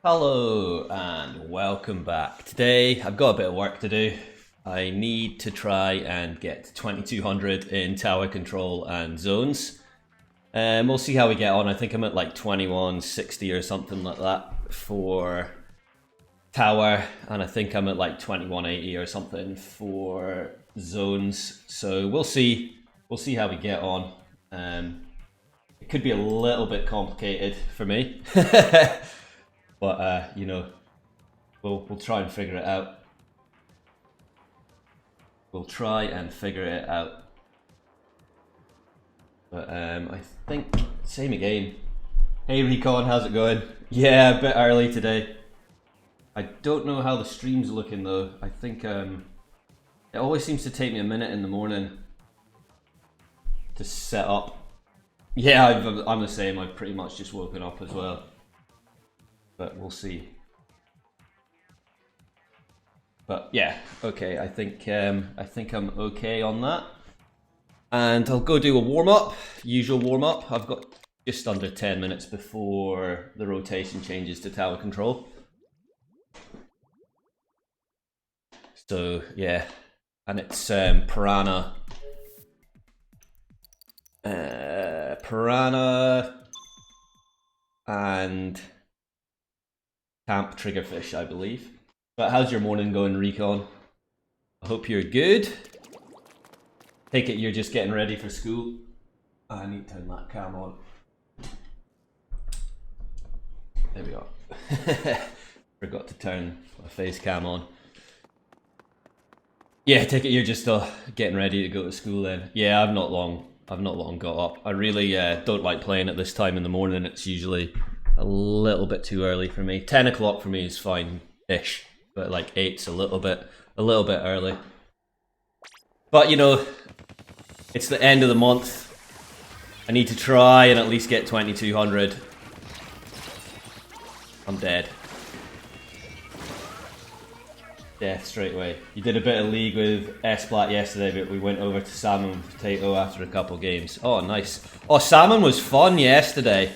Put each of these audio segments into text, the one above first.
Hello and welcome back. Today I've got a bit of work to do. I need to try and get 2200 in tower control and zones. We'll see how we get on. I think I'm at like 2160 or something like that for tower, and I think I'm at like 2180 or something for zones. So we'll see. We'll see how we get on. It could be a little bit complicated for me. But we'll try and figure it out. We'll try and figure it out. But I think same again. Hey Recon, how's it going? Yeah, a bit early today. I don't know how the stream's looking though. I think it always seems to take me a minute in the morning to set up. Yeah, I'm the same. I've pretty much just woken up as well. But we'll see. But yeah, okay. I think I'm okay on that, and I'll go do a warm up. Usual warm up. I've got just under 10 minutes before the rotation changes to tower control. So yeah, and it's piranha, and camp triggerfish, I believe. But how's your morning going, Recon? I hope you're good. Take it you're just getting ready for school. I need to turn that cam on. There we are. Forgot to turn my face cam on. Yeah, take it you're just getting ready to go to school then. Yeah, I've not long got up. I really don't like playing at this time in the morning. It's usually a little bit too early for me. 10 o'clock for me is fine-ish, but like 8's a little bit early. But you know, it's the end of the month. I need to try and at least get 2200. I'm dead. Death straight away. You did a bit of league with S-Plat yesterday, but we went over to Salmon and Potato after a couple games. Oh, nice. Oh, Salmon was fun yesterday.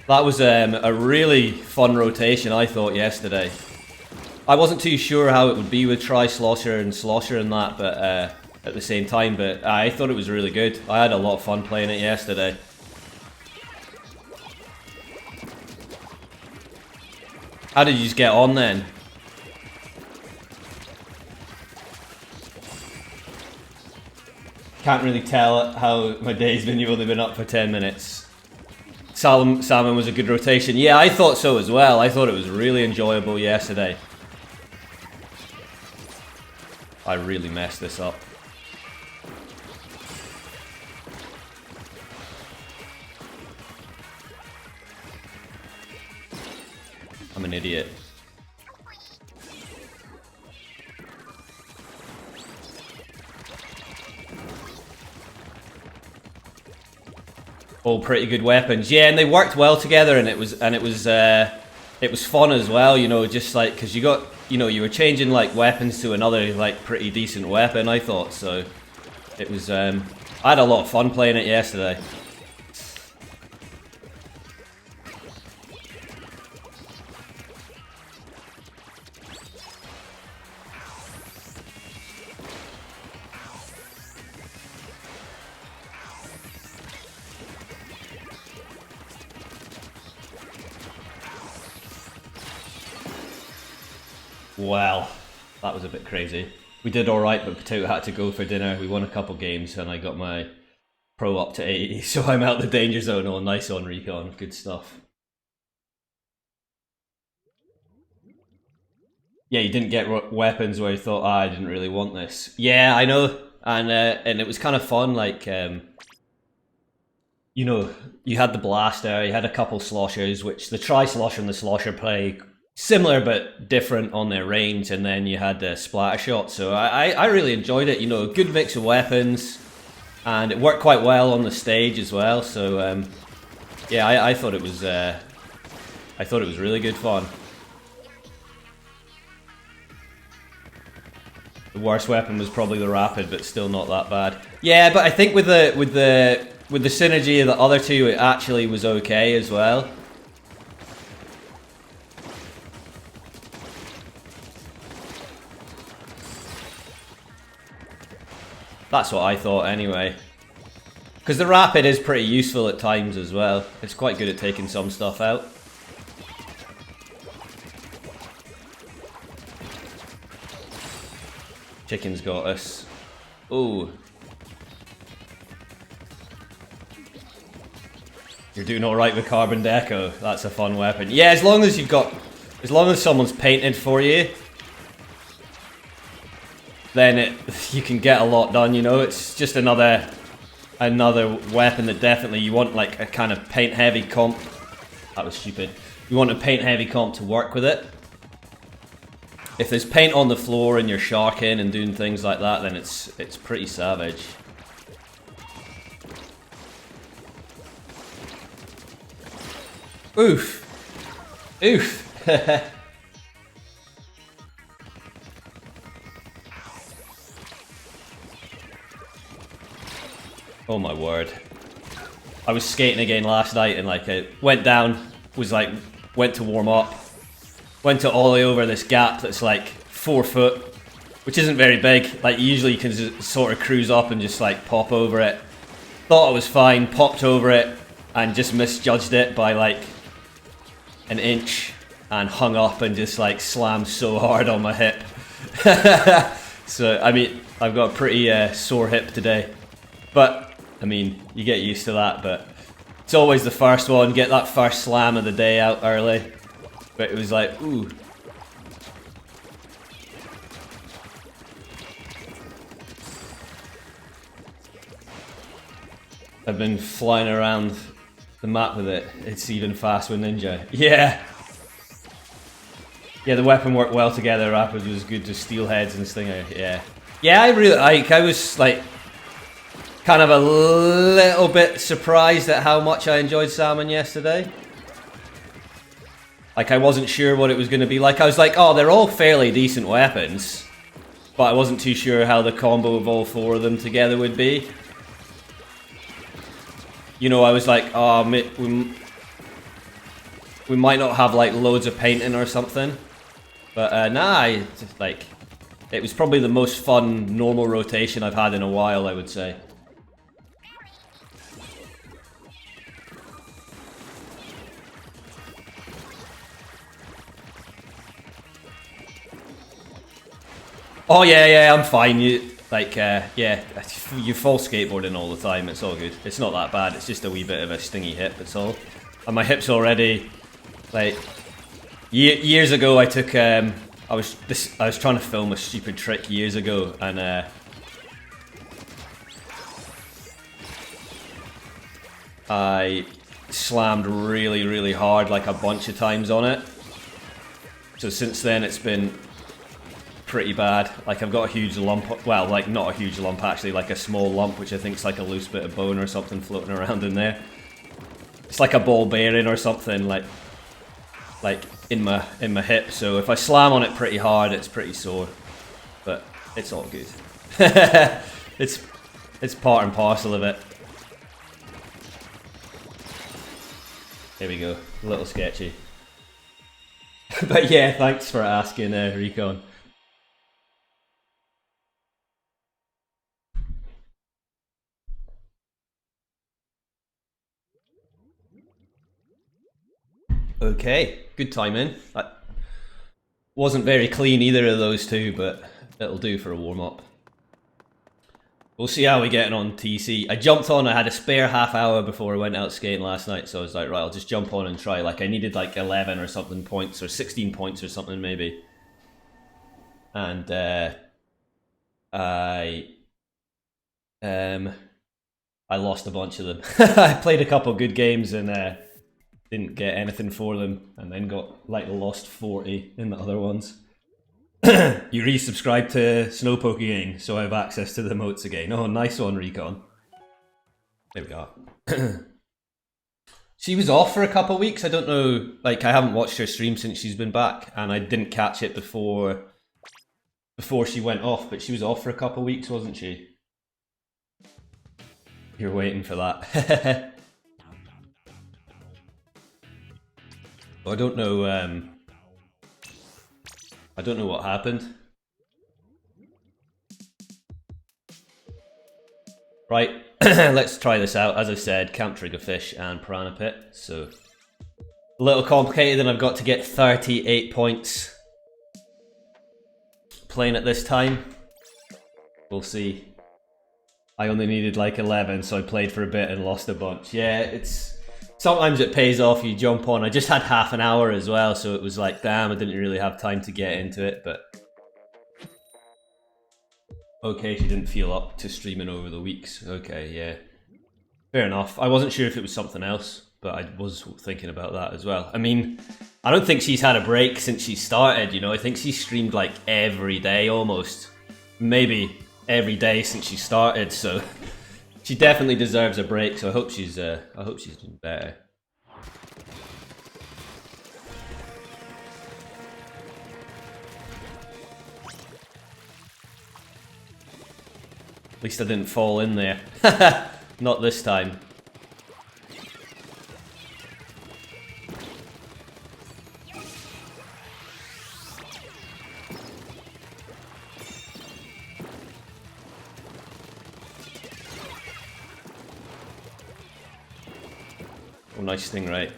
That was a really fun rotation, I thought, yesterday. I wasn't too sure how it would be with Tri-Slosher and Slosher and that, but at the same time, but I thought it was really good. I had a lot of fun playing it yesterday. How did you just get on then? Can't really tell how my day's been. You've only been up for 10 minutes. Salmon was a good rotation. Yeah, I thought so as well. I thought it was really enjoyable yesterday. I really messed this up. I'm an idiot. All pretty good weapons, yeah, and they worked well together, and it was fun as well, you know, just like because you were changing like weapons to another like pretty decent weapon, I thought. So it was I had a lot of fun playing it yesterday. Wow, that was a bit crazy. We did alright, but Potato had to go for dinner. We won a couple games and I got my pro up to 80, so I'm out the danger zone. Oh, nice on Recon, good stuff. Yeah, you didn't get weapons where you thought, I didn't really want this. Yeah, I know, and it was kind of fun, like, you know, you had the blaster, you had a couple sloshers, which the Tri-Slosher and the Slosher play similar but different on their range, and then you had the splatter shot. So I really enjoyed it. You know, good mix of weapons, and it worked quite well on the stage as well. So yeah, I thought it was really good fun. The worst weapon was probably the rapid, but still not that bad. Yeah, but I think with the synergy of the other two, it actually was okay as well. That's what I thought anyway. Because the rapid is pretty useful at times as well. It's quite good at taking some stuff out. Chicken's got us. Ooh. You're doing alright with carbon deco. That's a fun weapon. Yeah, as long as you've got... As long as someone's painted for you, then you can get a lot done, you know? It's just another weapon that definitely you want, like a kind of paint heavy comp. That was stupid. You want a paint heavy comp to work with it. If there's paint on the floor and you're sharking and doing things like that, then it's pretty savage. Oof. Oof. Oh my word. I was skating again last night and like it went down, went to warm up, went to ollie over this gap that's like 4 foot, which isn't very big. Like usually you can just sort of cruise up and just like pop over it. Thought I was fine, popped over it and just misjudged it by like an inch and hung up and just like slammed so hard on my hip. So I mean, I've got a pretty sore hip today. But I mean, you get used to that, but it's always the first one, get that first slam of the day out early. But it was like, ooh. I've been flying around the map with it. It's even fast with Ninja. Yeah! Yeah, the weapon worked well together. Rapid was good to steelheads and stinger, yeah. Yeah, I was like, kind of a little bit surprised at how much I enjoyed salmon yesterday. Like, I wasn't sure what it was going to be like. I was like, oh, they're all fairly decent weapons. But I wasn't too sure how the combo of all 4 of them together would be. You know, I was like, oh, we might not have, like, loads of painting or something. But, nah, it was probably the most fun normal rotation I've had in a while, I would say. Oh yeah, I'm fine. You fall skateboarding all the time. It's all good. It's not that bad. It's just a wee bit of a stingy hip. That's all. And my hip's already like years ago. I took I was trying to film a stupid trick years ago, and I slammed really hard, like a bunch of times on it. So since then, it's been pretty bad. Like I've got a huge lump, well, like not a huge lump actually, like a small lump which I think is like a loose bit of bone or something floating around in there. It's like a ball bearing or something, like in my hip. So if I slam on it pretty hard, it's pretty sore, but it's all good. It's part and parcel of it. Here we go, a little sketchy. But yeah, thanks for asking, Recon. Okay, good timing. That wasn't very clean either of those two, but it'll do for a warm-up. We'll see how we're getting on TC. I jumped on, I had a spare half hour before I went out skating last night, so I was like, right, I'll just jump on and try. Like, I needed like 11 or something points, or 16 points or something maybe. And I lost a bunch of them. I played a couple good games and didn't get anything for them, and then got like lost 40 in the other ones. You resubscribed to Snowpoke again, so I have access to the moats again. Oh, nice one, Recon. There we go. She was off for a couple of weeks. I don't know, like I haven't watched her stream since she's been back, and I didn't catch it before she went off, but she was off for a couple of weeks, wasn't she? You're waiting for that. I don't know. I don't know what happened. Right, let's try this out. As I said, can't trigger fish and piranha pit, so a little complicated, and I've got to get 38 points playing at this time. We'll see. I only needed like 11, so I played for a bit and lost a bunch. Yeah, it's sometimes it pays off, you jump on. I just had half an hour as well, so it was like, damn, I didn't really have time to get into it, but okay, she didn't feel up to streaming over the weeks. Okay, yeah. Fair enough. I wasn't sure if it was something else, but I was thinking about that as well. I mean, I don't think she's had a break since she started, you know. I think she streamed like every day almost. Maybe every day since she started, so she definitely deserves a break, so I hope she's doing better. At least I didn't fall in there. Not this time. Oh, nice thing, right?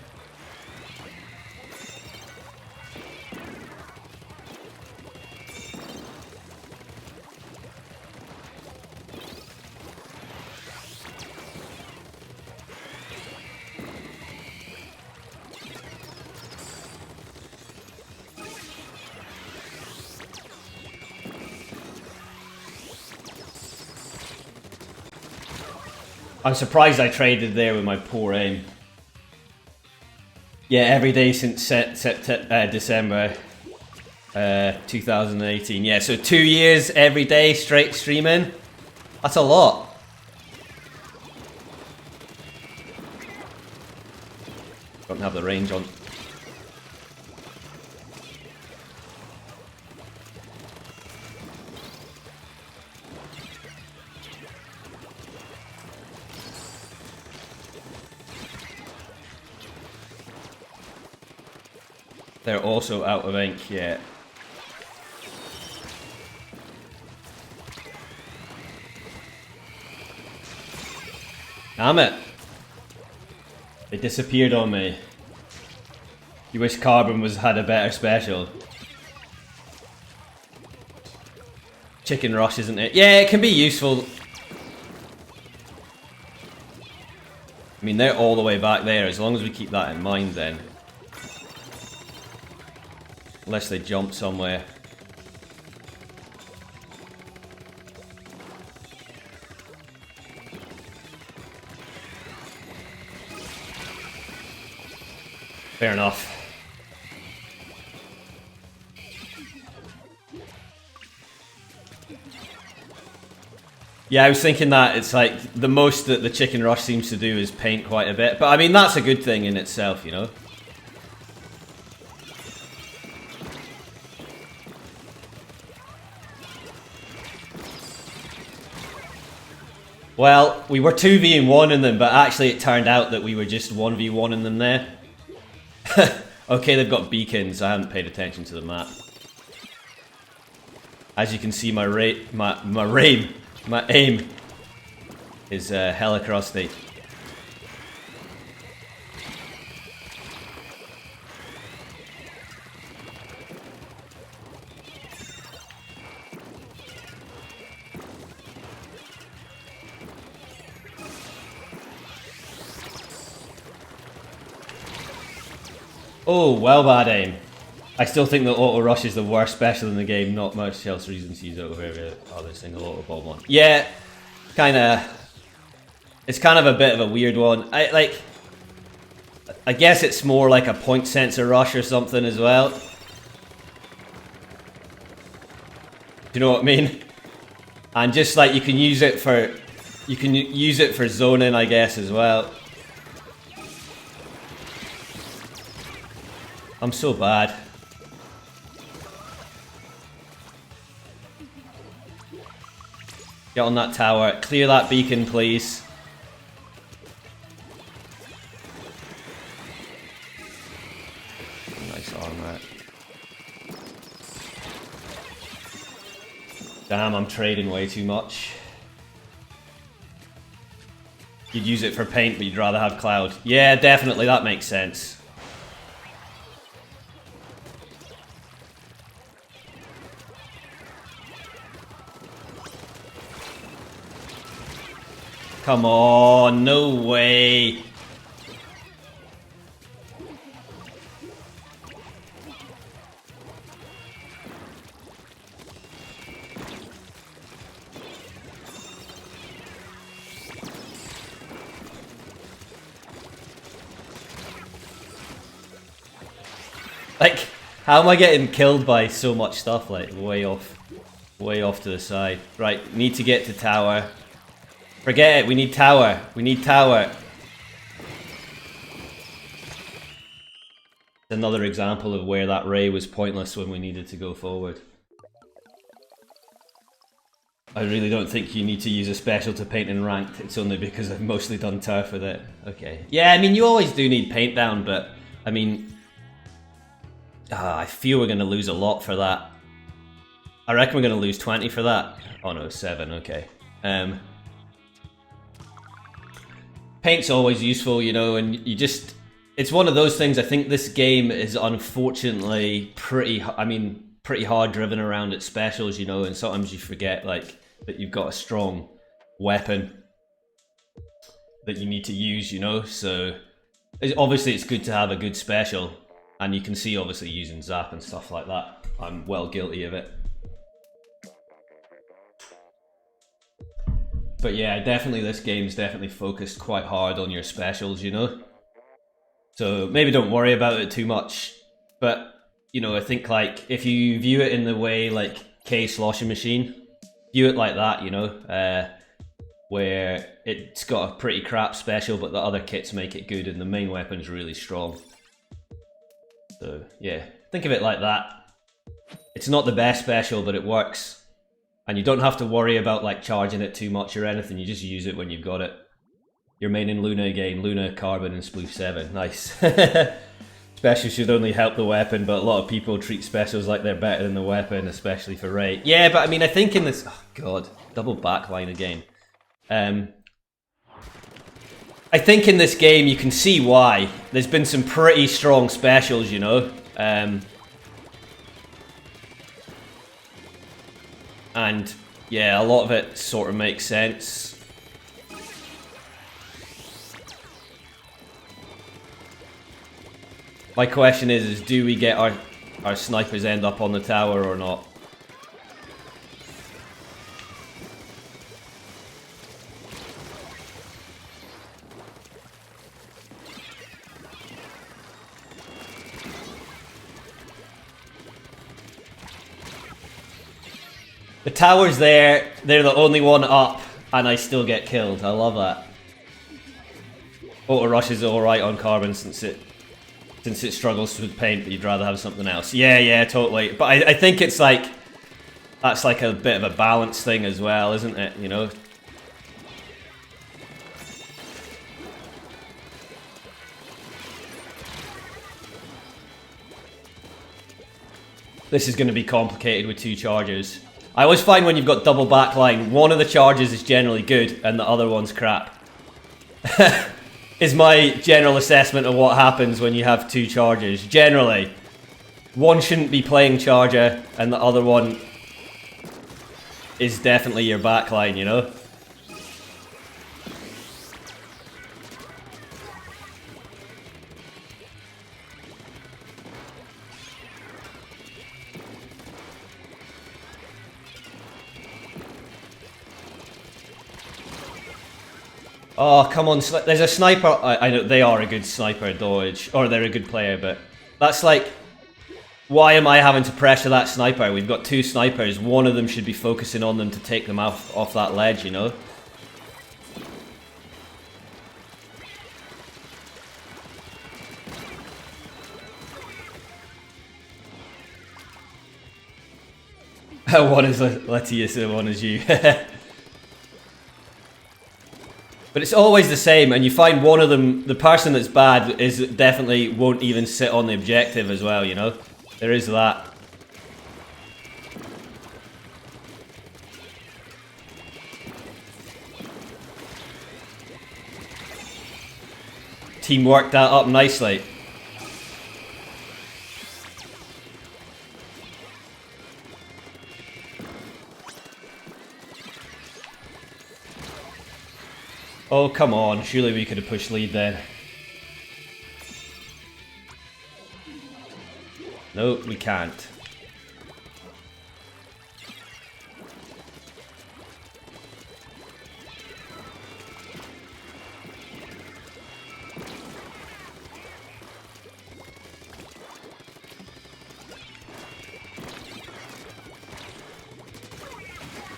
I'm surprised I traded there with my poor aim. Yeah, every day since December 2018. Yeah, so 2 years every day straight streaming. That's a lot. Don't have the range on. They're also out of ink, yeah. Damn it! They disappeared on me. You wish Carbon had a better special. Chicken rush, isn't it? Yeah, it can be useful. I mean, they're all the way back there, as long as we keep that in mind then. Unless they jump somewhere. Fair enough. Yeah, I was thinking that it's like the most that the chicken rush seems to do is paint quite a bit. But I mean, that's a good thing in itself, you know? Well, we were 2v1 in them, but actually it turned out that we were just 1v1 in them there. Okay, they've got beacons. I haven't paid attention to the map. As you can see, my aim is hella crusty. Oh, well bad aim. I still think that auto rush is the worst special in the game. Not much else reason to use it over every other single auto bomb one. Yeah, it's kind of a bit of a weird one. I guess it's more like a point sensor rush or something as well. Do you know what I mean? And just like you can use it for zoning, I guess, as well. I'm so bad. Get on that tower. Clear that beacon, please. Nice armor. Damn, I'm trading way too much. You'd use it for paint, but you'd rather have cloud. Yeah, definitely, that makes sense. Come on, no way. Like, how am I getting killed by so much stuff? Like, way off to the side. Right, need to get to tower. Forget it, we need tower. We need tower. Another example of where that ray was pointless when we needed to go forward. I really don't think you need to use a special to paint in ranked. It's only because I've mostly done turf with it. Okay. Yeah, I mean, you always do need paint down, but I mean, I feel we're going to lose a lot for that. I reckon we're going to lose 20 for that. Oh no, 7, okay. Paint's always useful, you know, and you just... It's one of those things. I think this game is unfortunately pretty hard driven around its specials, you know, and sometimes you forget, like, that you've got a strong weapon that you need to use, you know, so... Obviously it's good to have a good special, and you can see, obviously, using Zap and stuff like that. I'm well guilty of it. But yeah, definitely this game's definitely focused quite hard on your specials, you know? So maybe don't worry about it too much. But, you know, I think, like, if you view it in the way, like, K Sloshing Machine, view it like that, you know? Where it's got a pretty crap special, but the other kits make it good, and the main weapon's really strong. So, yeah, think of it like that. It's not the best special, but it works. And you don't have to worry about, like, charging it too much or anything. You just use it when you've got it. You're maining Luna again. Luna, Carbon, and Sploof 7. Nice. Specials should only help the weapon, but a lot of people treat specials like they're better than the weapon, especially for Ray. Yeah, but I mean, I think in this... Oh, God. Double backline again. I think in this game you can see why. There's been some pretty strong specials, you know. And yeah, a lot of it sort of makes sense. My question is do we get our snipers end up on the tower or not? The tower's there, they're the only one up, and I still get killed. I love that. Auto rush is alright on Carbon since it struggles with paint, but you'd rather have something else. Yeah, totally. But I think it's like, that's like a bit of a balance thing as well, isn't it? You know? This is going to be complicated with 2 chargers. I always find when you've got double backline, one of the charges is generally good and the other one's crap. Is my general assessment of what happens when you have 2 chargers. Generally, one shouldn't be playing charger and the other one is definitely your backline, you know? Oh, come on. There's a sniper. I know they are a good sniper, dodge. Or they're a good player, but that's like... Why am I having to pressure that sniper? We've got 2 snipers. One of them should be focusing on them to take them off that ledge, you know? One is Letius and one is you. But it's always the same, and you find one of them, the person that's bad, is definitely won't even sit on the objective as well, you know? There is that. Team worked that up nicely. Oh, come on. Surely we could have pushed lead there. Nope, we can't.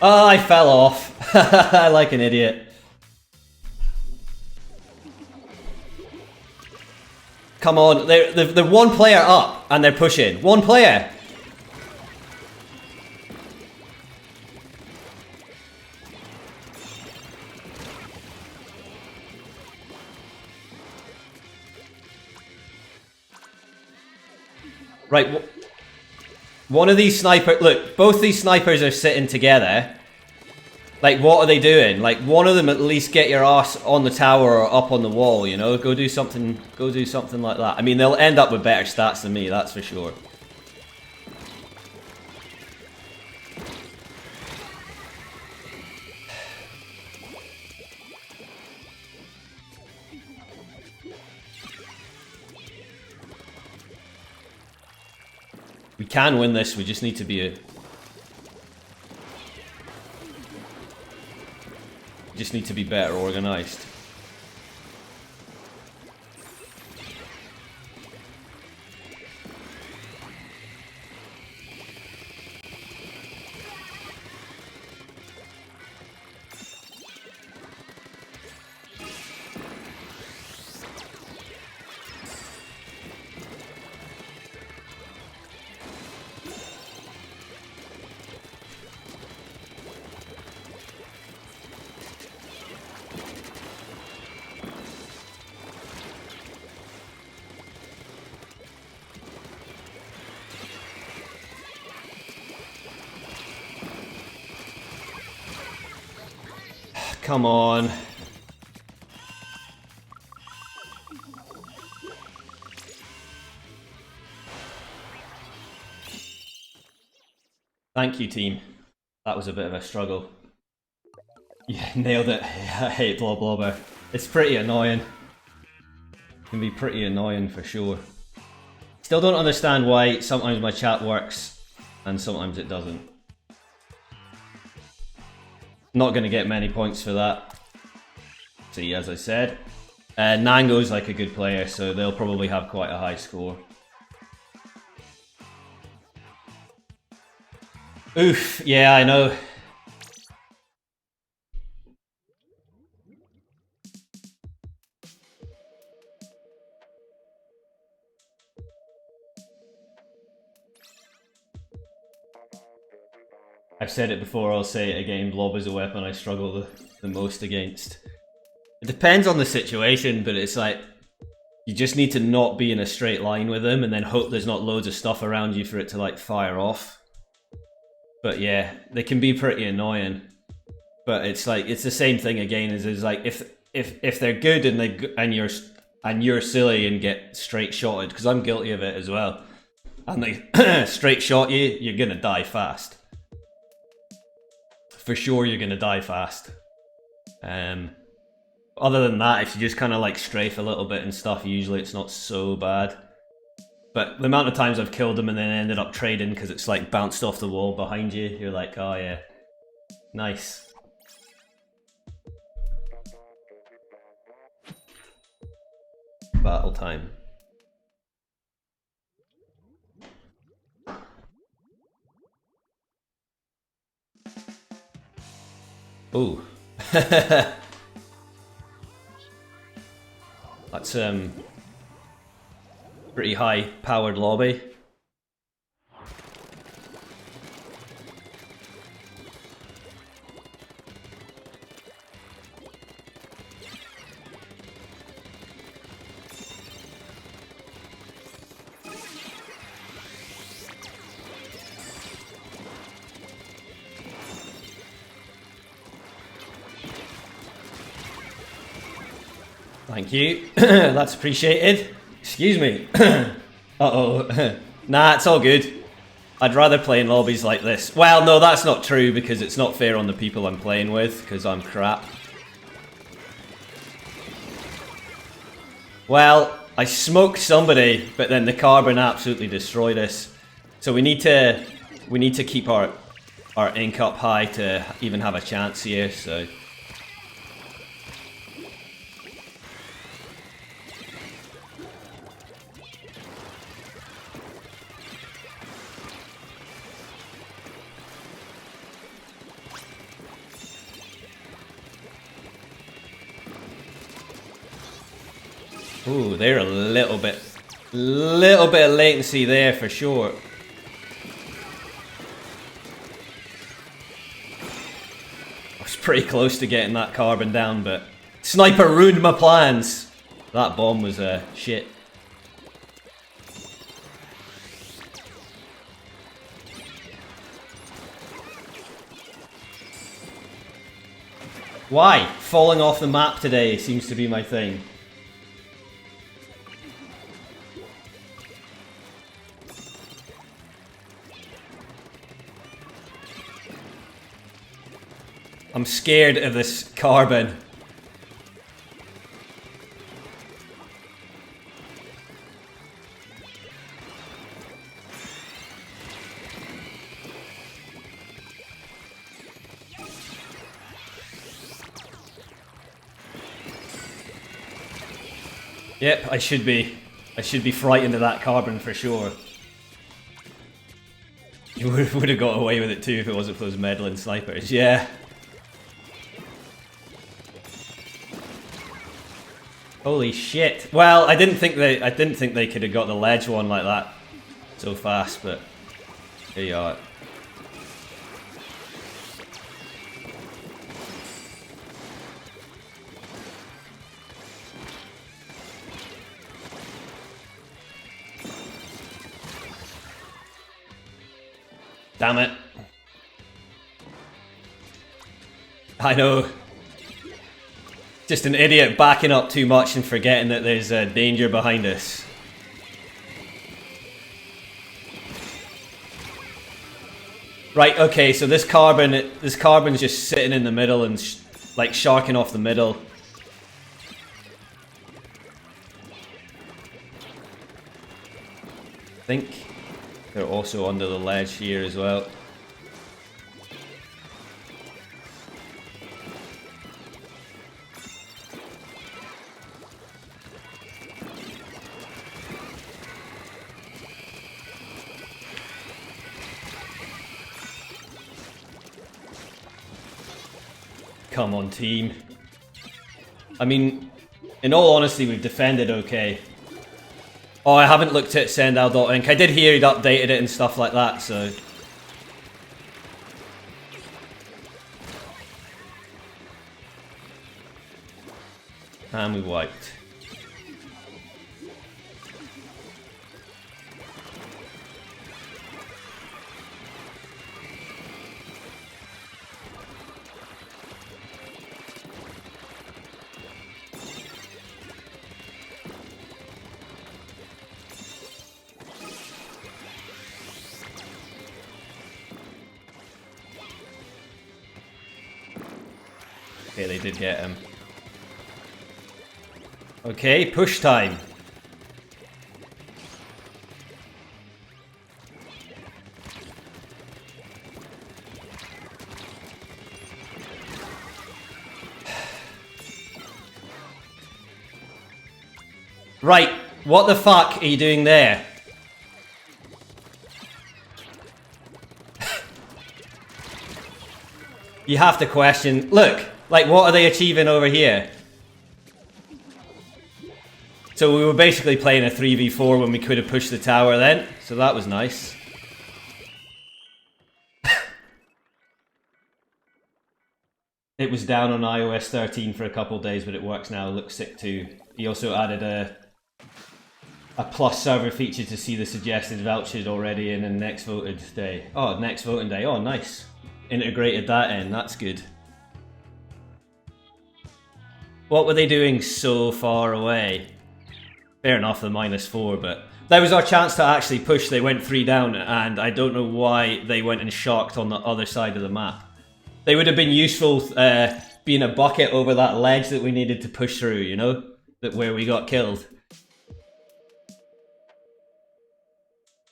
Oh, I fell off. Like an idiot. Come on, they're one player up and they're pushing. One player. Right. One of these snipers. Look, both these snipers are sitting together. Like, what are they doing? Like, one of them at least get your ass on the tower or up on the wall, you know? Go do something like that. I mean, they'll end up with better stats than me, that's for sure. We can win this, we just need to be better organised. Come on. Thank you, team. That was a bit of a struggle. Yeah, nailed it. I hate Blob Blobber. It's pretty annoying. It can be pretty annoying for sure. Still don't understand why sometimes my chat works and sometimes it doesn't. Not going to get many points for that. See, as I said. Nango's like a good player, so they'll probably have quite a high score. Oof, yeah, I know. I've said it before, I'll say it again, Blob is a weapon I struggle the most against. It depends on the situation, but it's like, you just need to not be in a straight line with them and then hope there's not loads of stuff around you for it to like fire off. But yeah, they can be pretty annoying. But it's like, it's the same thing again, is like, if they're good and you're silly and get straight shotted, because I'm guilty of it as well, and they straight shot you, you're gonna die fast. For sure you're gonna die fast. Other than that, if you just kind of like strafe a little bit and stuff, usually it's not so bad. But the amount of times I've killed them and then ended up trading because it's like bounced off the wall behind you, you're like, oh yeah, nice. Battle time. Ooh. That's pretty high powered lobby. Thank you. That's appreciated. Excuse me. Uh-oh. Nah, it's all good. I'd rather play in lobbies like this. Well, no, that's not true because it's not fair on the people I'm playing with because I'm crap. Well, I smoked somebody, but then the carbon absolutely destroyed us. So we need to keep our ink up high to even have a chance here, so. Ooh, they're a little bit of latency there for sure. I was pretty close to getting that carbon down, but sniper ruined my plans. That bomb was shit. Why? Falling off the map today seems to be my thing. I'm scared of this carbon. Yep, I should be frightened of that carbon for sure. You would have got away with it too if it wasn't for those meddling snipers. Yeah. Holy shit! Well, I didn't think they could have got the ledge one like that so fast, but here you are. Damn it! I know. Just an idiot backing up too much and forgetting that there's a danger behind us. Right, okay, so this carbon's just sitting in the middle and like sharking off the middle. I think they're also under the ledge here as well. Come on, team. I mean, in all honesty, we've defended okay. Oh, I haven't looked at sendal.inc. I did hear he'd updated it and stuff like that, so. And we wiped. Okay, they did get him. Okay, push time. Right, what the fuck are you doing there? You have to question. Look, like, what are they achieving over here? So we were basically playing a 3v4 when we could have pushed the tower then, so that was nice. It was down on iOS 13 for a couple of days, but it works now. It looks sick too. He also added a plus server feature to see the suggested vouchers already in the next voted day. Oh, next voting day. Oh, nice. Integrated that in. That's good. What were they doing so far away? Fair enough, the -4, but that was our chance to actually push. They went 3 down, and I don't know why they went and sharked on the other side of the map. They would have been useful being a bucket over that ledge that we needed to push through, you know? That where we got killed.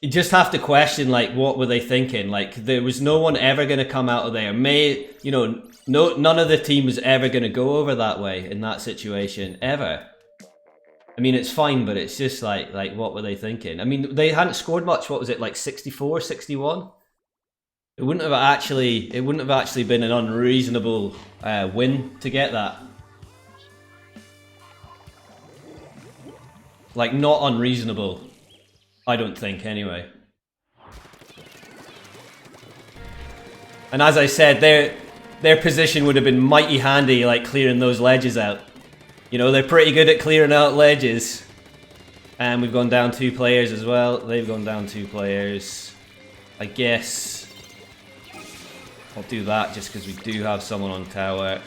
You just have to question, like, what were they thinking? Like, there was no one ever going to come out of there. You know, none of the team was ever going to go over that way in that situation, ever. I mean, it's fine, but it's just like what were they thinking? I mean, they hadn't scored much. What was it, like 64, 61? It wouldn't have actually been an unreasonable win to get that. Like, not unreasonable. I don't think, anyway. And as I said, their position would have been mighty handy, like clearing those ledges out. You know, they're pretty good at clearing out ledges. And we've gone down 2 players as well. They've gone down 2 players. I guess I'll do that just because we do have someone on tower.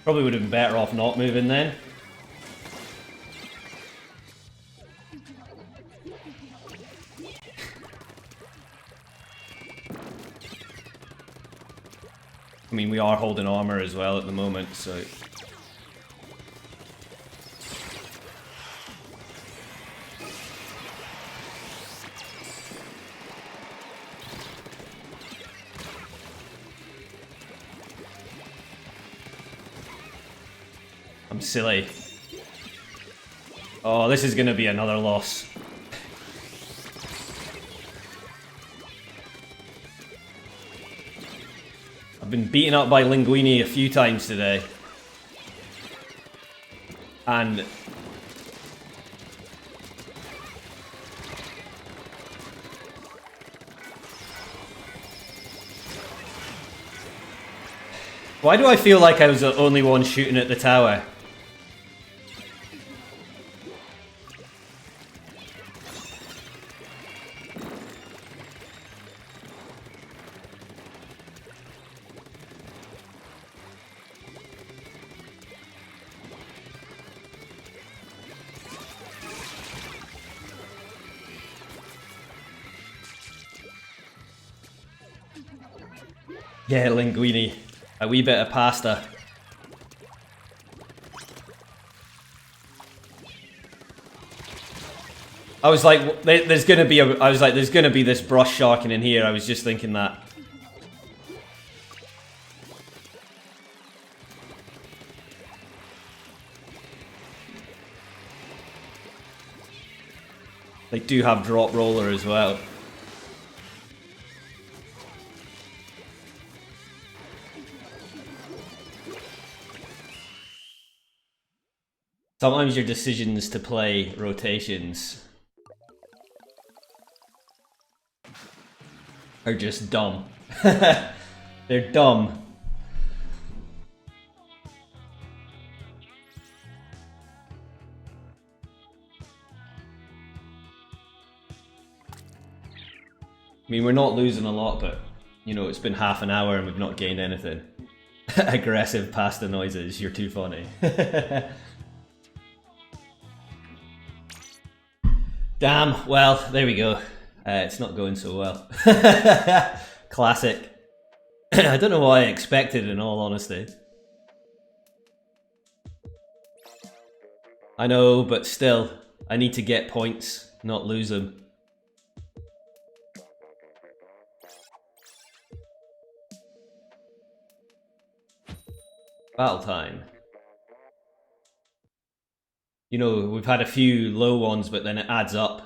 Probably would have been better off not moving then. I mean, we are holding armor as well at the moment, so... I'm silly. Oh, this is going to be another loss. I've been beaten up by Linguini a few times today. And... why do I feel like I was the only one shooting at the tower? Yeah, Linguini. A wee bit of pasta. I was like, there's gonna be this brush sharking in here. I was just thinking that. They do have drop roller as well. Sometimes your decisions to play rotations are just dumb. They're dumb. I mean, we're not losing a lot, but, you know, it's been half an hour and we've not gained anything. Aggressive pasta noises, you're too funny. Damn, well, there we go. It's not going so well. Classic. I don't know what I expected, in all honesty. I know, but still, I need to get points, not lose them. Battle time. You know, we've had a few low ones, but then it adds up.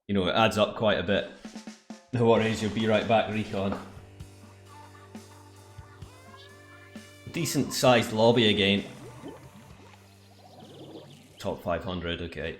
You know, it adds up quite a bit. No worries, you'll be right back, Recon. Decent sized lobby again. Top 500, okay.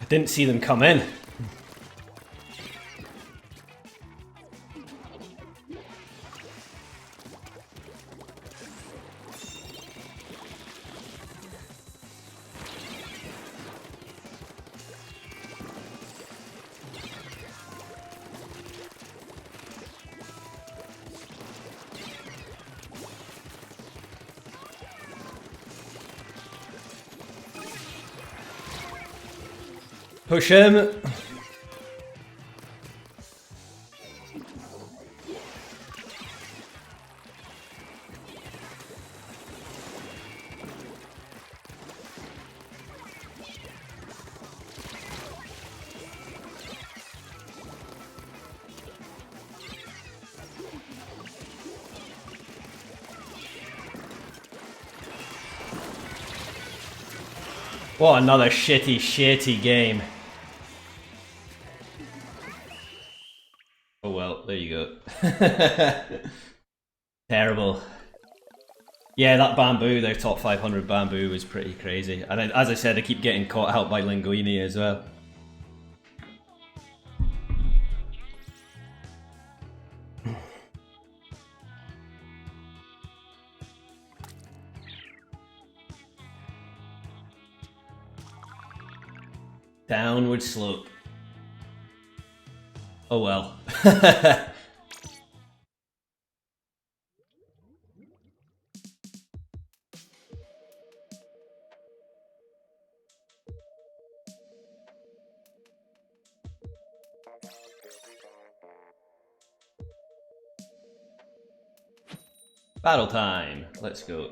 I didn't see them come in. Push him. What another shitty game. Oh well, there you go. Terrible. Yeah, that bamboo, their top 500 bamboo was pretty crazy. And as I said, I keep getting caught out by linguini as well. Downward slope. Oh well. Battle time. Let's go.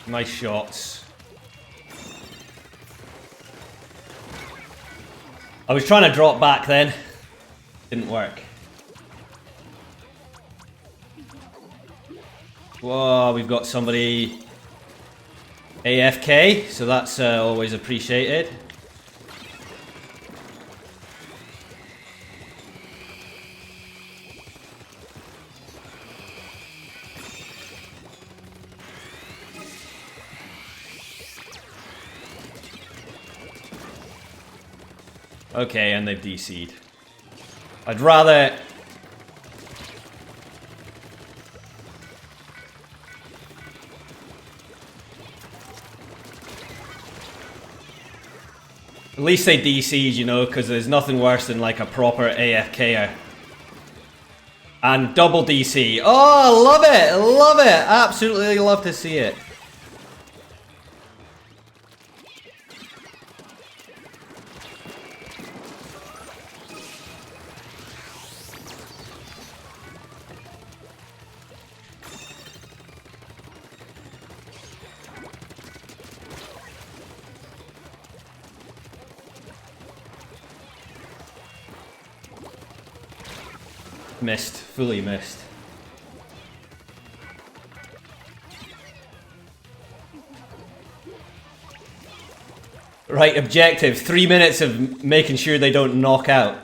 Nice shots. I was trying to drop back then. Didn't work. Whoa, we've got somebody AFK, so that's always appreciated. Okay, and they've DC'd. I'd rather... At least they DC'd, you know, because there's nothing worse than like a proper AFKer. And double DC. Oh, love it! Love it! Absolutely love to see it. Missed. Fully missed. Right, objective. 3 minutes of making sure they don't knock out.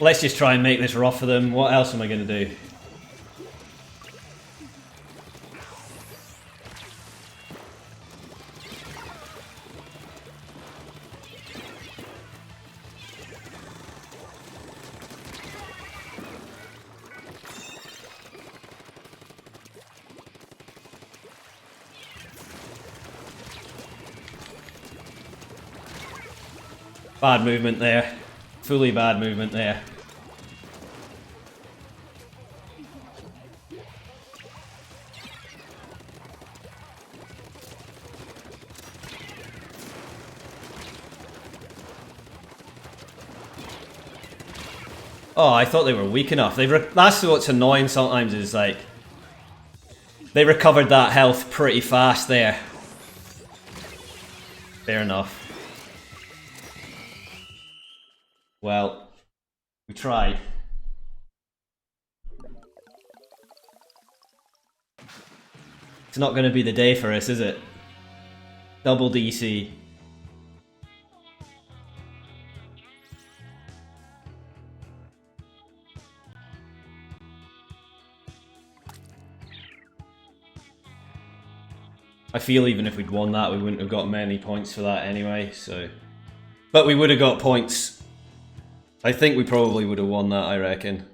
Let's just try and make this rough for them. What else am I going to do? Bad movement there. Fully bad movement there. Oh, I thought they were weak enough. That's what's annoying sometimes, is like they recovered that health pretty fast there. Fair enough. Well, we tried. It's not going to be the day for us, is it? Double DC. I feel even if we'd won that, we wouldn't have got many points for that anyway, so... But we would have got points. I think we probably would have won that, I reckon.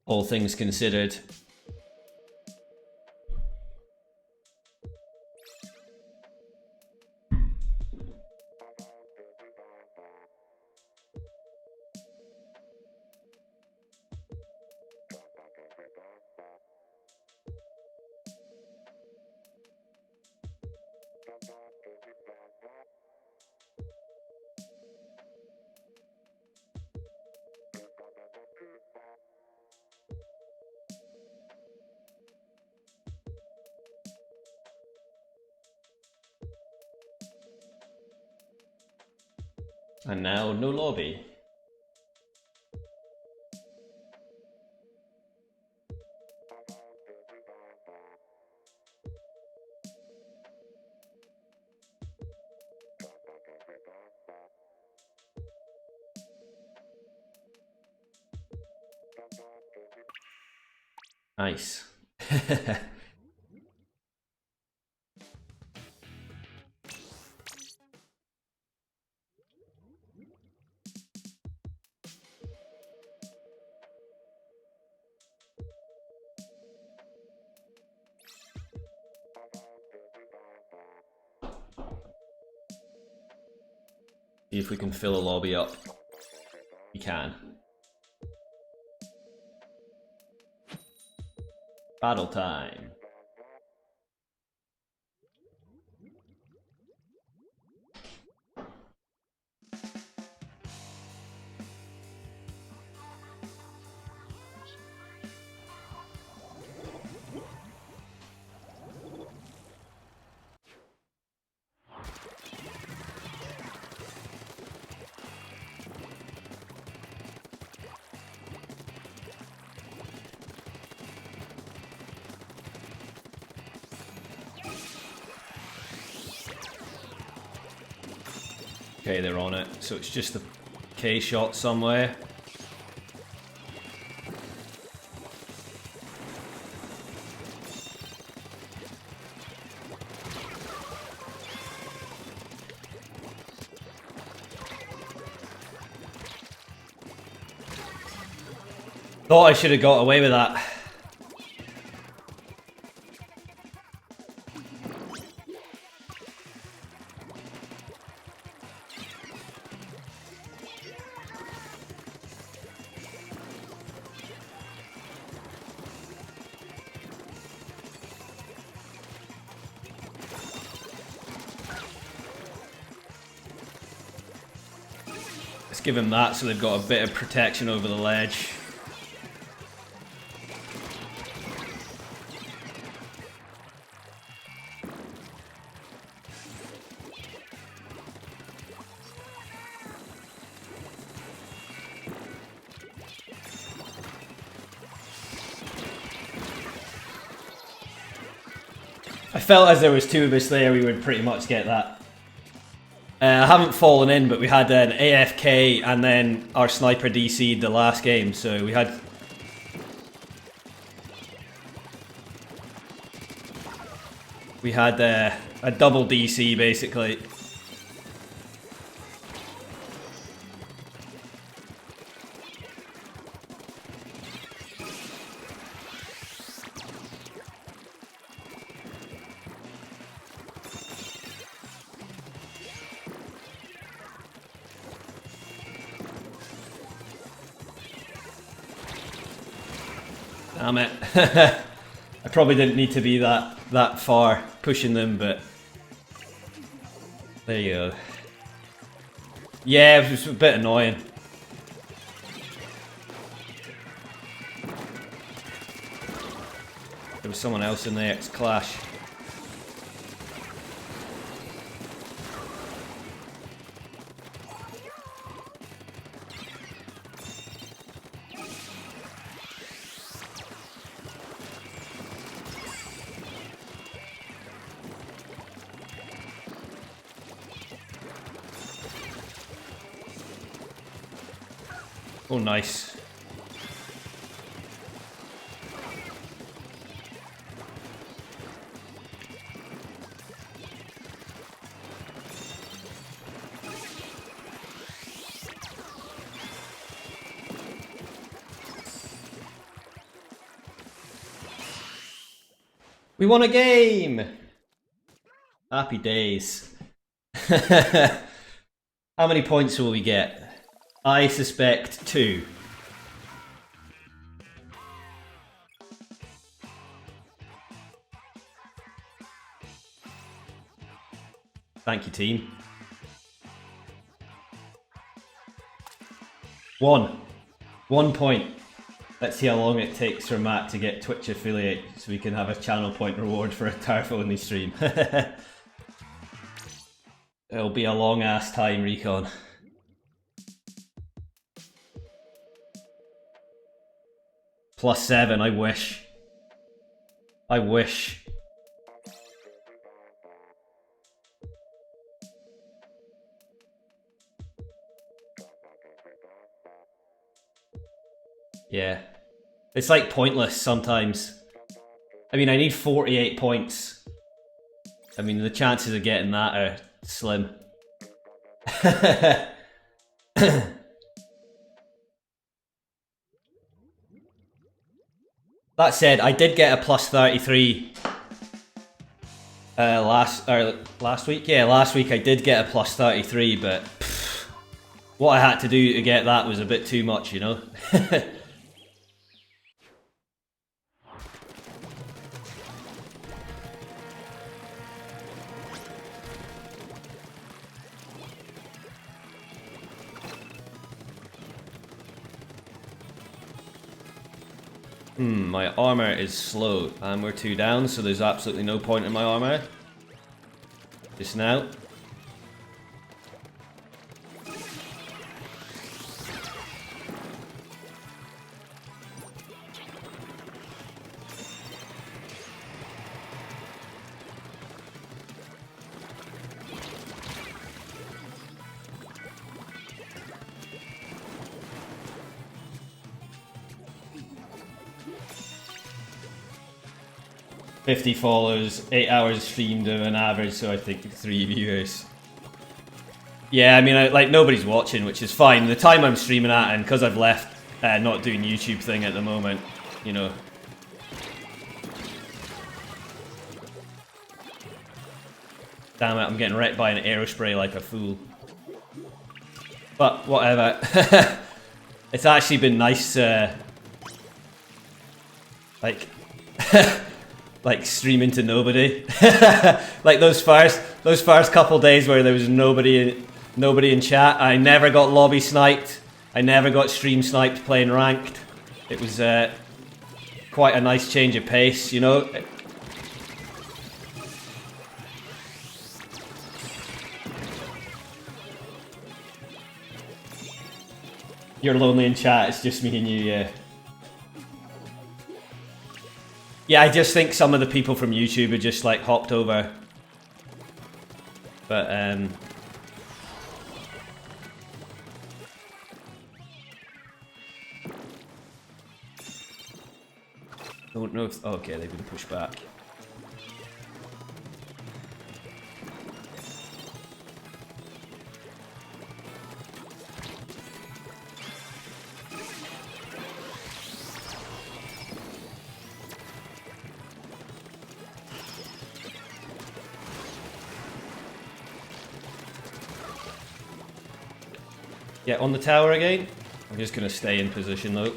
All things considered. And now, no lobby. Nice. See if we can fill a lobby up. We can. Battle time. Okay, they're on it. So it's just the K shot somewhere. Thought I should have got away with that. Let's give him that so they've got a bit of protection over the ledge. I felt as there was two of us there, we would pretty much get that. I haven't fallen in, but we had an AFK and then our sniper DC'd the last game, so we had... We had a double DC basically. Damn it. I probably didn't need to be that far pushing them, but there you go. Yeah, it was a bit annoying. There was someone else in there, it's Clash. Oh, nice. We won a game! Happy days. How many points will we get? I suspect 2. Thank you, team. 1. 1 point. Let's see how long it takes for Matt to get Twitch affiliate so we can have a channel point reward for a turf-only stream. It'll be a long-ass time, Recon. +7, I wish. I wish. Yeah. It's like pointless sometimes. I mean, I need 48 points. I mean, the chances of getting that are slim. That said, I did get a +33 last week. Yeah, last week I did get a +33, but what I had to do to get that was a bit too much, you know? My armor is slow, and we're 2 down, so there's absolutely no point in my armor. Just now. $50 follows, 8 hours streamed of an average, so I think 3 viewers. Yeah, I mean, like, nobody's watching, which is fine. The time I'm streaming at, and because I've left not doing YouTube thing at the moment, you know. Damn it, I'm getting wrecked by an aerospray like a fool. But, whatever. It's actually been nice, like... like streaming to nobody. Like those first couple days where there was nobody in chat. I never got lobby sniped. I never got stream sniped playing ranked. It was quite a nice change of pace, you know. You're lonely in chat, it's just me and you, yeah. Yeah, I just think some of the people from YouTube are just like hopped over. But don't know if... okay, they've been pushed back. Yeah, on the tower again. I'm just going to stay in position though.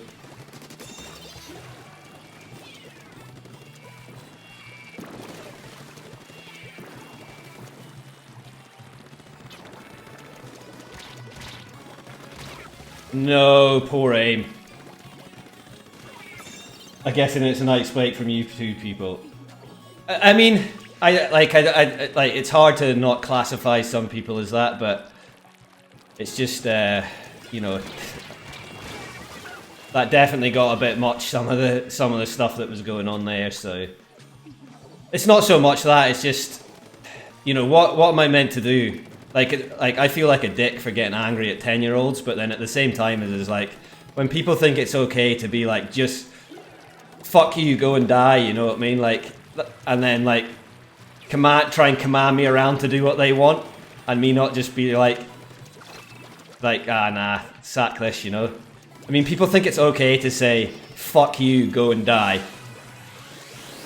No, poor aim. I guess it's a nice break from you two people. I mean, I like it's hard to not classify some people as that, but it's just you know, that definitely got a bit much. Some of the stuff that was going on there. So it's not so much that, it's just, you know, what am I meant to do? Like I feel like a dick for getting angry at 10-year-olds, but then at the same time it is like when people think it's okay to be like, just fuck you, go and die, you know what I mean? Like, and then like try and command me around to do what they want, and me not just be like ah nah, sack this, you know? I mean, people think it's okay to say fuck you, go and die.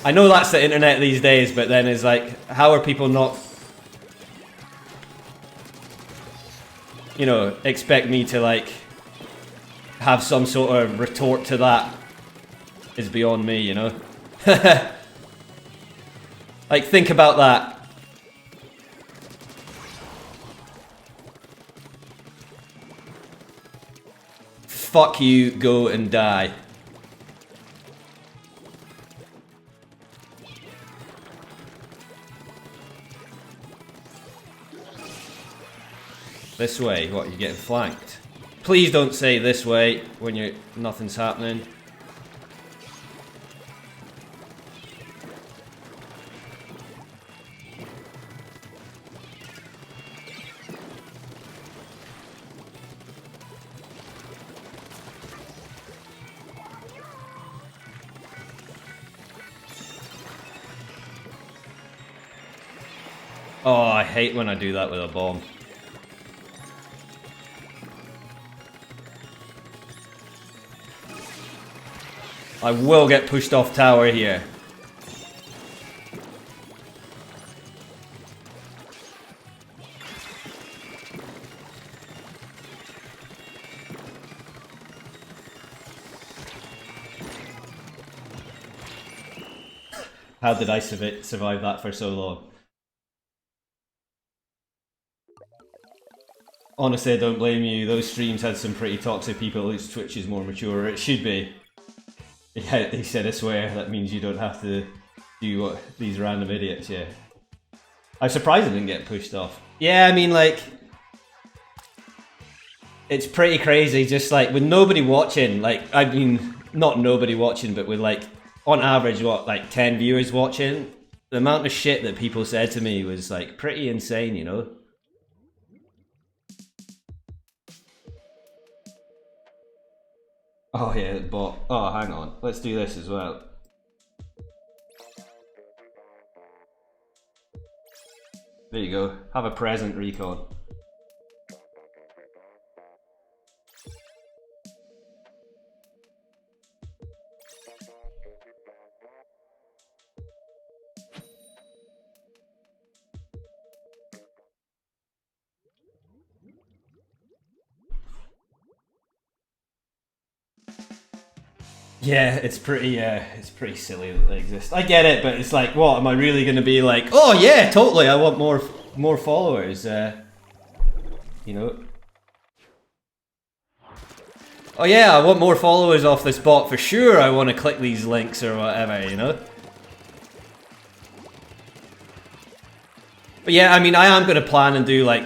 I know that's the internet these days, but then it's like, how are people not, you know, expect me to like have some sort of retort to that is beyond me, you know? Like, think about that. Fuck you, go and die. This way, what, you're getting flanked? Please don't say this way when nothing's happening. Oh, I hate when I do that with a bomb. I will get pushed off tower here. How did I survive that for so long? Honestly, I don't blame you. Those streams had some pretty toxic people whose Twitch is more mature. It should be. Yeah, they said I swear. That means you don't have to do what these random idiots, yeah. I'm surprised I didn't get pushed off. Yeah, I mean, like, it's pretty crazy, just like, with nobody watching, like, I mean, not nobody watching, but with like, on average, what, like 10 viewers watching, the amount of shit that people said to me was like pretty insane, you know? Oh yeah, bot. Oh, hang on. Let's do this as well. There you go. Have a present, Recon. Yeah, it's pretty silly that they exist. I get it, but it's like, what, am I really going to be like, oh yeah, totally, I want more followers, you know? Oh yeah, I want more followers off this bot for sure, I want to click these links or whatever, you know? But yeah, I mean, I am going to plan and do like,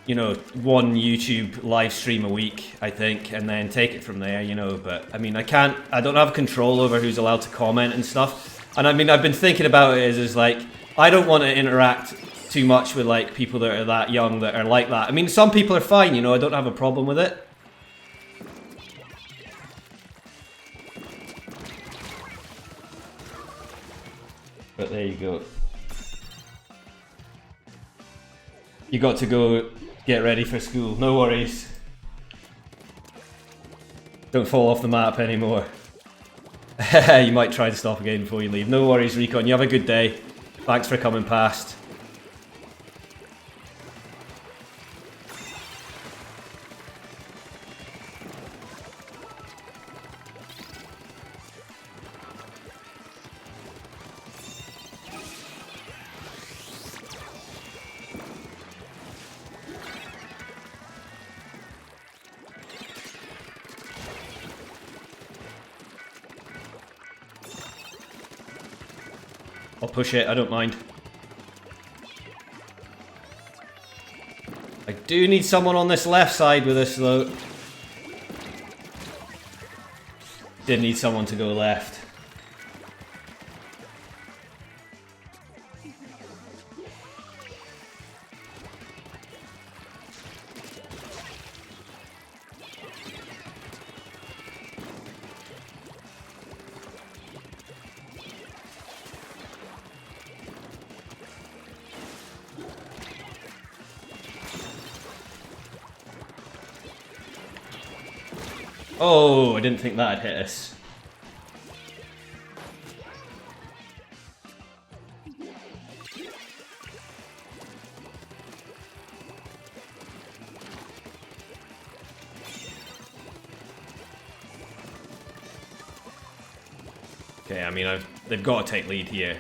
you know, one YouTube live stream a week, I think, and then take it from there, you know, but I mean, I don't have control over who's allowed to comment and stuff, and I mean, I've been thinking about it is like, I don't want to interact too much with like people that are that young that are like that. I mean, some people are fine, you know, I don't have a problem with it. But there you go. You got to go get ready for school. No worries. Don't fall off the map anymore. You might try to stop again before you leave. No worries, Recon. You have a good day. Thanks for coming past. I'll push it, I don't mind. I do need someone on this left side with us though. Did need someone to go left. Oh, I didn't think that'd hit us. Okay, I mean, they've got to take lead here.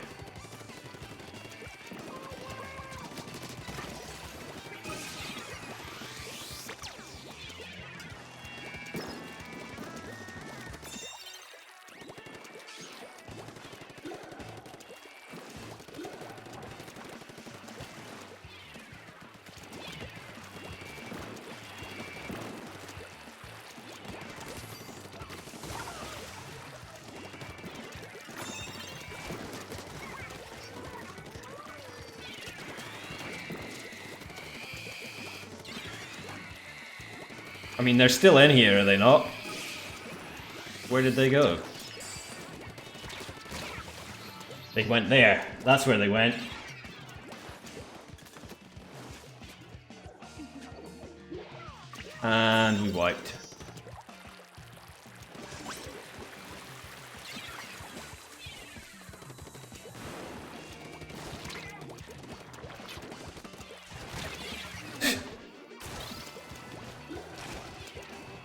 I mean, they're still in here, are they not? Where did they go? They went there. That's where they went. And we wiped.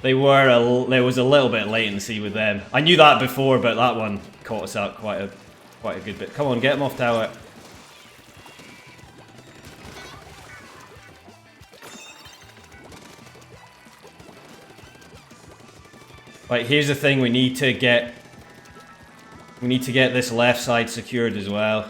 There was a little bit of latency with them. I knew that before, but that one caught us out quite a good bit. Come on, get them off tower. Right, here's the thing, we need to get this left side secured as well.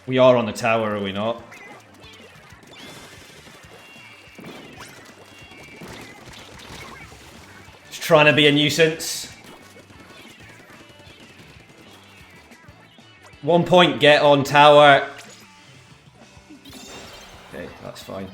We are on the tower, are we not? Just trying to be a nuisance. 1 point, get on tower. Okay, that's fine.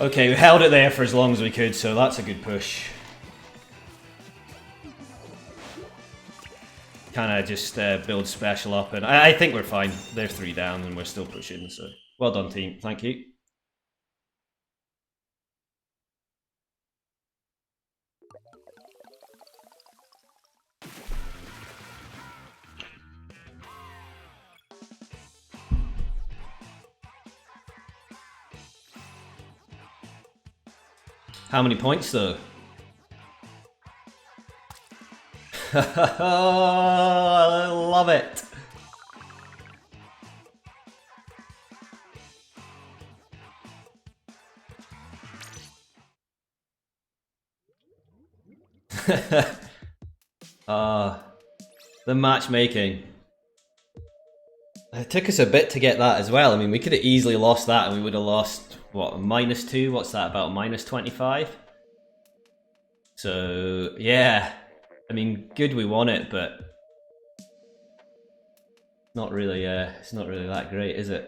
Okay, we held it there for as long as we could, so that's a good push. Kind of just build special up, and I think we're fine. They're 3 down, and we're still pushing, so well done, team. Thank you. How many points, though? I love it. The matchmaking. It took us a bit to get that as well. I mean, we could have easily lost that and we would have lost, what, -2? What's that, about -25? So, yeah. I mean, good we won it, but not really, it's not really that great, is it?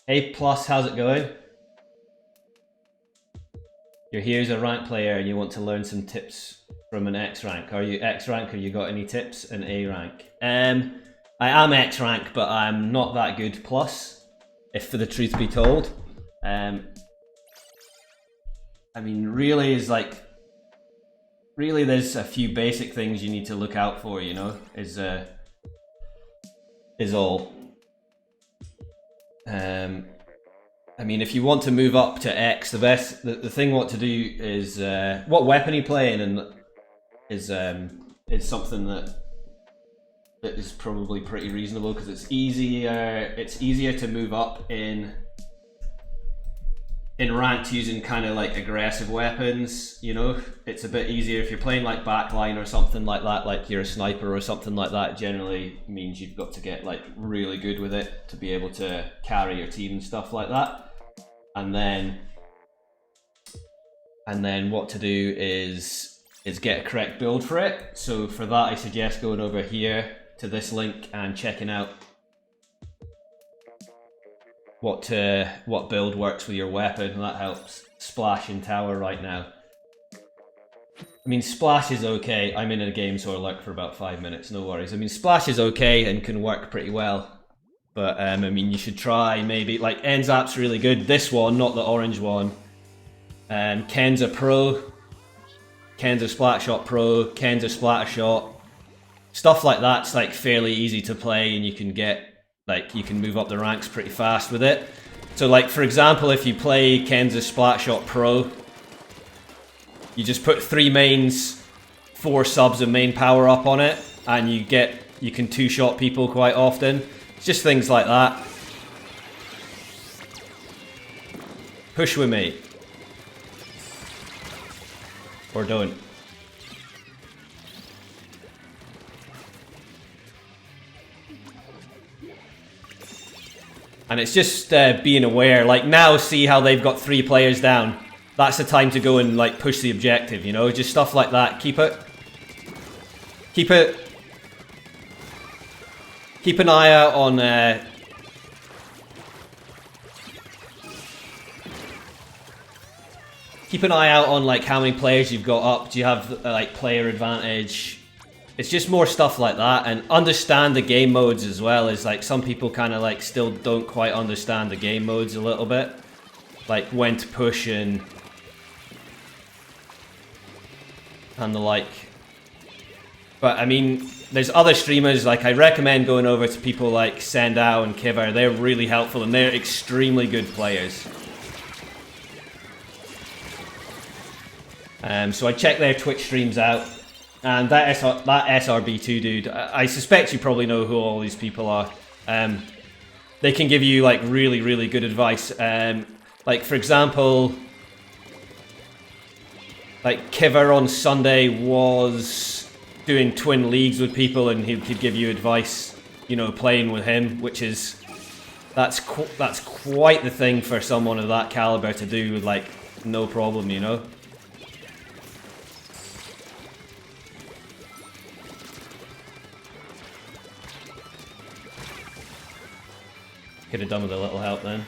A+, how's it going? You're here as a rank player and you want to learn some tips from an X rank. Are you X rank or you got any tips in A rank? I am X rank, but I'm not that good plus, if for the truth be told. I mean, really is like, really there's a few basic things you need to look out for, you know, is all. I mean, if you want to move up to X, the thing what to do is what weapon are you playing, and is something that is probably pretty reasonable because it's easier. It's easier to move up in ranked using kind of like aggressive weapons. You know, it's a bit easier if you're playing like backline or something like that. Like you're a sniper or something like that. It generally means you've got to get like really good with it to be able to carry your team and stuff like that. And then what to do is get a correct build for it. So for that, I suggest going over here to this link and checking out what build works with your weapon, and that helps. Splash in tower right now. I mean, Splash is okay. I'm in a game, so I'll lurk for about 5 minutes, no worries. I mean, Splash is okay and can work pretty well. But, I mean, you should try maybe, like, Enzap's really good. This one, not the orange one. Ken's a pro. Ken's a Splat Shot pro. Ken's a Splatter Shot. Stuff like that's, like, fairly easy to play, and you can get, like, you can move up the ranks pretty fast with it. So, like, for example, if you play Ken's a Splat Shot pro, you just put 3 mains, 4 subs and main power up on it, and you can 2-shot people quite often. Just things like that. Push with me. Or don't. And it's just being aware. Like now, see how they've got 3 players down. That's the time to go and like push the objective, you know? Just stuff like that. Keep an eye out on like how many players you've got up. Do you have like player advantage? It's just more stuff like that, and understand the game modes as well. Is like some people kind of like still don't quite understand the game modes a little bit, like when to push and the like. But I mean, there's other streamers, like I recommend going over to people like Sendao and Kiver. They're really helpful and they're extremely good players. So I check their Twitch streams out, and that SRB2 dude, I suspect you probably know who all these people are. They can give you like really, really good advice. Like for example, like Kiver on Sunday was doing twin leagues with people, and he could give you advice, you know, playing with him, which is that's quite the thing for someone of that caliber to do with like no problem, you know. Could have done with a little help then.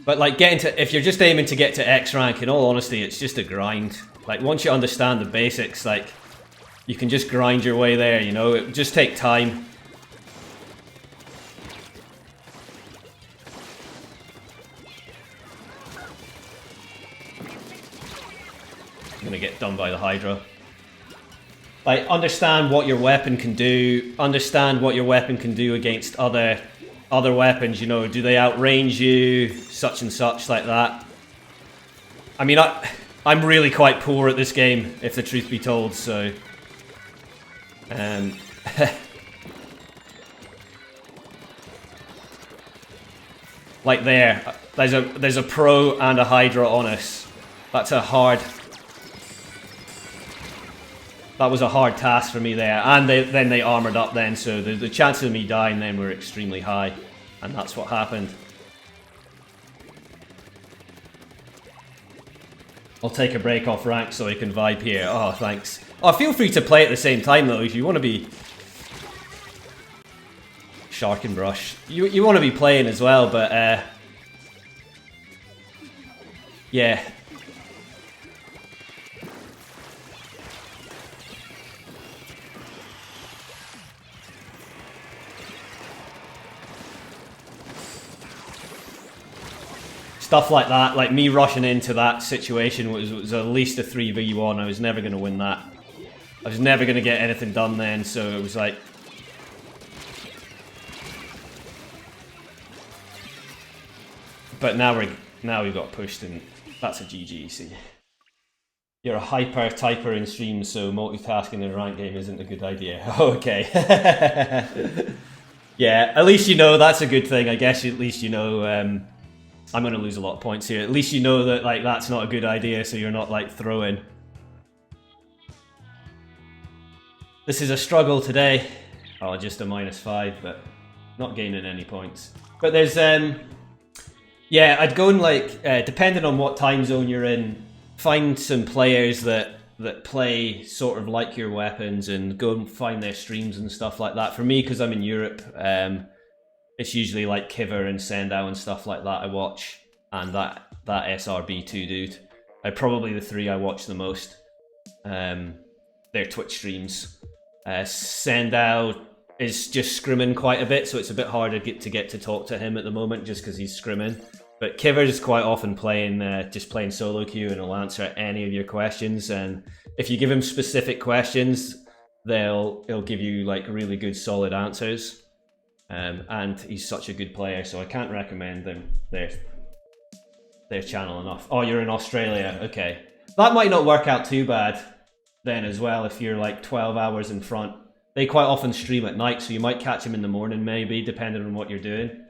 But like if you're just aiming to get to X rank, in all honesty, it's just a grind. Like once you understand the basics, like you can just grind your way there, you know, it just take time. I'm gonna get done by the Hydra. Like understand what your weapon can do, understand what your weapon can do against other weapons, you know, do they outrange you, such and such like that. I mean, I'm really quite poor at this game, if the truth be told, so... like there's a pro and a Hydra on us. That was a hard task for me there, and then they armored up then, so the chances of me dying then were extremely high, and that's what happened. I'll take a break off rank so I can vibe here. Oh, thanks. Oh, feel free to play at the same time though, if you want to be... Shark and Brush. You want to be playing as well, but yeah. Stuff like that, like me rushing into that situation was at least a 3v1. I was never going to win that. I was never going to get anything done then, so it was like... But now we've got pushed, and that's a GG, see. You're a hyper typer in streams, so multitasking in a ranked game isn't a good idea. Okay. Yeah, at least you know that's a good thing. I guess at least you know I'm going to lose a lot of points here. At least you know that like that's not a good idea, so you're not like throwing. This is a struggle today. Oh, just a -5, but not gaining any points. But there's yeah, I'd go and like depending on what time zone you're in, find some players that play sort of like your weapons and go and find their streams and stuff like that. For me, because I'm in Europe, it's usually like Kiver and Sendao and stuff like that I watch, and that SRB2 dude. Probably the 3 I watch the most. Their Twitch streams. Sendao is just scrimming quite a bit, so it's a bit harder to get to talk to him at the moment just because he's scrimming. But Kiver's quite often playing, just playing solo queue, and he'll answer any of your questions. And if you give him specific questions, he'll give you like really good, solid answers. And he's such a good player, so I can't recommend them their channel enough. Oh, you're in Australia, okay. That might not work out too bad then as well if you're like 12 hours in front. They quite often stream at night, so you might catch him in the morning maybe, depending on what you're doing.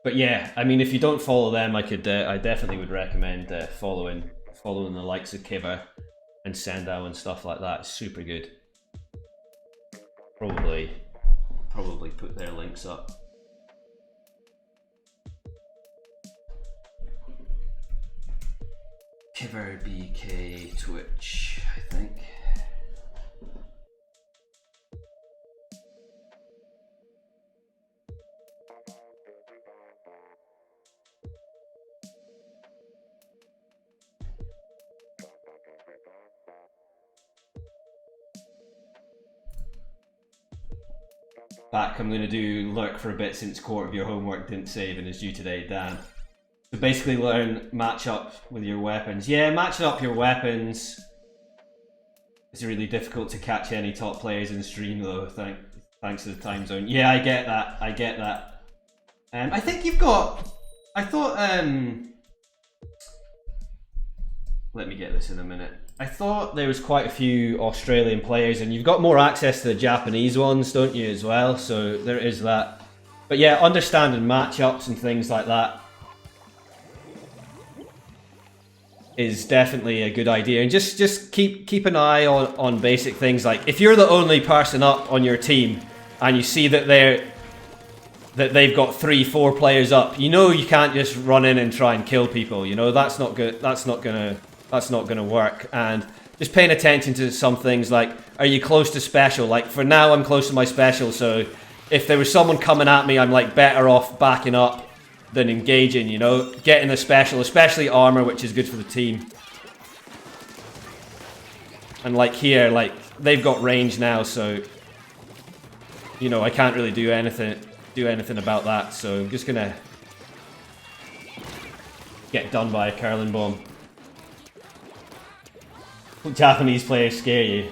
But yeah, I mean, if you don't follow them, I definitely would recommend following the likes of Kiver and Sendao and stuff like that. It's super good. Probably put their links up. Kiver BK Twitch, I think. Back, I'm going to do lurk for a bit since core of your homework didn't save and is due today, damn. So basically learn match up with your weapons. Yeah, matching up your weapons is really difficult to catch any top players in stream though, thanks to the time zone. Yeah, I get that, I think you've got, I thought, let me get this in a minute. I thought there was quite a few Australian players, and you've got more access to the Japanese ones, don't you, as well? So there is that. But yeah, understanding matchups and things like that is definitely a good idea. And just keep an eye on basic things, like if you're the only person up on your team and you see that they've got 3-4 players up, you know you can't just run in and try and kill people. You know that's not good. That's not gonna work. And just paying attention to some things like, are you close to special? Like for now, I'm close to my special, so if there was someone coming at me, I'm like better off backing up than engaging. You know, getting a special, especially armor, which is good for the team. And like here, like they've got range now, so you know I can't really do anything about that. So I'm just gonna get done by a curling bomb. Japanese players scare you.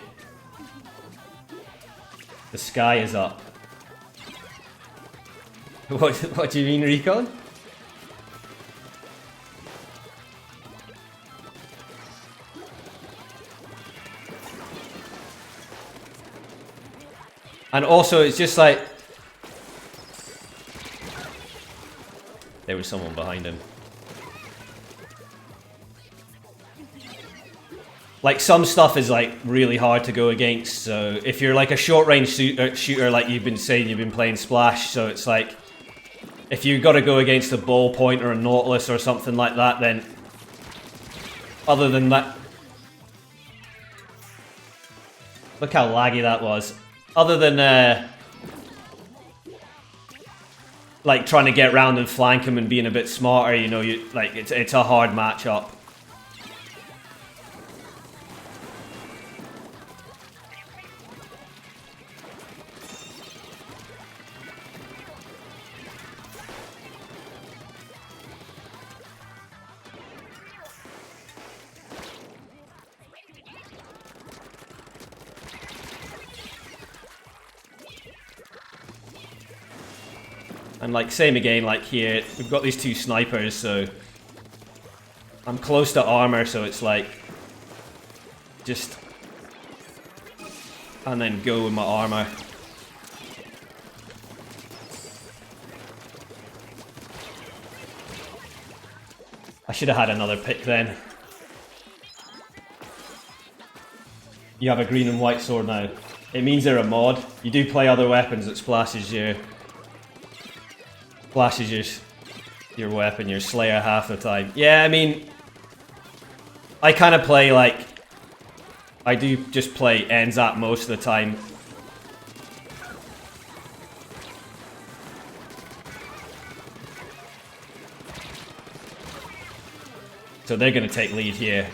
The sky is up. What do you mean, Recon? And also, it's just like there was someone behind him. Like some stuff is like really hard to go against, so if you're like a short range shooter like you've been saying, you've been playing Splash, so it's like if you've got to go against a ballpoint or a Nautilus or something like that, then other than that, look how laggy that was. Other than like trying to get around and flank him and being a bit smarter, you know, it's a hard matchup. And like same again, like here, we've got these two snipers, so I'm close to armor, so it's like just and then go with my armor. I should have had another pick then. You have a green and white sword now. It means they're a mod. You do play other weapons that splashes your weapon, your Slayer half the time. Yeah, I mean, I kind of play like, I do just play NZAP most of the time. So they're going to take lead here.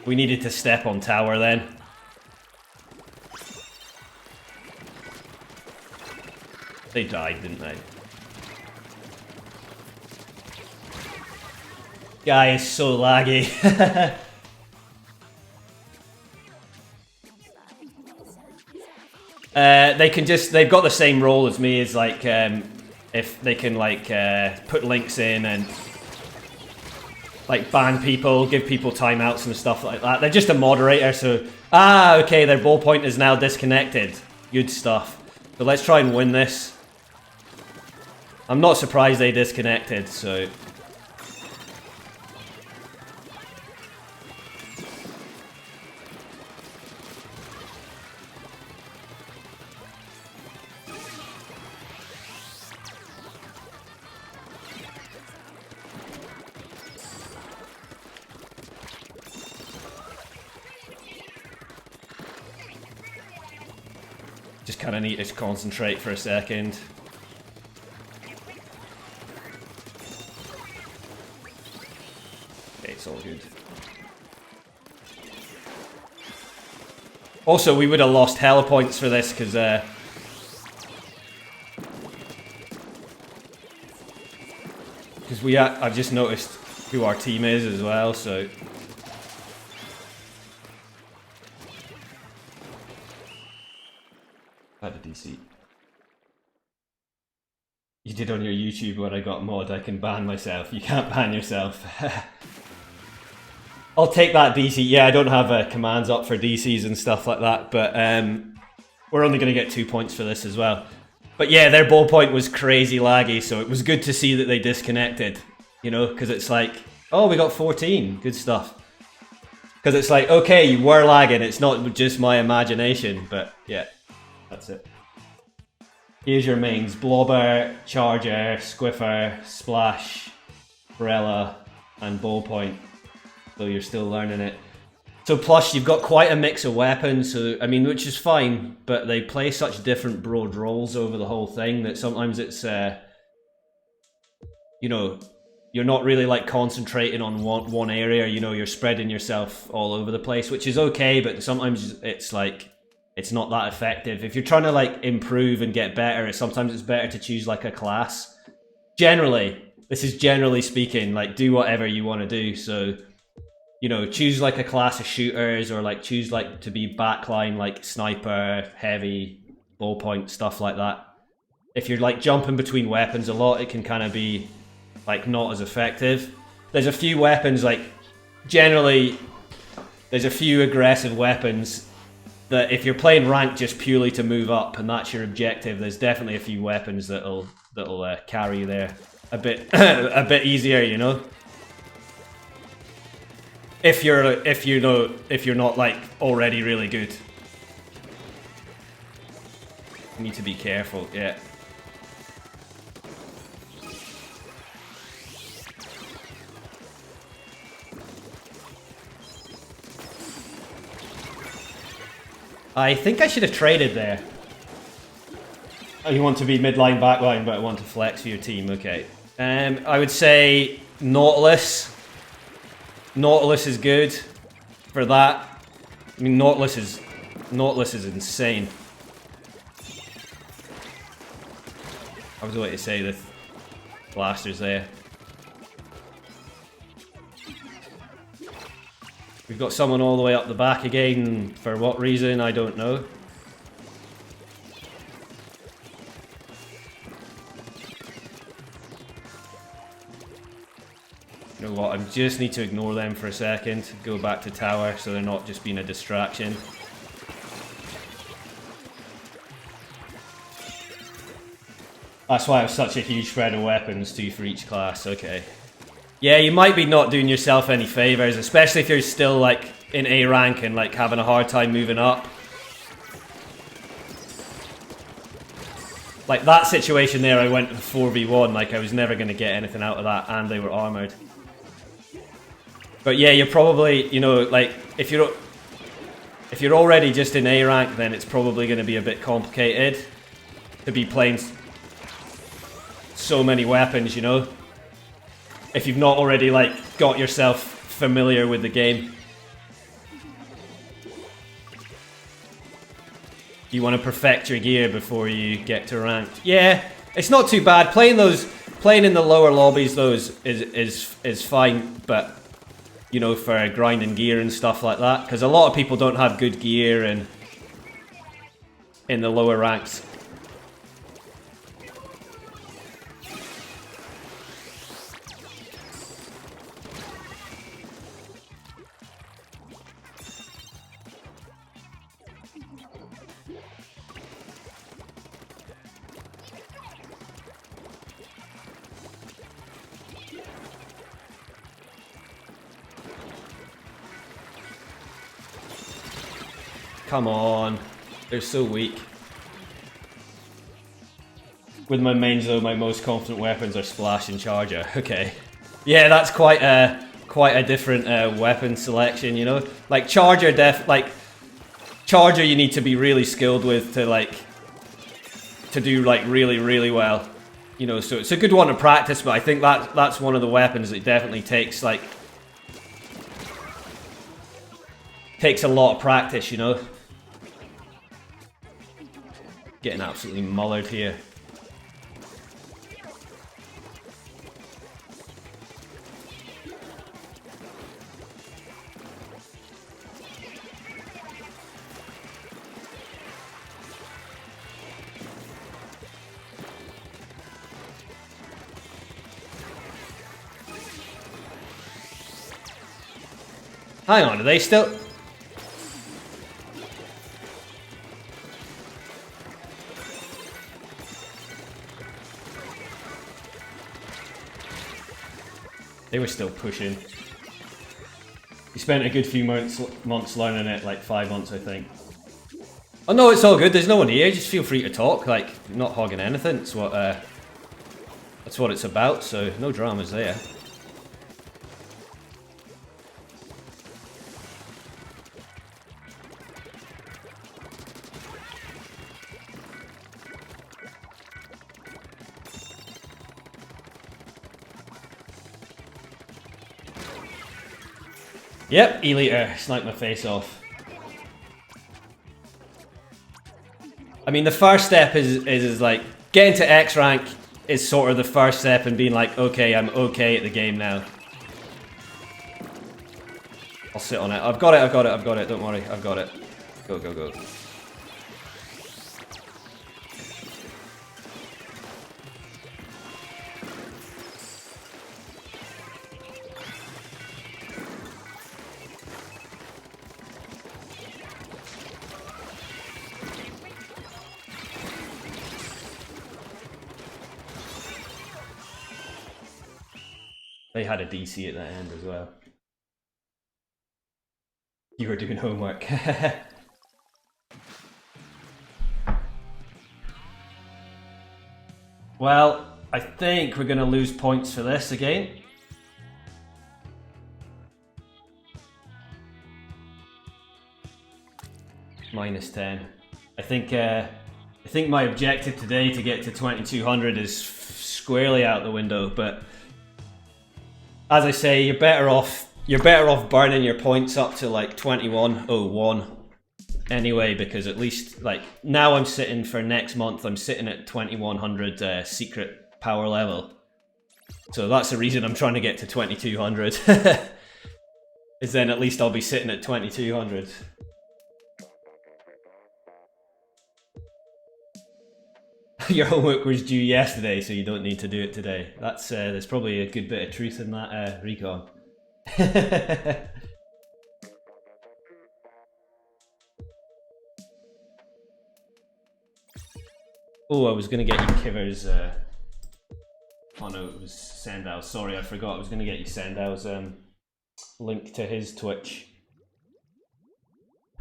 We needed to step on tower then. They died, didn't they? Guy is so laggy. They can just, they've got the same role as me, as like, if they can like put links in and like ban people, give people timeouts and stuff like that. They're just a moderator, so... Ah, okay, their ballpoint is now disconnected. Good stuff. So let's try and win this. I'm not surprised they disconnected, so... Just kind of need to concentrate for a second. Okay, it's all good. Also, we would have lost hella points for this because I've just noticed who our team is as well, so. I had a DC. You did on your YouTube when I got mod, I can ban myself. You can't ban yourself. I'll take that DC. Yeah, I don't have commands up for DCs and stuff like that, but we're only going to get 2 points for this as well. But yeah, their ballpoint was crazy laggy, so it was good to see that they disconnected. You know, because it's like, oh, we got 14. Good stuff. Because it's like, okay, you were lagging. It's not just my imagination, but yeah. That's it. Here's your mains: Blobber, Charger, Squiffer, Splash, Umbrella, and Ballpoint. So you're still learning it. So plus you've got quite a mix of weapons, so I mean, which is fine, but they play such different broad roles over the whole thing that sometimes it's, you know, you're not really like concentrating on one area, you know, you're spreading yourself all over the place, which is okay, but sometimes it's like, it's not that effective. If you're trying to like improve and get better, sometimes it's better to choose like a class. Generally, this is generally speaking, like do whatever you want to do. So, you know, choose like a class of shooters, or like choose like to be backline, like sniper, heavy, ballpoint, stuff like that. If you're like jumping between weapons a lot, it can kind of be like not as effective. There's a few weapons, like generally there's a few aggressive weapons that if you're playing ranked just purely to move up and that's your objective, there's definitely a few weapons that'll carry you there a bit a bit easier, you know. If you're not like already really good, you need to be careful. Yeah. I think I should have traded there. Oh, you want to be midline, backline, but I want to flex for your team. Okay. I would say Nautilus. Nautilus is good for that. I mean, Nautilus is insane. I was going to say the blasters there. We've got someone all the way up the back again. For what reason, I don't know. You know what, I just need to ignore them for a second. Go back to tower so they're not just being a distraction. That's why I have such a huge spread of weapons, 2 for each class, okay. Yeah, you might be not doing yourself any favours, especially if you're still like in A rank and like having a hard time moving up. Like that situation there, I went to 4v1, like I was never going to get anything out of that, and they were armoured. But yeah, you're probably, you know, like if you're already just in A rank, then it's probably going to be a bit complicated to be playing so many weapons, you know, if you've not already like got yourself familiar with the game. You want to perfect your gear before you get to ranked. Yeah, it's not too bad. Playing in the lower lobbies though is fine, but you know, for grinding gear and stuff like that, because a lot of people don't have good gear and in the lower ranks. Come on, they're so weak. With my mains though, my most confident weapons are Splash and Charger. Okay, yeah, that's quite a different weapon selection, you know. Like Charger, Charger, you need to be really skilled with to do like really well, you know. So it's a good one to practice, but I think that's one of the weapons that definitely takes a lot of practice, you know. Getting absolutely mullered here. Hang on, are they still... They were still pushing. He spent a good few months learning it, like 5 months, I think. Oh no, it's all good. There's no one here. Just feel free to talk. Like, not hogging anything. That's what it's about. So no dramas there. Yep, E-liter, sniped my face off. I mean, the first step is like, getting to X rank is sort of the first step in being like, okay, I'm okay at the game now. I'll sit on it. I've got it, don't worry, I've got it. Go, go, go. They had a DC at the end as well. You were doing homework. Well, I think we're going to lose points for this again. -10. I think my objective today to get to 2200 is squarely out the window, but as I say, you're better off burning your points up to like 2101 anyway, because at least like now I'm sitting for next month, I'm sitting at 2100 secret power level. So that's the reason I'm trying to get to 2200. is then at least I'll be sitting at 2200. Your homework was due yesterday, so you don't need to do it today. That's there's probably a good bit of truth in that, Recon. Oh, I was gonna get you Kiver's. Oh no, it was Sandow's. Sorry, I forgot. I was gonna get you Sandow's link to his Twitch.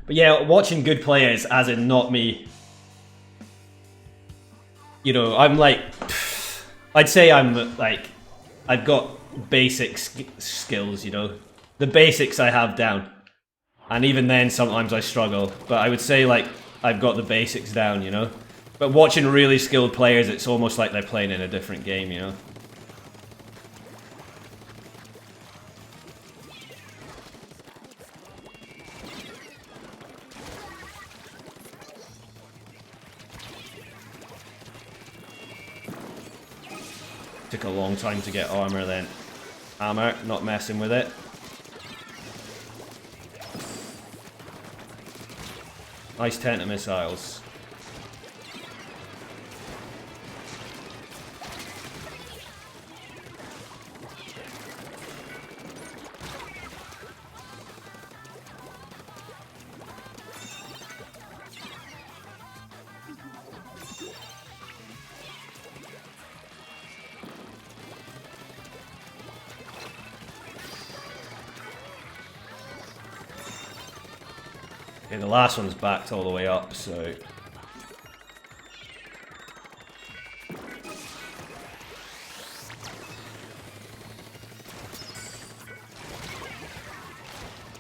But yeah, watching good players, as in not me. You know, I'm like, I'd say I'm like, I've got basic skills, you know. The basics I have down. And even then, sometimes I struggle. But I would say, like, I've got the basics down, you know. But watching really skilled players, it's almost like they're playing in a different game, you know. Took a long time to get armor then. Hammer, not messing with it. Nice tent of missiles. Okay, the last one's backed all the way up, so...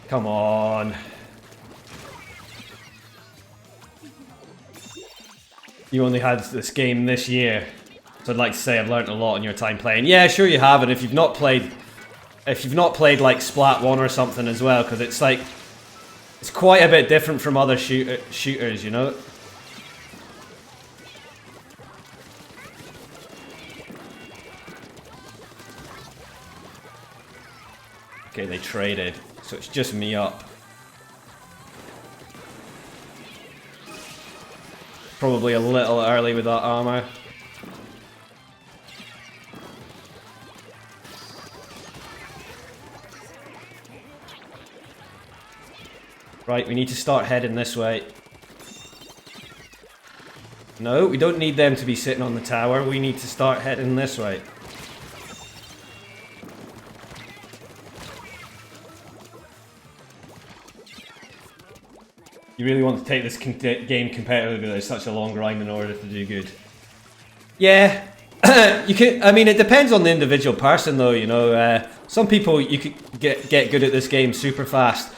Come on. You only had this game this year, so I'd like to say I've learnt a lot in your time playing. Yeah, sure you have, and if you've not played like Splat 1 or something as well, because it's like... It's quite a bit different from other shooters, you know? Okay, they traded, so it's just me up. Probably a little early with that armor. Right, we need to start heading this way. No, we don't need them to be sitting on the tower. We need to start heading this way. You really want to take this game competitively, but there's such a long grind in order to do good. Yeah, you can. I mean, it depends on the individual person, though. You know, some people you could get good at this game super fast.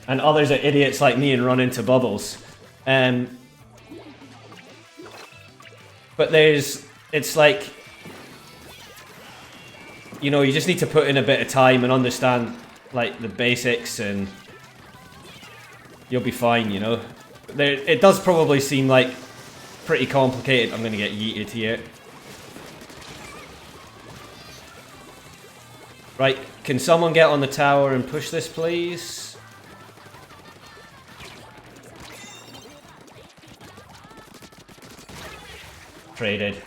And others are idiots like me and run into bubbles. But it's like, you know, you just need to put in a bit of time and understand, like, the basics and you'll be fine, you know. It does probably seem like pretty complicated. I'm gonna get yeeted here. Right, can someone get on the tower and push this, please? Traded.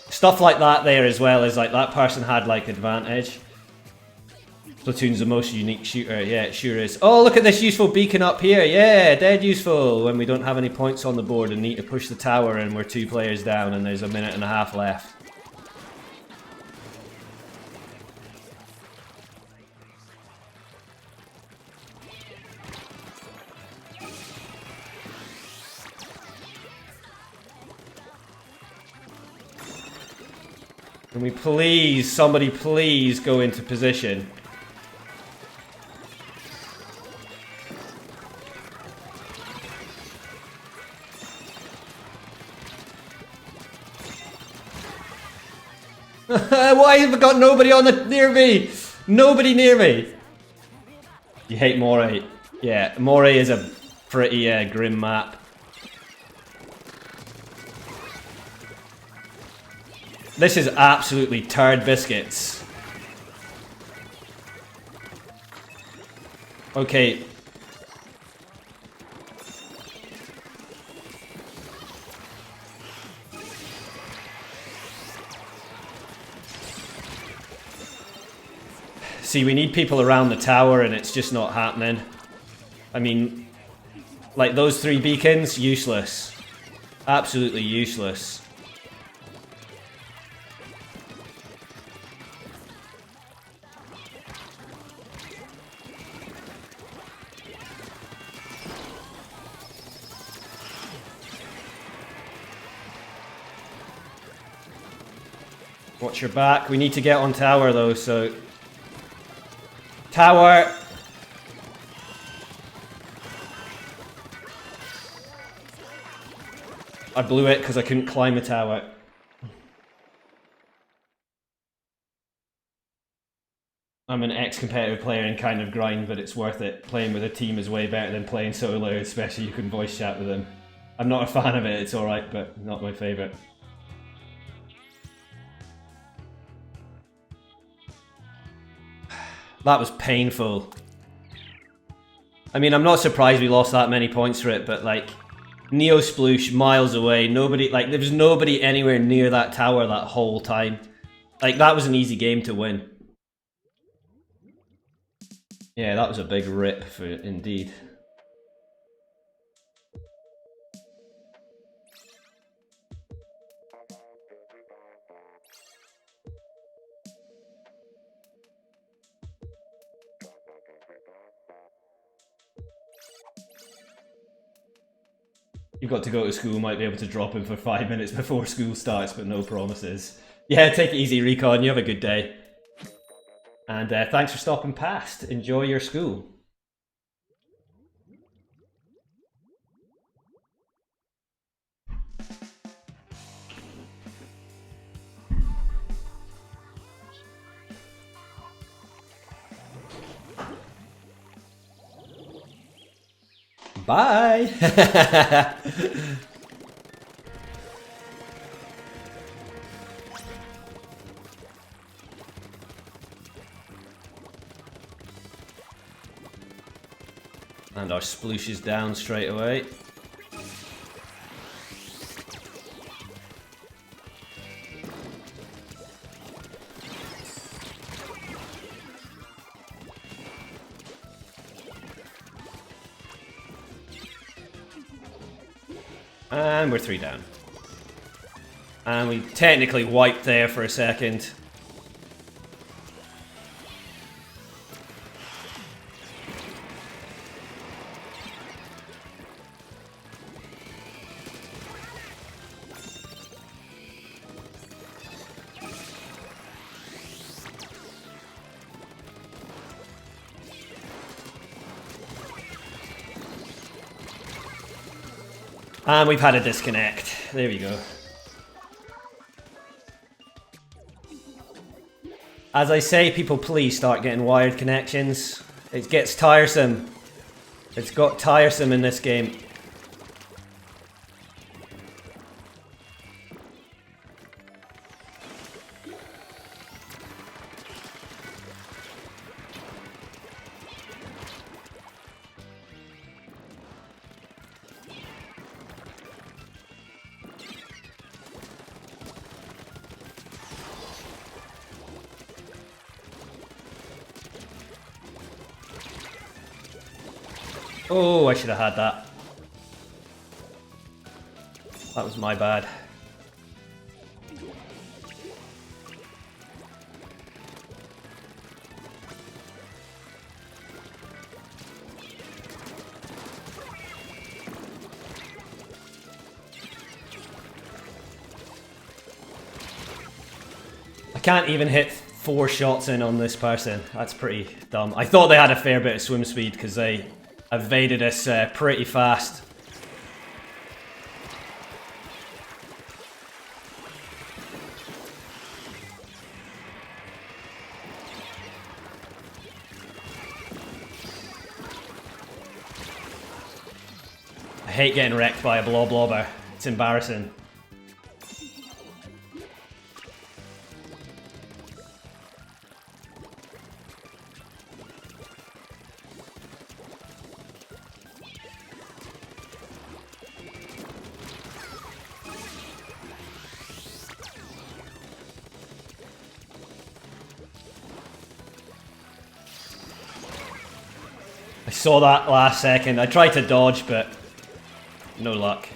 Stuff like that there as well is like that person had like advantage. Platoon's the most unique shooter. Yeah, it sure is. Oh, look at this useful beacon up here. Yeah, dead useful when we don't have any points on the board and need to push the tower and we're 2 players down and there's a minute and a half left. Can we please, somebody please go into position? Why have I got nobody near me? Nobody near me. You hate Moray. Yeah, Moray is a pretty grim map. This is absolutely turd biscuits. Okay. See, we need people around the tower and it's just not happening. I mean, like those 3 beacons, useless. Absolutely useless. Watch your back. We need to get on tower though, so... Tower! I blew it because I couldn't climb the tower. I'm an ex-competitive player and kind of grind, but it's worth it. Playing with a team is way better than playing solo, especially you can voice chat with them. I'm not a fan of it, it's alright, but not my favourite. That was painful. I mean, I'm not surprised we lost that many points for it, but like, Neo Sploosh miles away, nobody, like, there was nobody anywhere near that tower that whole time. Like, that was an easy game to win. Yeah, that was a big rip for it, indeed. You've got to go to school, might be able to drop him for 5 minutes before school starts, but no promises. Yeah, take it easy, Recon, you have a good day. And thanks for stopping past. Enjoy your school. Bye! And our sploosh is down straight away. And we're 3 down. And we technically wiped there for a second. And we've had a disconnect. There we go. As I say, people, please start getting wired connections. It gets tiresome. It's got tiresome in this game. Oh, I should have had that. That was my bad. I can't even hit 4 shots in on this person. That's pretty dumb. I thought they had a fair bit of swim speed because they evaded us pretty fast. I hate getting wrecked by a blobber. It's embarrassing. saw that last second. I tried to dodge, but no luck.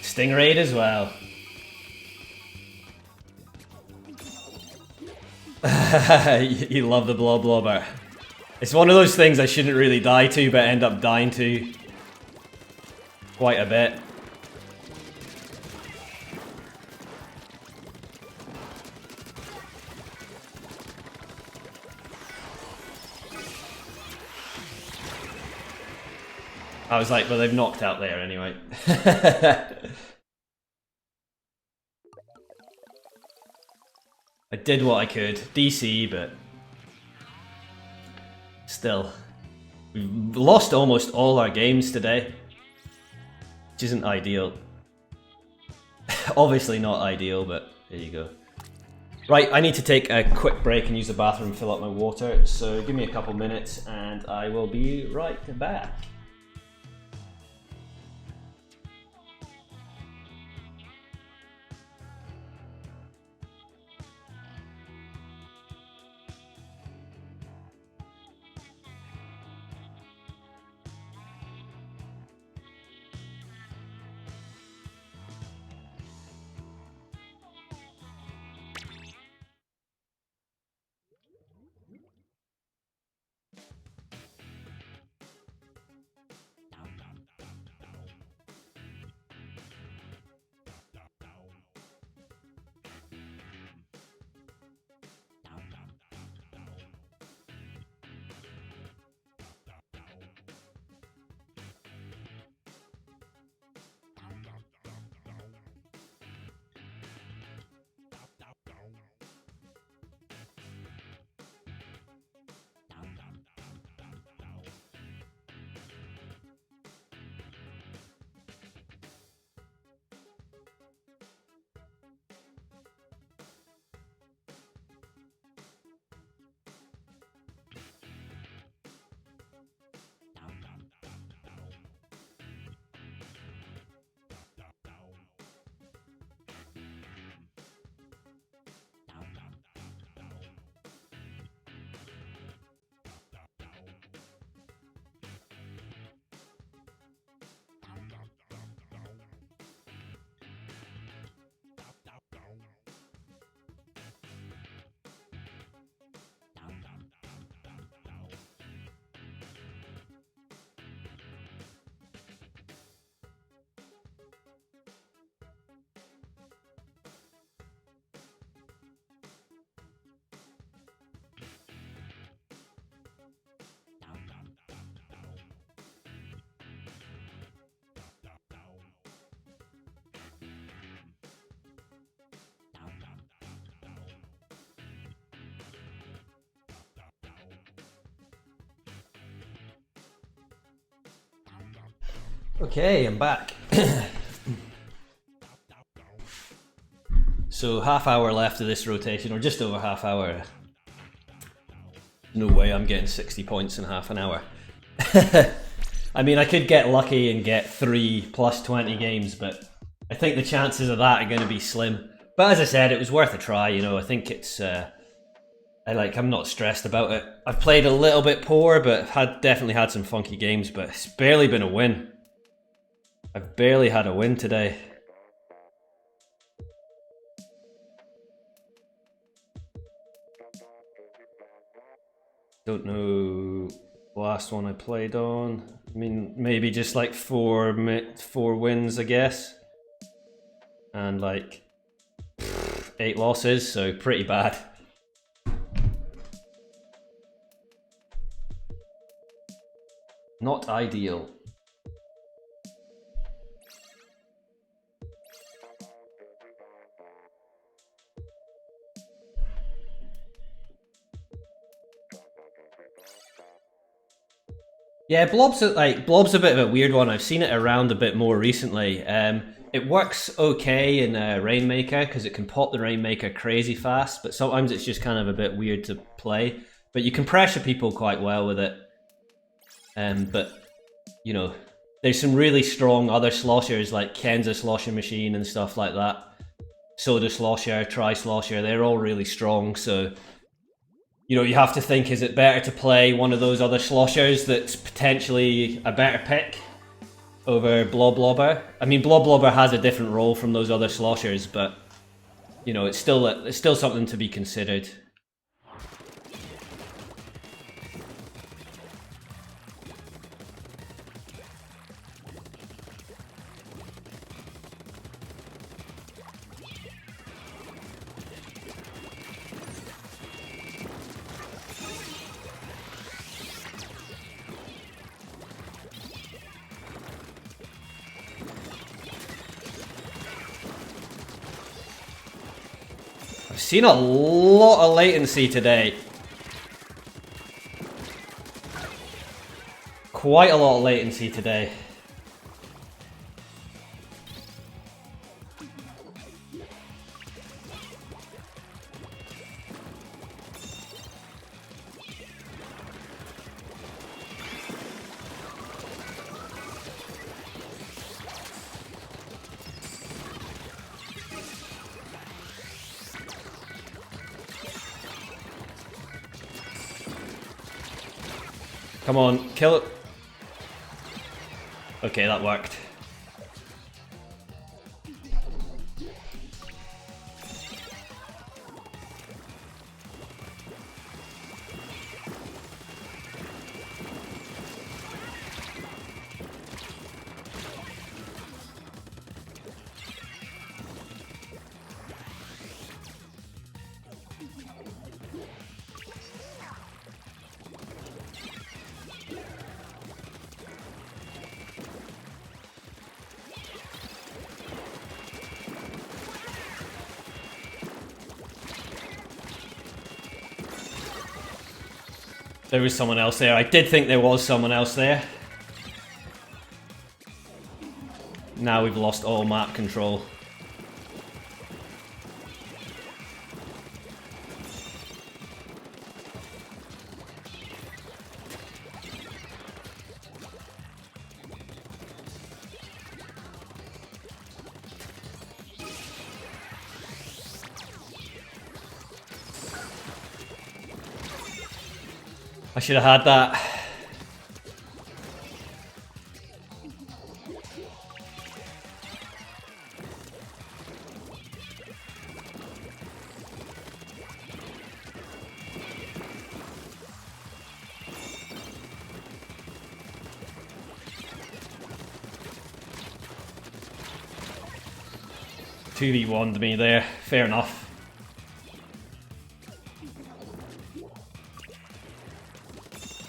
Stingray as well. You love the blobber. It's one of those things I shouldn't really die to, but end up dying to quite a bit. I was like, well, they've knocked out there anyway. I did what I could. DC, but still. We've lost almost all our games today, which isn't ideal. Obviously not ideal, but there you go. Right, I need to take a quick break and use the bathroom and fill up my water, so give me a couple minutes and I will be right back. Okay, I'm back. So half hour left of this rotation, or just over half hour. No way I'm getting 60 points in half an hour. I mean, I could get lucky and get 3 plus 20 games, but I think the chances of that are going to be slim. But as I said, it was worth a try, you know. I think it's... I'm not stressed about it. I've played a little bit poor, but definitely had some funky games, but it's barely been a win. I've barely had a win today. Don't know the last one I played on. I mean, maybe just like four wins, I guess. And like 8 losses, so pretty bad. Not ideal. Yeah, Blob's a bit of a weird one. I've seen it around a bit more recently. It works okay in Rainmaker because it can pop the Rainmaker crazy fast, but sometimes it's just kind of a bit weird to play. But you can pressure people quite well with it. But you know, there's some really strong other sloshers like Kenza Slosher Machine and stuff like that. Soda Slosher, Tri Slosher, they're all really strong, so you know, you have to think, is it better to play one of those other sloshers that's potentially a better pick over Bloblobber? I mean, Bloblobber has a different role from those other sloshers, but you know, it's still something to be considered. I've seen a lot of latency today. Quite a lot of latency today. Come on, kill it. Okay, that worked. There was someone else there. I did think there was someone else there. Now we've lost all map control. I should have had that. Two v1'd me there, fair enough.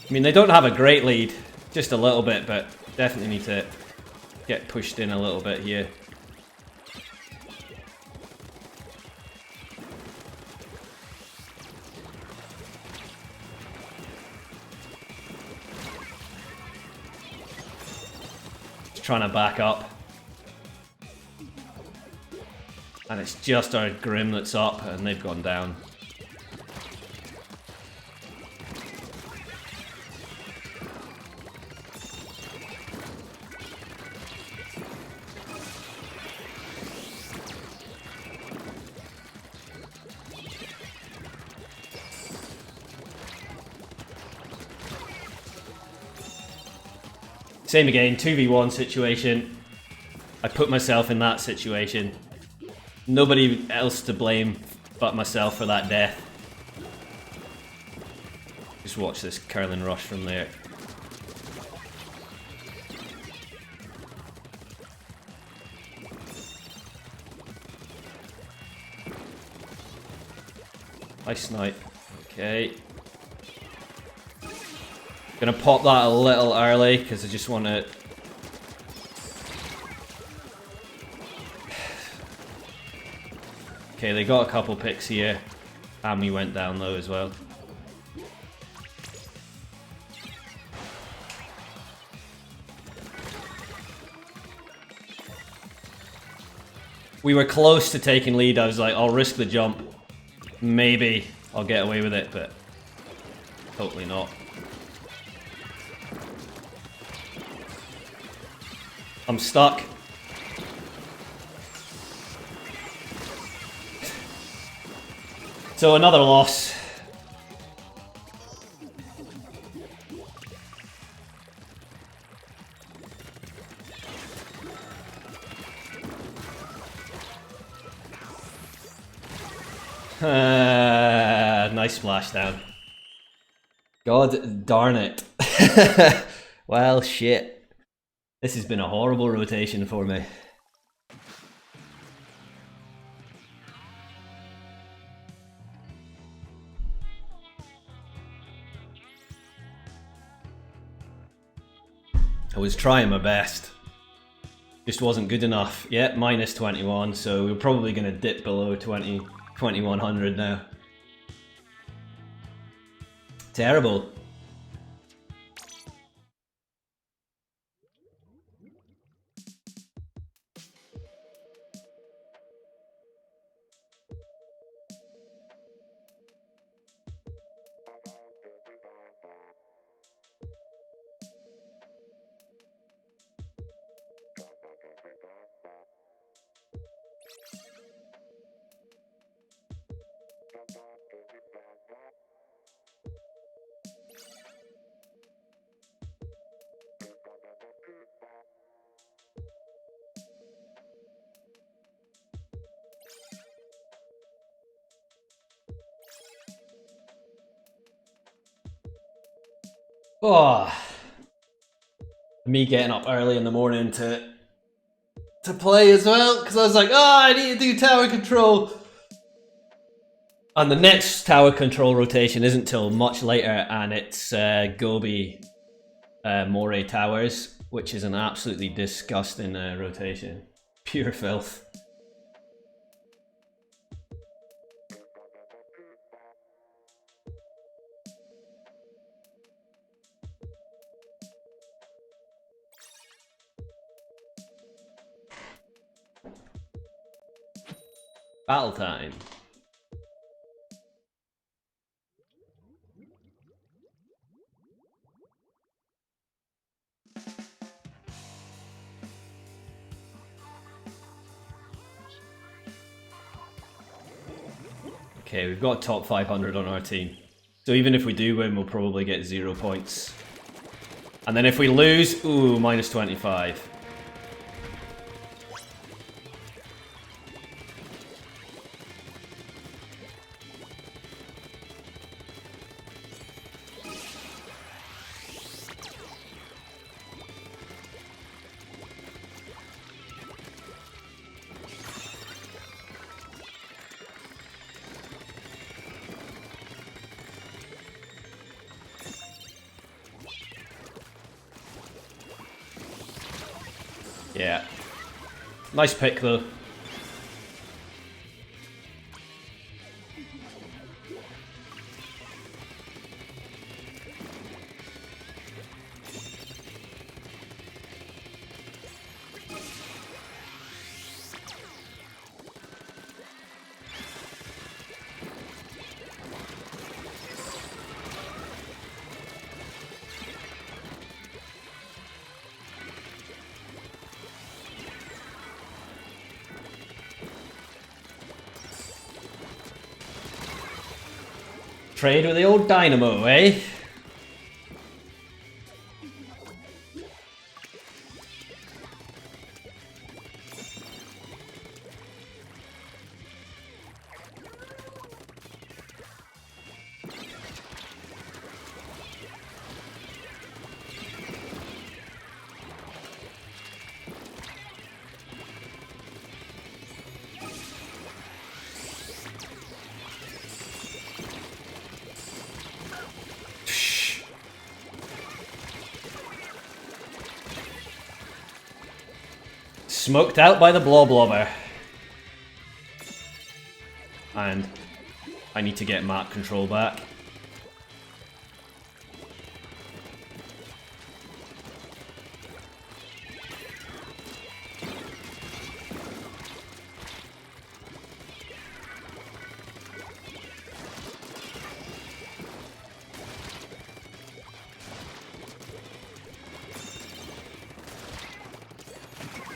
I mean, they don't have a great lead, just a little bit, but definitely need to get pushed in a little bit here. Just trying to back up. And it's just our Grim that's up, and they've gone down. Same again, 2v1 situation. I put myself in that situation. Nobody else to blame but myself for that death. Just watch this curling rush from there. I snipe. Okay. Gonna pop that a little early because I just want to. Okay, they got a couple picks here, and we went down low as well. We were close to taking lead. I was like, I'll risk the jump. Maybe I'll get away with it, but totally not. I'm stuck. So another loss. Nice splashdown. God darn it. Well, shit. This has been a horrible rotation for me. I was trying my best. Just wasn't good enough. Yep, minus 21, so we're probably going to dip below 2100 now. Terrible. Oh, me getting up early in the morning to play as well, because I was like, oh, I need to do tower control. And the next tower control rotation isn't till much later, and it's Gobi Moray Towers, which is an absolutely disgusting rotation. Pure filth. Battle time. Okay, we've got top 500 on our team. So even if we do win, we'll probably get 0 points. And then if we lose, ooh, minus 25. Yeah. Nice pick though. Trade with the old dynamo, eh? Smoked out by the bloblobber. And I need to get map control back.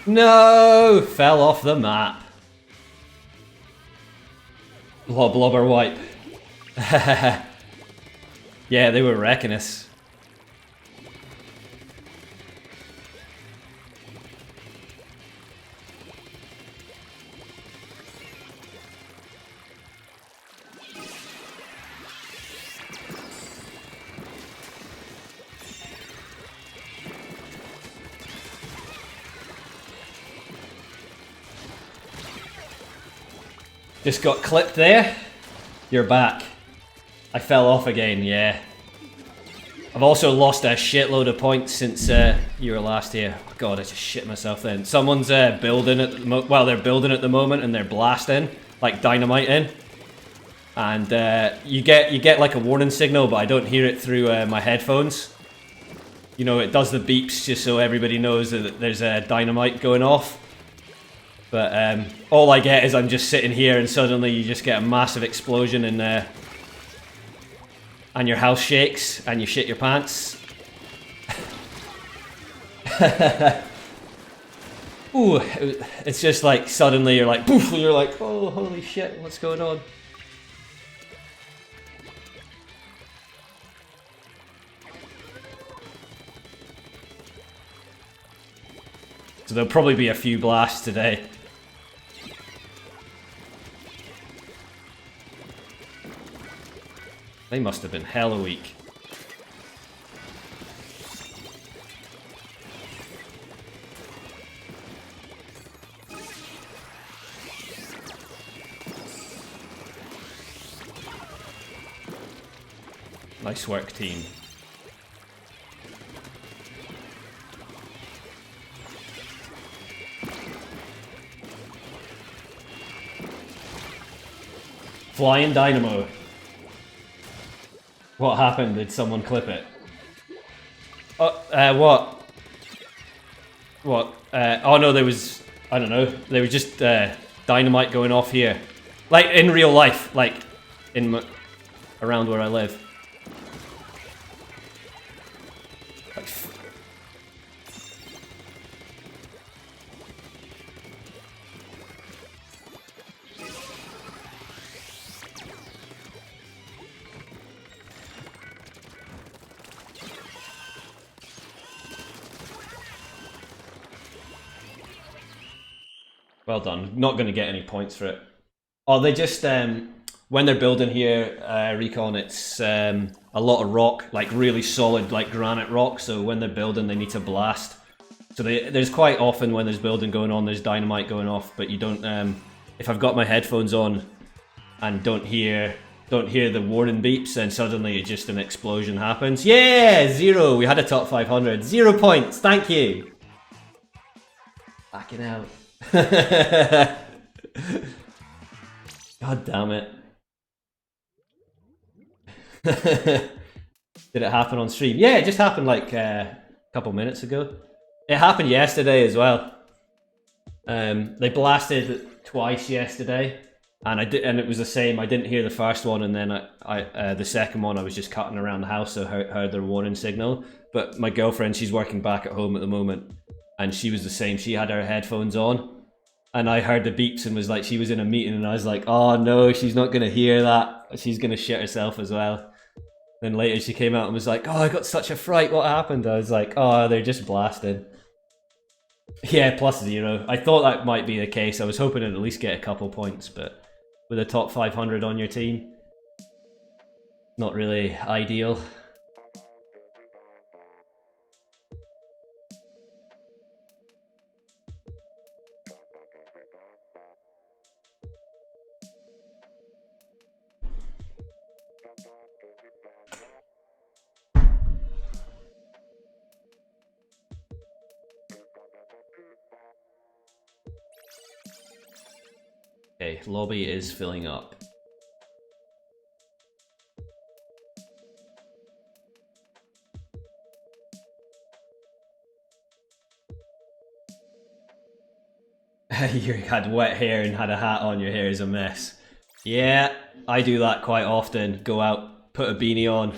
No! Fell off the map. Blobber wipe. Yeah, they were wrecking us. Just got clipped there. You're back. I fell off again, yeah. I've also lost a shitload of points since you were last here. God, I just shit myself then. Someone's building at the well, they're building at the moment and they're blasting, like dynamiting. And you get like a warning signal, but I don't hear it through my headphones. You know, it does the beeps just so everybody knows that there's a dynamite going off. But all I get is I'm just sitting here and suddenly you just get a massive explosion and your house shakes and you shit your pants. Ooh, it's just like suddenly you're like poof, and you're like, oh holy shit, what's going on? So there'll probably be a few blasts today. They must have been hella weak. Nice work, team. Flying dynamo. What happened? Did someone clip it? What? What? Oh no, there was... I don't know. There was just dynamite going off here. Like, in real life. Like, around where I live. Like, well done. Not going to get any points for it. Oh, they just, when they're building here, Recon, it's a lot of rock, like really solid, like granite rock, so when they're building, they need to blast. So there's quite often when there's building going on, there's dynamite going off, but you don't, if I've got my headphones on and don't hear the warning beeps, then suddenly just an explosion happens. Yeah, 0, we had a top 500. 0 points, thank you. Backing out. God damn it. Did it happen on stream? Yeah, it just happened like a couple minutes ago. It happened yesterday as well. They blasted twice yesterday, and it was the same. I didn't hear the first one, and then the second one I was just cutting around the house, so I heard their warning signal. But my girlfriend, she's working back at home at the moment, and she was the same. She had her headphones on. And I heard the beeps and was like, she was in a meeting and I was like, oh no, she's not going to hear that. She's going to shit herself as well. Then later she came out and was like, oh, I got such a fright, what happened? I was like, oh, they're just blasted. Yeah, +0. I thought that might be the case. I was hoping to at least get a couple points, but with a top 500 on your team, not really ideal. Okay, lobby is filling up. You had wet hair and had a hat on, your hair is a mess. Yeah, I do that quite often. Go out, put a beanie on,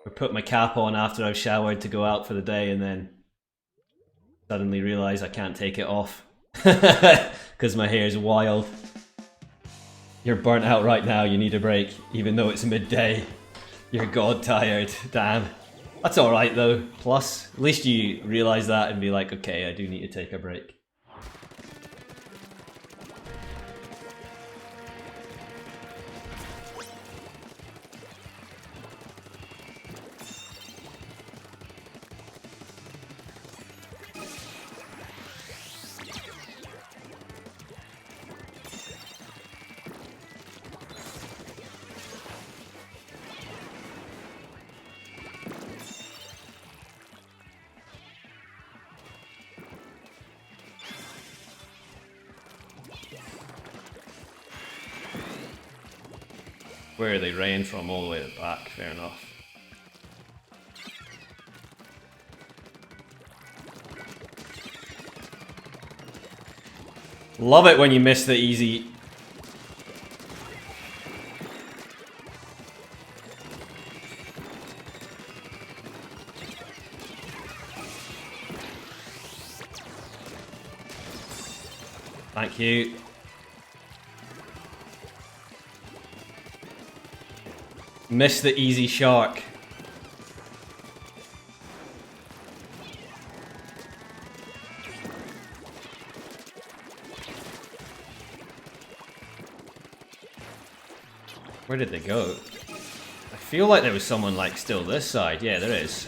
or put my cap on after I've showered to go out for the day, and then Suddenly realise I can't take it off because my hair's wild. You're burnt out right now, you need a break, even though it's midday. You're god tired, damn. That's alright though, plus, at least you realise that and be like, okay, I do need to take a break. Where they ran from, all the way to the back, fair enough. Love it when you miss the easy. Thank you. Miss the easy shark. Where did they go? I feel like there was someone like still this side. Yeah, there is.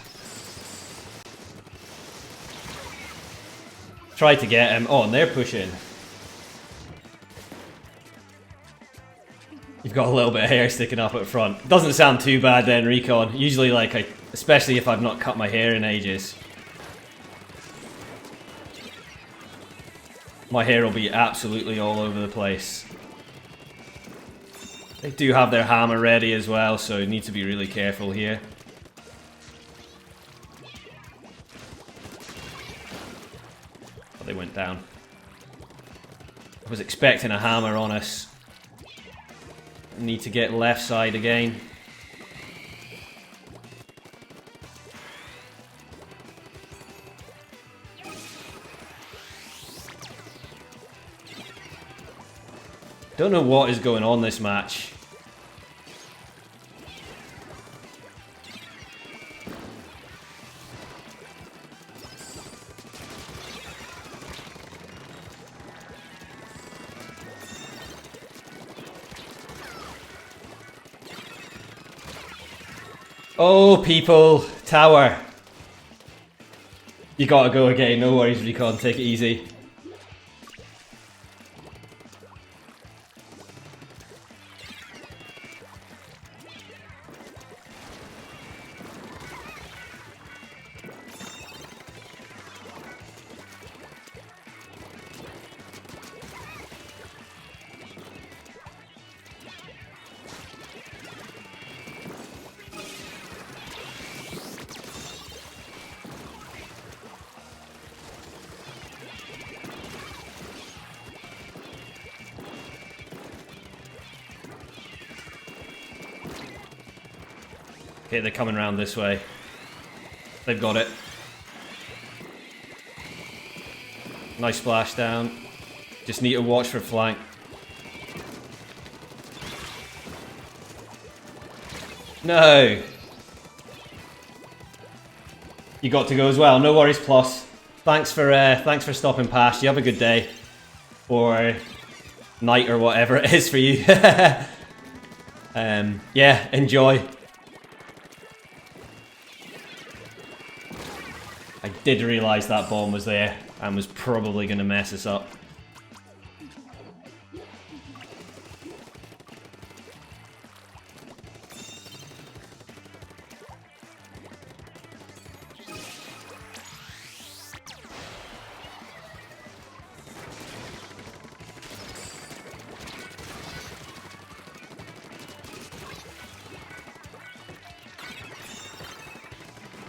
Tried to get him. Oh, and they're pushing. You've got a little bit of hair sticking up at front. Doesn't sound too bad then, Recon. Usually, like, especially if I've not cut my hair in ages. My hair will be absolutely all over the place. They do have their hammer ready as well, so you need to be really careful here. Oh, they went down. I was expecting a hammer on us. Need to get left side again. Don't know what is going on this match. Oh, people! Tower! You gotta go again, no worries, Recon, take it easy. Okay, they're coming around this way. They've got it. Nice splash down. Just need to watch for flank. No! You got to go as well. No worries, Plus. Thanks for stopping past. You have a good day. Or night or whatever it is for you. Yeah, enjoy. I did realise that bomb was there and was probably going to mess us up.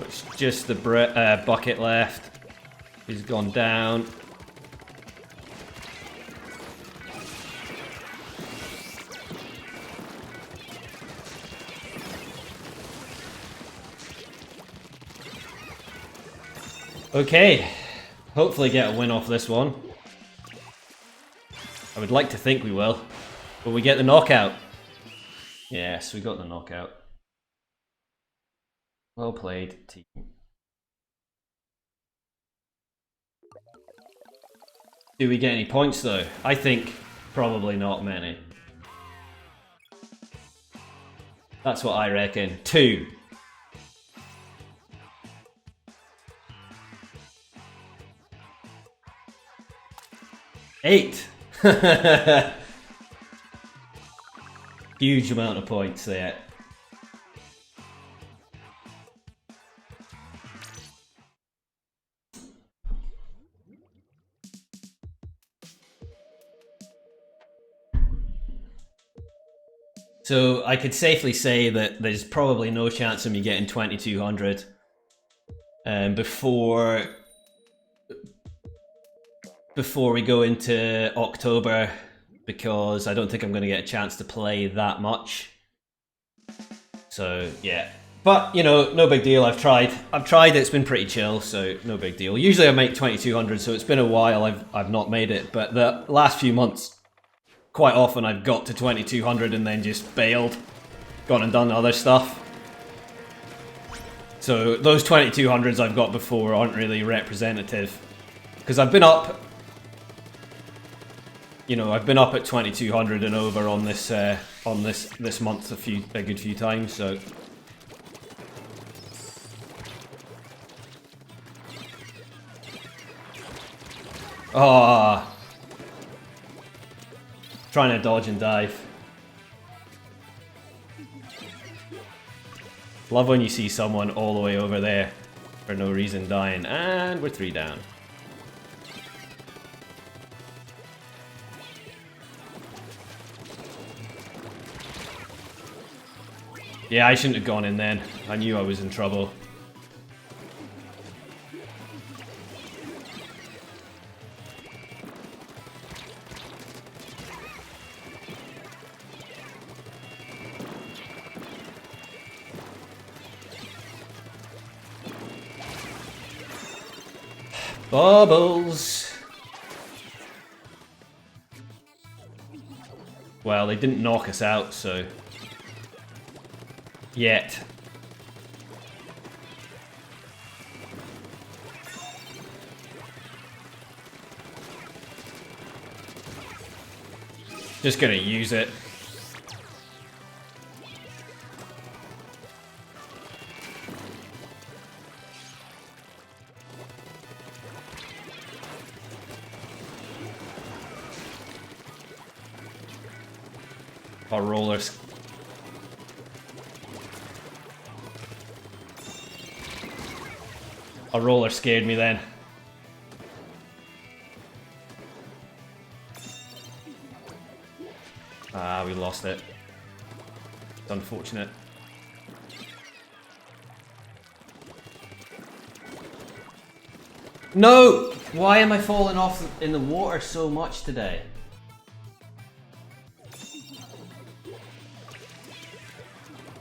It's just the bucket left. He's gone down. Okay. hopefully get a win off this one. I would like to think we will. But we get the knockout. Yes, we got the knockout. Well played, team. Do we get any points though? I think probably not many. That's what I reckon. 2. Eight. Huge amount of points there. So I could safely say that there's probably no chance of me getting 2200 before we go into October, because I don't think I'm going to get a chance to play that much. So yeah, but you know, no big deal. I've tried. It's been pretty chill, so no big deal. Usually I make 2200, so it's been a while I've not made it, but the last few months, quite often I've got to 2200 and then just bailed, gone and done other stuff. So those 2200s I've got before aren't really representative, because I've been up, you know, I've been up at 2200 and over on this month a good few times. So trying to dodge and dive. Love when you see someone all the way over there for no reason dying, and we're 3 down. Yeah, I shouldn't have gone in then. I knew I was in trouble. Bubbles! Well, they didn't knock us out, so... Yet. Just gonna use it. Our rollers. A roller scared me then. Ah, we lost it. It's unfortunate. No! Why am I falling off in the water so much today?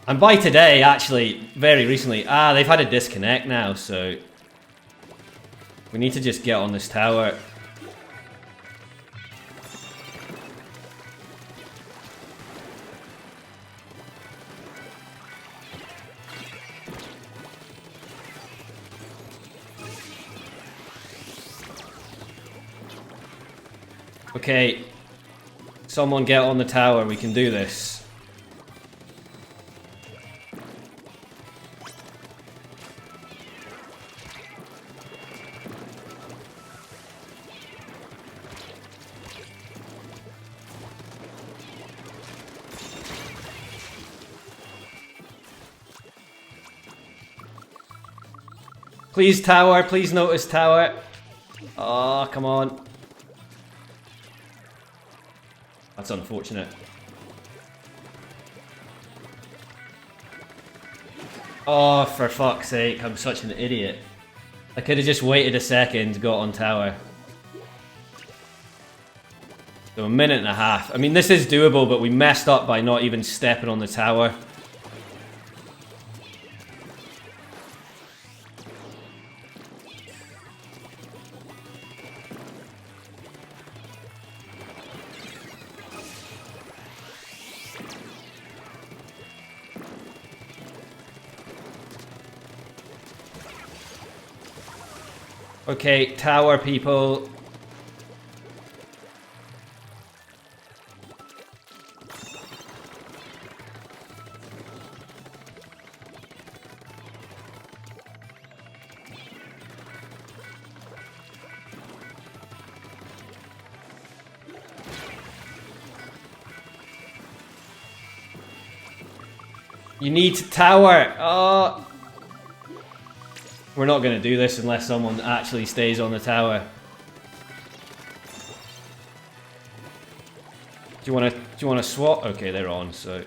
And by today, actually, very recently, they've had a disconnect now, so we need to just get on this tower. Okay, someone get on the tower, we can do this. Please tower, please notice tower. Oh, come on. That's unfortunate. Oh, for fuck's sake, I'm such an idiot. I could have just waited a second, got on tower. So 1.5 minutes. I mean, this is doable, but we messed up by not even stepping on the tower. Okay, tower people. You need to tower! Oh! We're not going to do this unless someone actually stays on the tower. Do you want to swap? Okay, they're on, so...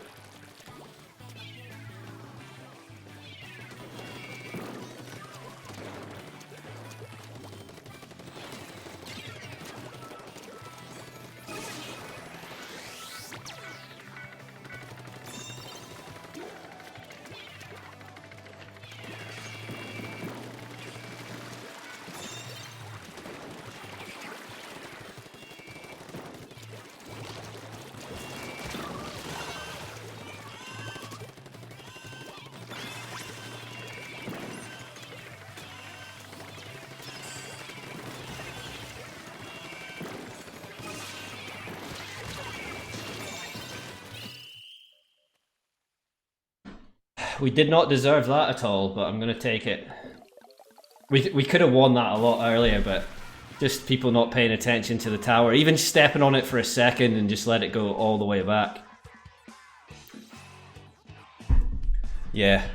We did not deserve that at all, but I'm going to take it. We could have won that a lot earlier, but just people not paying attention to the tower. Even stepping on it for a second and just let it go all the way back. Yeah.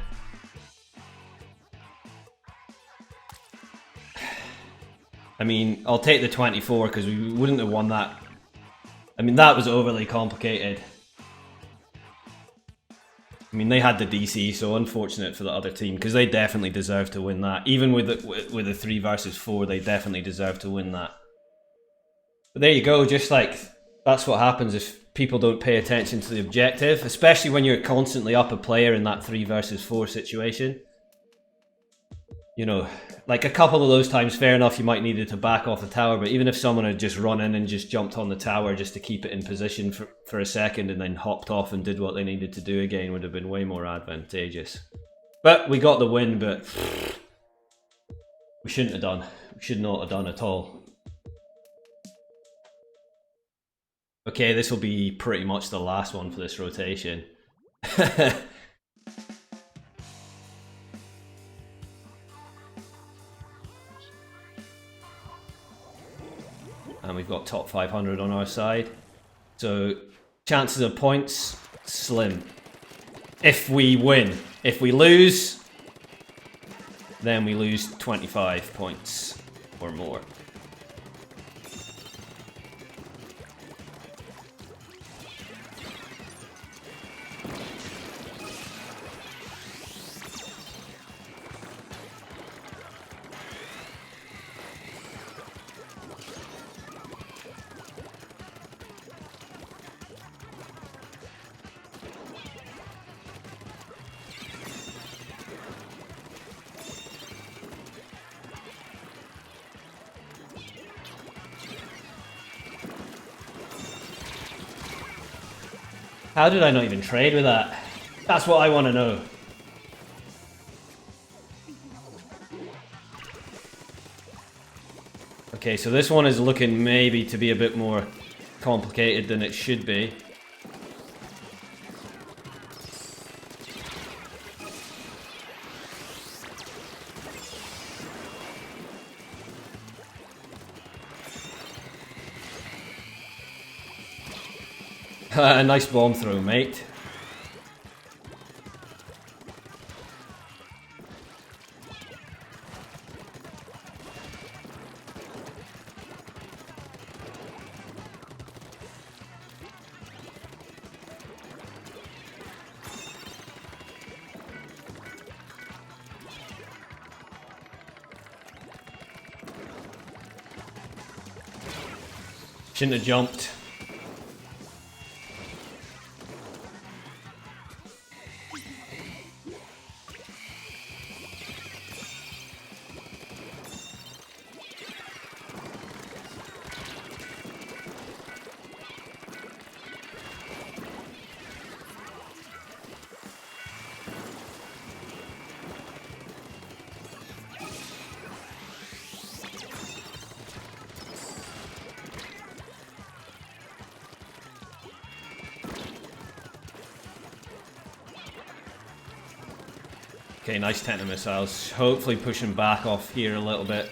I mean, I'll take the 24 because we wouldn't have won that. I mean, that was overly complicated. I mean, they had the DC, so unfortunate for the other team because they definitely deserved to win that. Even with the 3 versus 4, they definitely deserved to win that. But there you go. Just like that's what happens if people don't pay attention to the objective, especially when you're constantly up a player in that 3 versus 4 situation. You know, like a couple of those times, fair enough, you might needed to back off the tower, but even if someone had just run in and just jumped on the tower just to keep it in position for a second and then hopped off and did what they needed to do again would have been way more advantageous. But we got the win, but we shouldn't have done. We should not have done at all. Okay, this will be pretty much the last one for this rotation. And we've got top 500 on our side. So chances of points, slim. If we win. If we lose, then we lose 25 points or more. How did I not even trade with that? That's what I want to know. Okay, so this one is looking maybe to be a bit more complicated than it should be. Nice bomb throw, mate. Shouldn't have jumped. Okay, nice tenta missiles. Hopefully pushing back off here a little bit.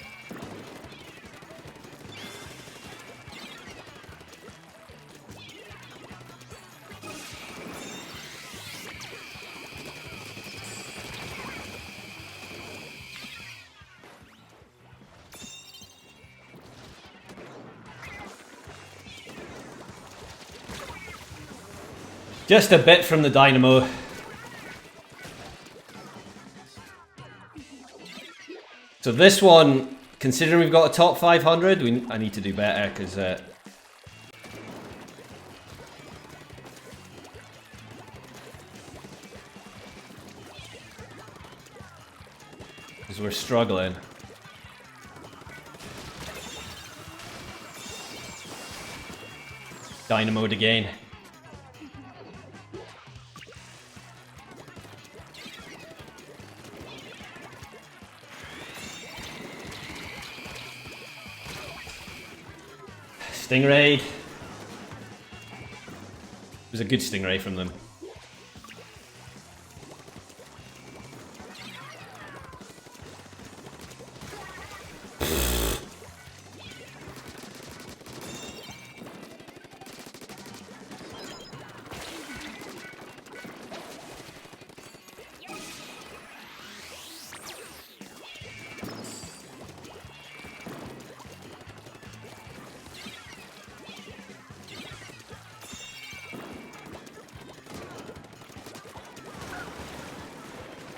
Just a bit from the dynamo. So this one, considering we've got a top 500, I need to do better because we're struggling. Dynamoed again. Stingray. It was a good stingray from them.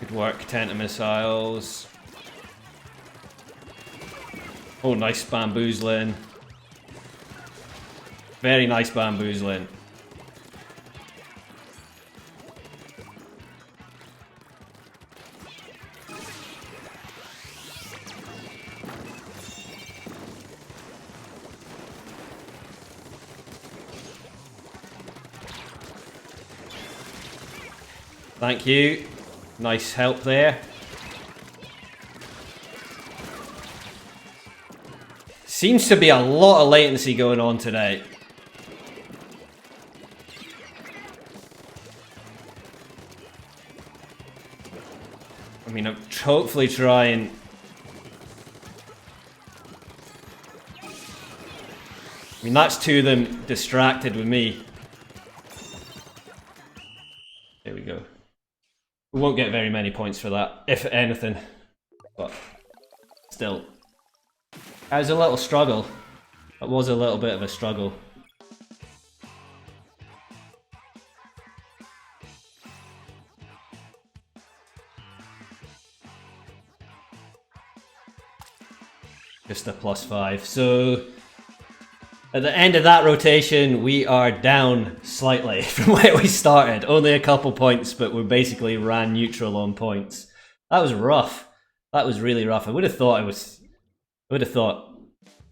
Good work, tenta missiles. Oh, nice bamboozling. Very nice bamboozling. Thank you. Nice help there. Seems to be a lot of latency going on today. I mean, I'm hopefully trying. I mean, that's two of them distracted with me. There we go. We won't get very many points for that, if anything. But still. That was a little struggle. That was a little bit of a struggle. Just a +5. So at the end of that rotation, we are down slightly from where we started. Only a couple points, but we basically ran neutral on points. That was rough. That was really rough. I would have thought I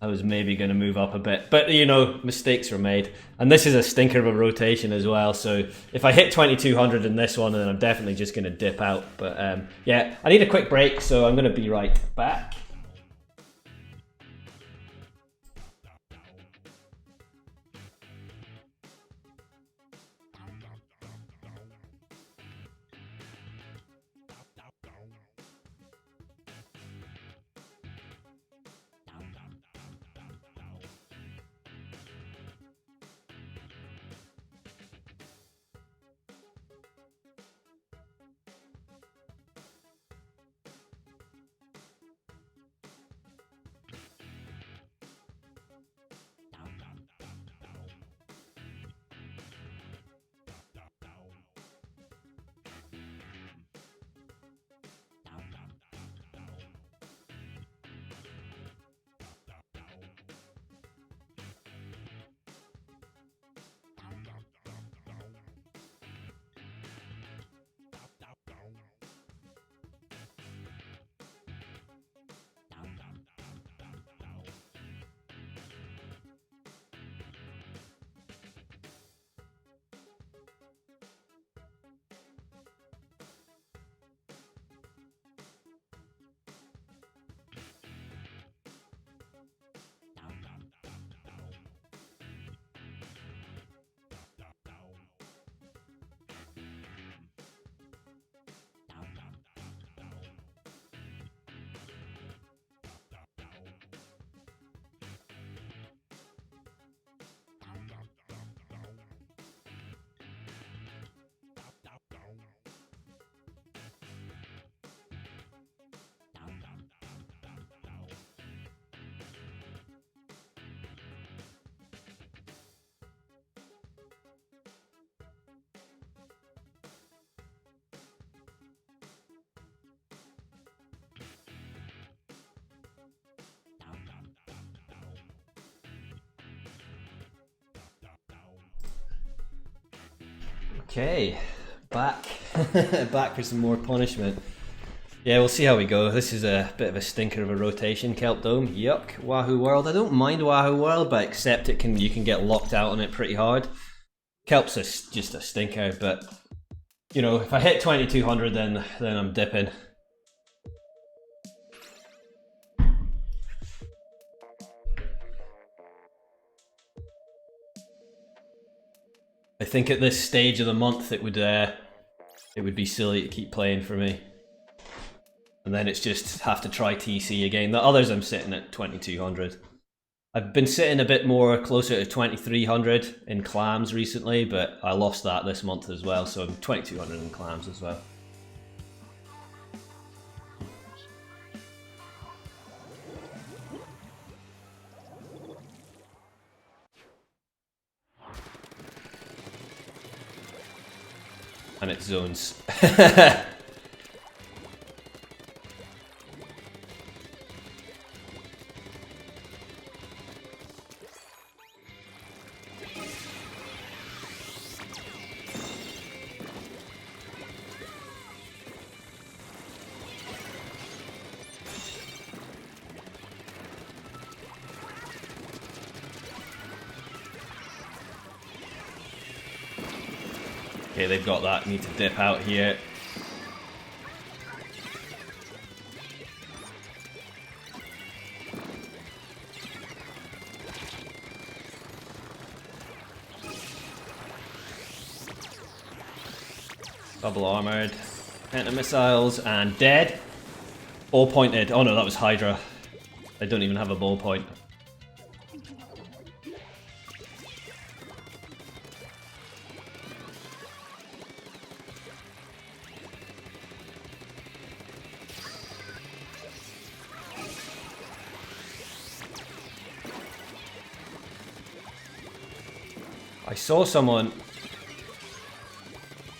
was maybe going to move up a bit. But, you know, mistakes were made. And this is a stinker of a rotation as well. So if I hit 2200 in this one, then I'm definitely just going to dip out. But yeah, I need a quick break, so I'm going to be right back. Okay, back back for some more punishment. Yeah, we'll see how we go. This is a bit of a stinker of a rotation. Kelp Dome, yuck. Wahoo World. I don't mind Wahoo World, but except you can get locked out on it pretty hard. Kelp's just a stinker, but you know, if I hit 2200, then I'm dipping. I think at this stage of the month, it would be silly to keep playing for me. And then it's just have to try TC again. The others I'm sitting at 2200. I've been sitting a bit more closer to 2300 in clams recently, but I lost that this month as well, so I'm 2200 in clams as well. And it's zones. Okay, they've got that. Need to dip out here. Double armored. Penta missiles and dead. Ball pointed. Oh no, that was Hydra. I don't even have a ball point. I saw someone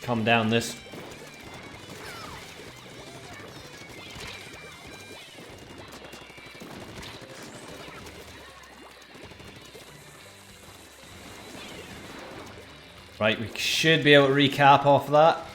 come down this. Right, we should be able to recap off that.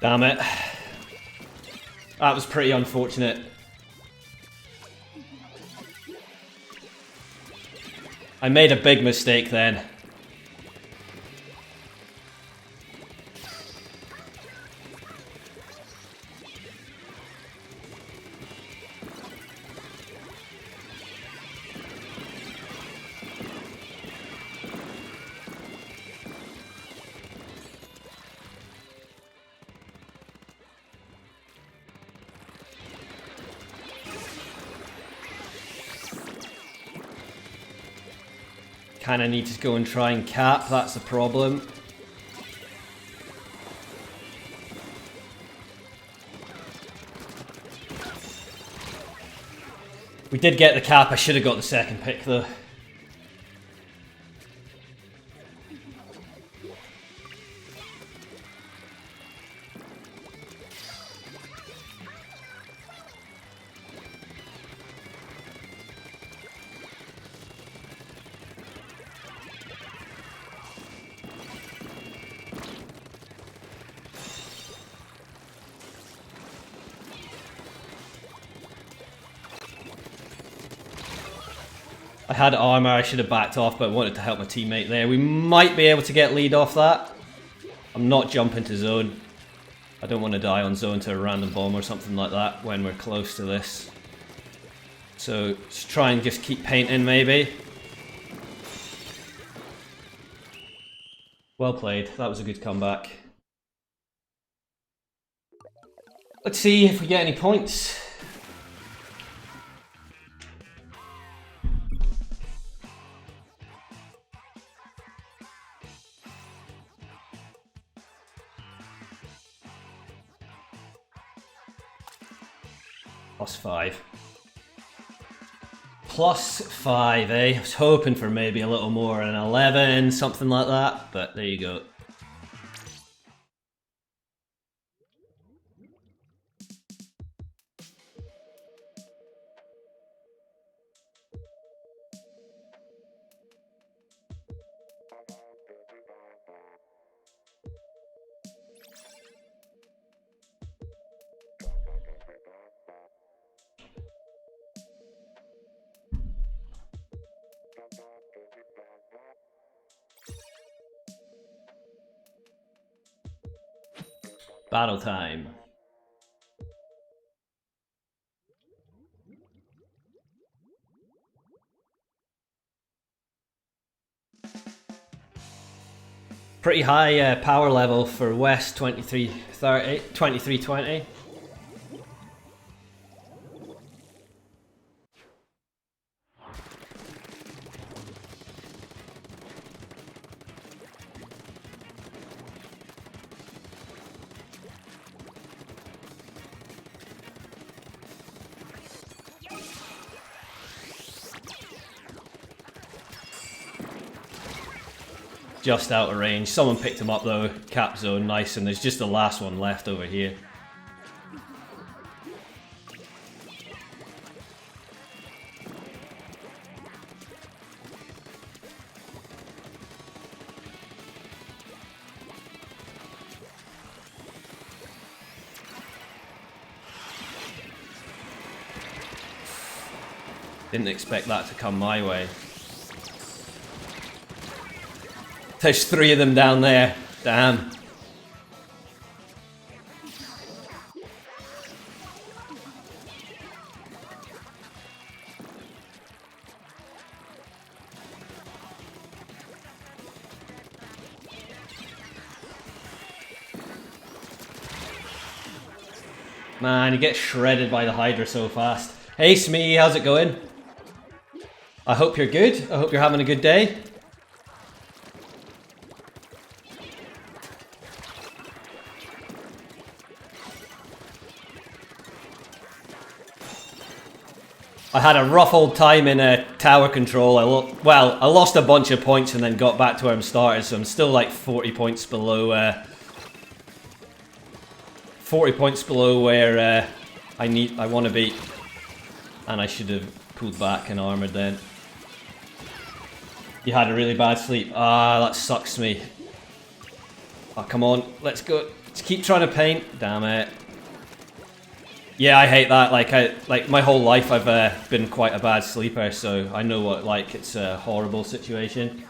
Damn it. That was pretty unfortunate. I made a big mistake then. Kind of need to go and try and cap, that's the problem. We did get the cap, I should have got the second pick though. I had armor, I should have backed off, but I wanted to help my teammate there. We might be able to get lead off that. I'm not jumping to zone. I don't want to die on zone to a random bomb or something like that when we're close to this. So let's try and just keep painting maybe. Well played, that was a good comeback. Let's see if we get any points. +5. +5, eh? I was hoping for maybe a little more, an 11, something like that, but there you go. Battle time. Pretty high power level for West 2330, 2320. Just out of range. Someone picked him up though. Cap zone, nice, and there's just the last one left over here. Didn't expect that to come my way. There's 3 of them down there. Damn. Man, you get shredded by the Hydra so fast. Hey Smee, how's it going? I hope you're good. I hope you're having a good day. I had a rough old time in tower control. I lost a bunch of points and then got back to where I'm started, so I'm still like 40 points below. 40 points below where I want to be, and I should have pulled back and armored then. You had a really bad sleep. Ah, that sucks me. Oh, come on, let's go. Let's keep trying to paint. Damn it. Yeah, I hate that. Like my whole life I've been quite a bad sleeper, so I know what it's a horrible situation.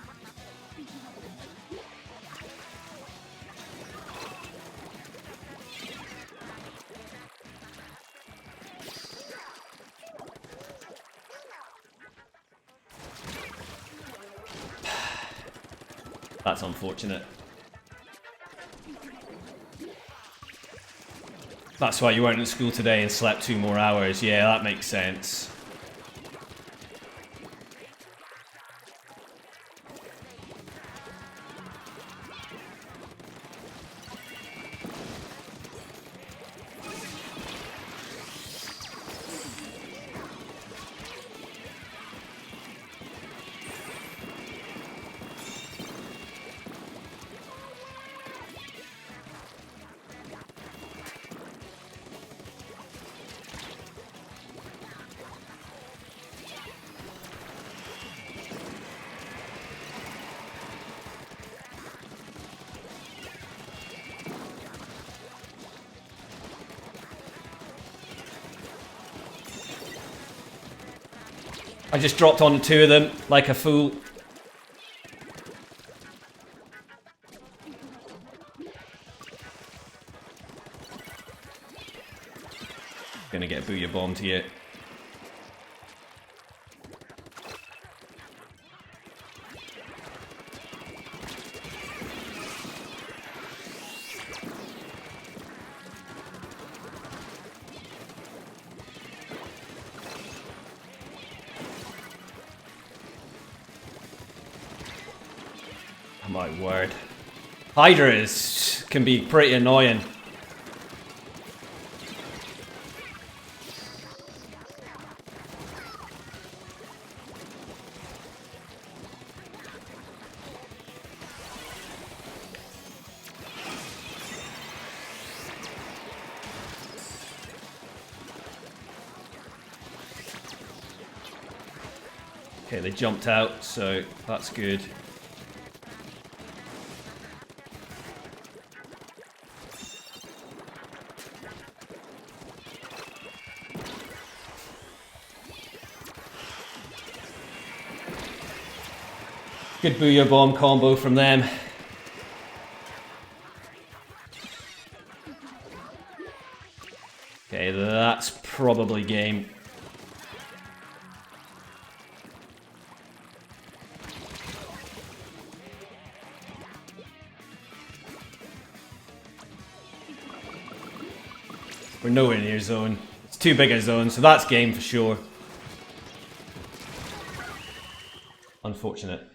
That's unfortunate. That's why you weren't at school today and slept 2 more hours. Yeah, that makes sense. I just dropped onto 2 of them like a fool. Gonna get booyah bombed here. my word. Hydras can be pretty annoying. Okay, they jumped out, so that's good. Good Booyah Bomb combo from them. Okay, that's probably game. We're nowhere near zone. It's too big a zone, so that's game for sure. Unfortunate.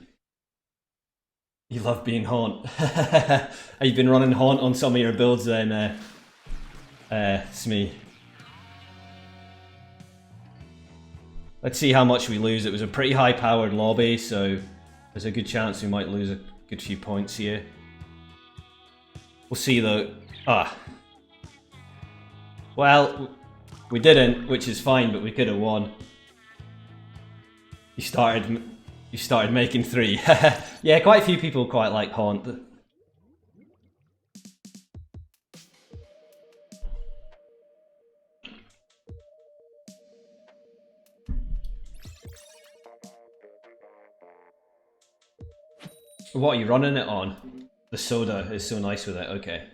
You love being Haunt. Have you been running Haunt on some of your builds then, Smee? Let's see how much we lose. It was a pretty high-powered lobby, so there's a good chance we might lose a good few points here. We'll see though. Well, we didn't, which is fine, but we could have won. You started making 3. Yeah, quite a few people quite like Haunt. What are you running it on? The soda is so nice with it, okay.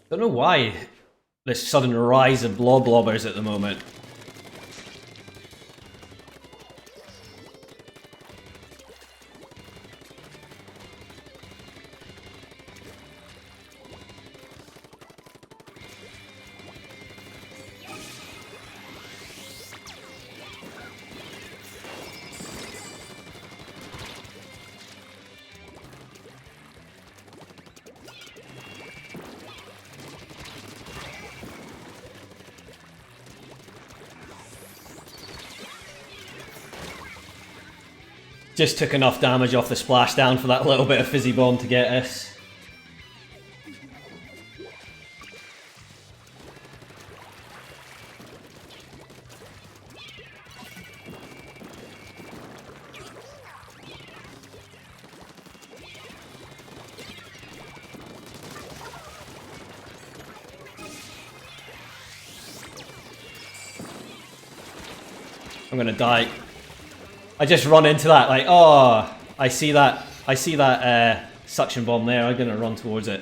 Don't know why this sudden rise of blobbers at the moment. Just took enough damage off the splashdown for that little bit of fizzy bomb to get us. I'm gonna die. I just run into that like, oh, I see that suction bomb there, I'm gonna run towards it.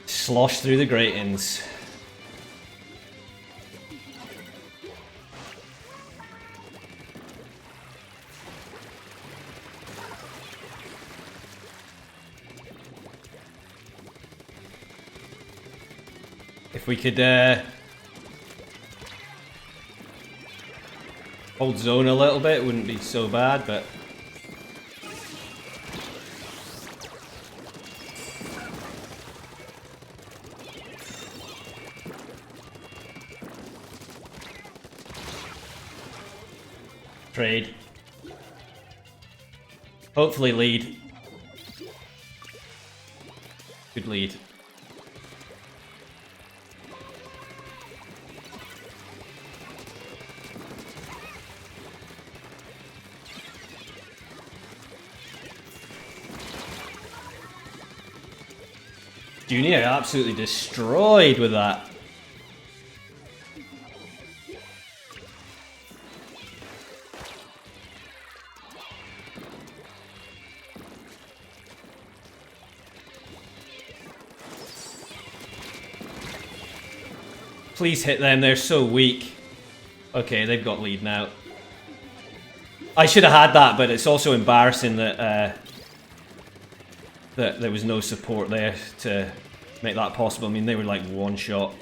Slosh through the gratings. If we could hold zone a little bit, it wouldn't be so bad, but trade. Hopefully lead. Good lead. Junior absolutely destroyed with that. Please hit them, they're so weak. Okay, they've got lead now. I should have had that, but it's also embarrassing that that there was no support there to make that possible. I mean, they were like one shot.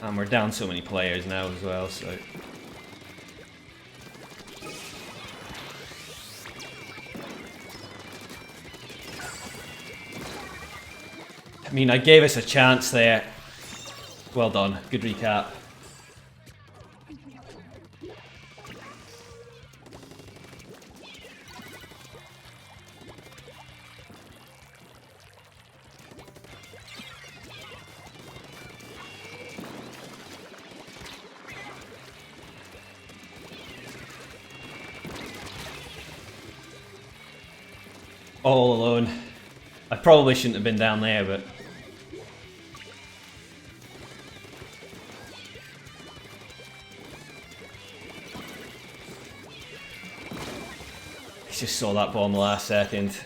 And we're down so many players now as well, so... I mean, I gave us a chance there. Well done. Good recap. All alone. I probably shouldn't have been down there, but... I just saw that bomb last second.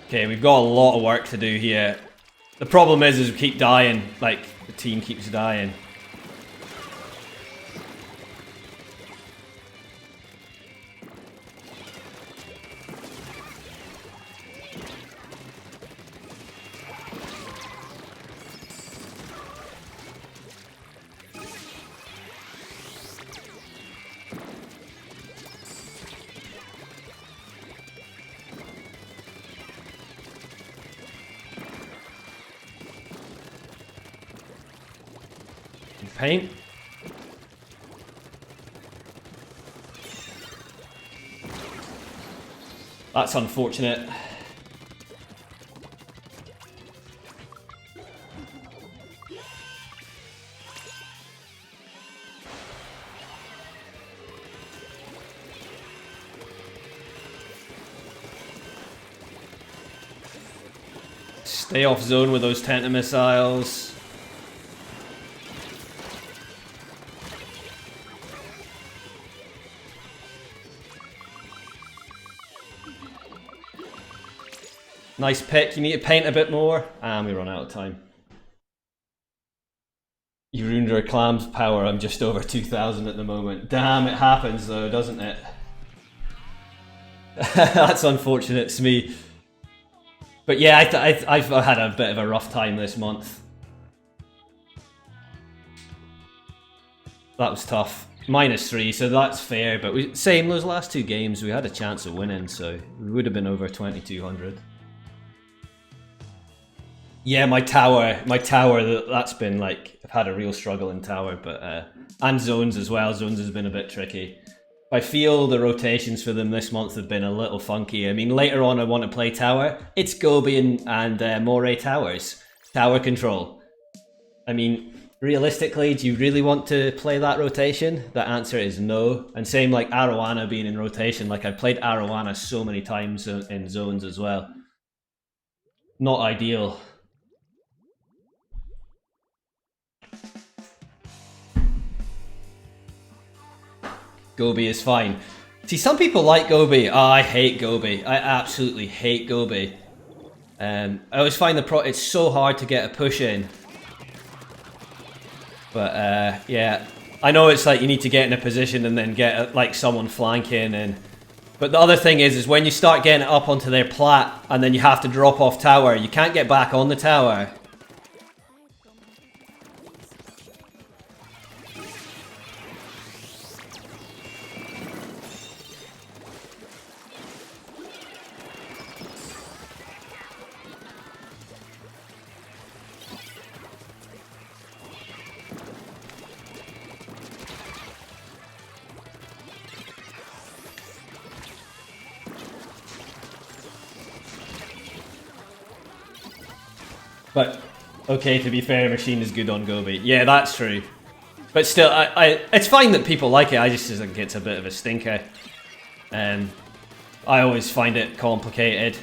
Okay, we've got a lot of work to do here. The problem is we keep dying, like, the team keeps dying. Paint. That's unfortunate. Stay off zone with those tenta missiles. Nice pick, you need to paint a bit more, and we run out of time. You ruined our clam's power, I'm just over 2,000 at the moment. Damn, it happens though, doesn't it? That's unfortunate, it's me. But yeah, I've had a bit of a rough time this month. That was tough. -3, so that's fair, but same those last two games, we had a chance of winning, so we would have been over 2,200. Yeah, my tower, that's been like, I've had a real struggle in tower, but, and zones as well, zones has been a bit tricky. I feel the rotations for them this month have been a little funky. I mean, later on I want to play tower, it's Gobi and Moray towers, tower control. I mean, realistically, do you really want to play that rotation? The answer is no, and same like Arowana being in rotation, like I've played Arowana so many times in zones as well. Not ideal. Gobi is fine. See, some people like Gobi. Oh, I hate Gobi. I absolutely hate Gobi. I always find it's so hard to get a push in. But yeah, I know it's like you need to get in a position and then get like someone flanking. But the other thing is when you start getting it up onto their plat and then you have to drop off tower, you can't get back on the tower. But, okay, to be fair, Machine is good on Gobi. Yeah, that's true. But still, it's fine that people like it, I just think it's a bit of a stinker. I always find it complicated.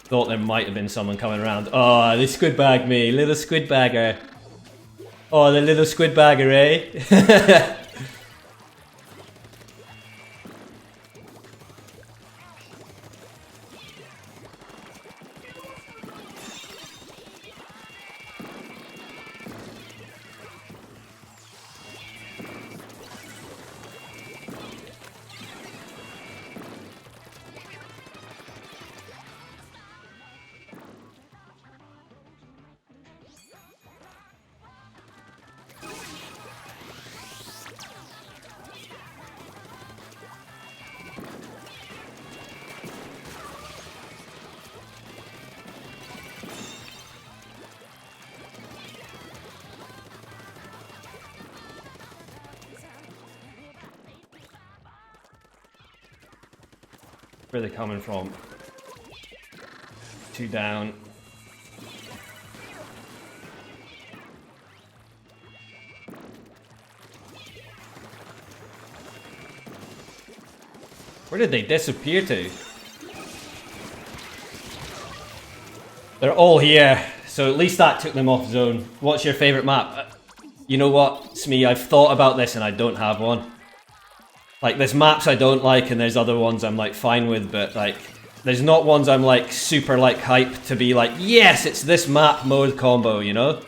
Thought there might have been someone coming around. Oh, they squid bagged me, little squid bagger. Oh, the little squid bagger, eh? Where are they coming from? 2 down. Where did they disappear to? They're all here, so at least that took them off zone. What's your favourite map? You know what, Smee, I've thought about this and I don't have one. Like, there's maps I don't like and there's other ones I'm like fine with, but like, there's not ones I'm like super like hyped to be like, yes, it's this map mode combo, you know?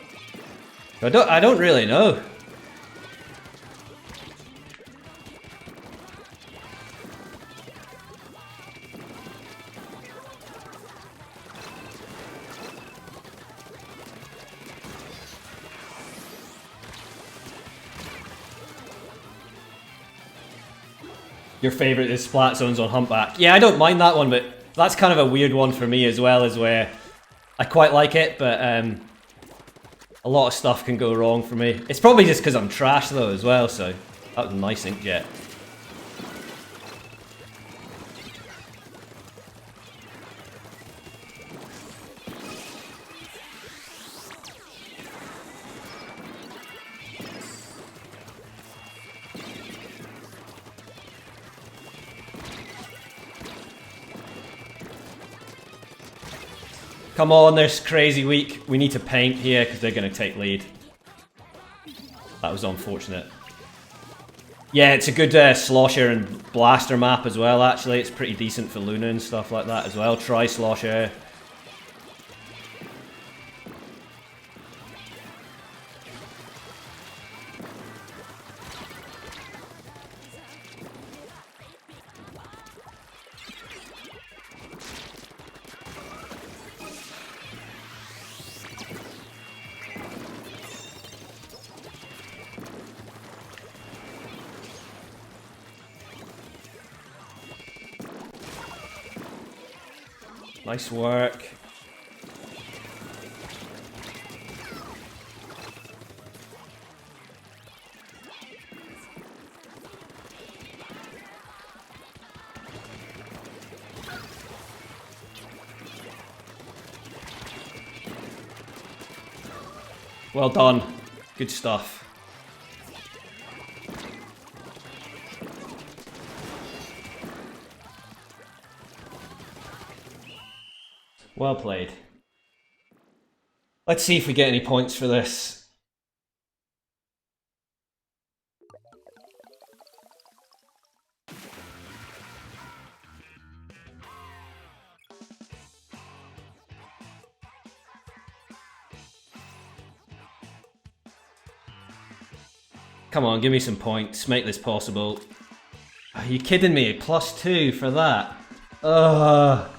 I don't really know. Your favourite is Splat Zones on Humpback. Yeah, I don't mind that one, but that's kind of a weird one for me as well, is where I quite like it, but a lot of stuff can go wrong for me. It's probably just because I'm trash though as well, so that was a nice inkjet. Come on, there's crazy weak. We need to paint here because they're going to take lead. That was unfortunate. Yeah, it's a good slosher and blaster map as well, actually. It's pretty decent for Luna and stuff like that as well. Try slosher. Nice work. Well done. Good stuff. Well played. Let's see if we get any points for this. Come on, give me some points. Make this possible. Are you kidding me? +2 for that. Ugh.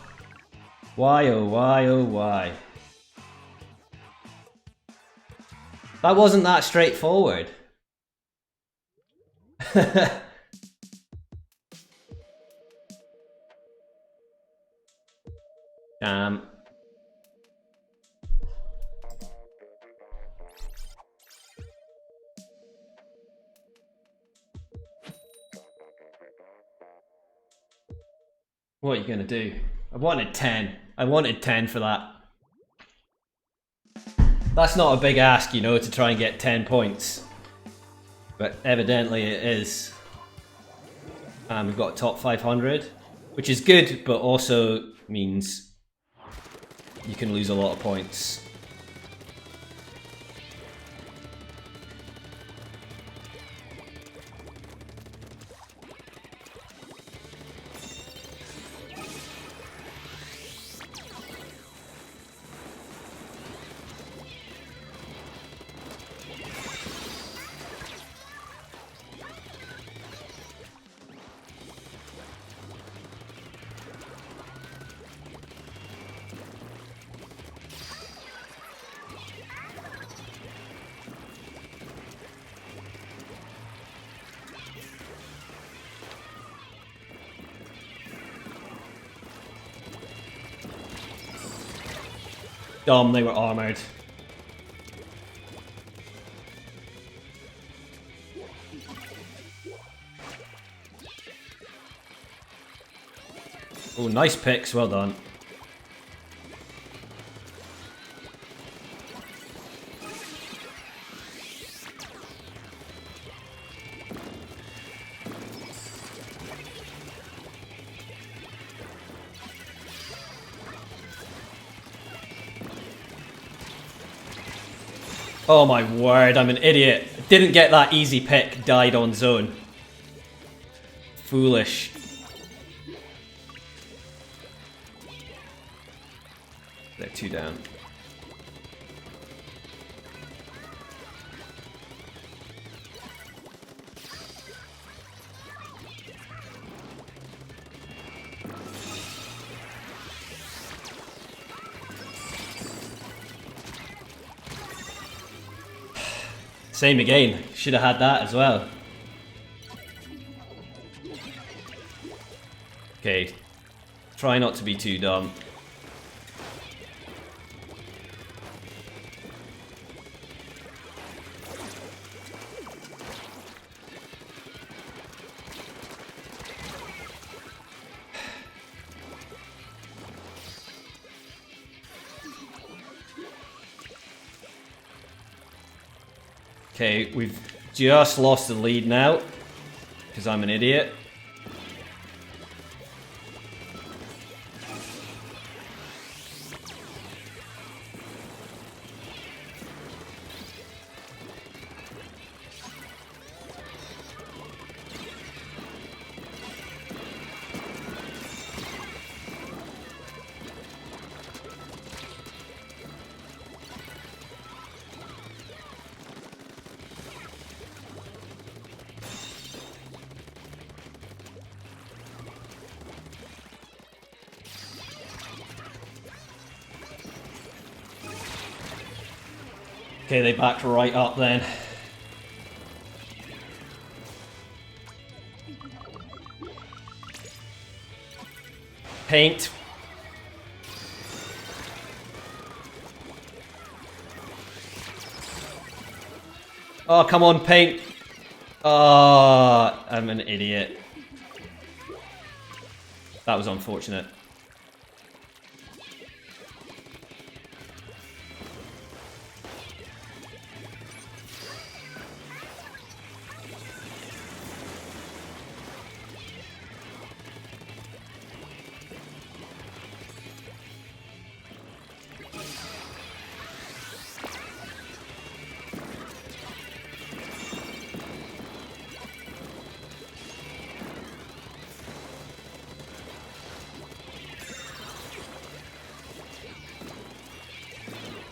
Why, oh why, oh why? That wasn't that straightforward. Damn. What are you gonna do? I wanted 10. I wanted 10 for that. That's not a big ask, you know, to try and get 10 points. But evidently it is. And we've got top 500, which is good, but also means you can lose a lot of points. Dumb, they were armoured. Oh, nice picks, well done. Oh my word, I'm an idiot. Didn't get that easy pick, died on zone. Foolish. They're 2 down. Same again. Should have had that as well. Okay. Try not to be too dumb. Okay, we've just lost the lead now, because I'm an idiot. Okay, they backed right up then. Paint. Oh, come on, paint. Oh, I'm an idiot. That was unfortunate.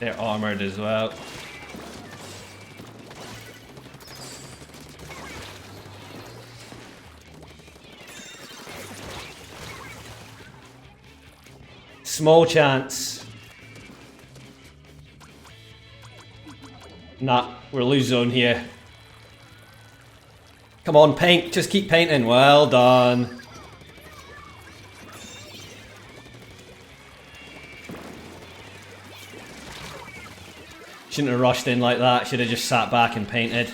They're armored as well. Small chance. Nah, we're lose zone here. Come on, paint. Just keep painting. Well done. Shouldn't have rushed in like that. Should have just sat back and painted.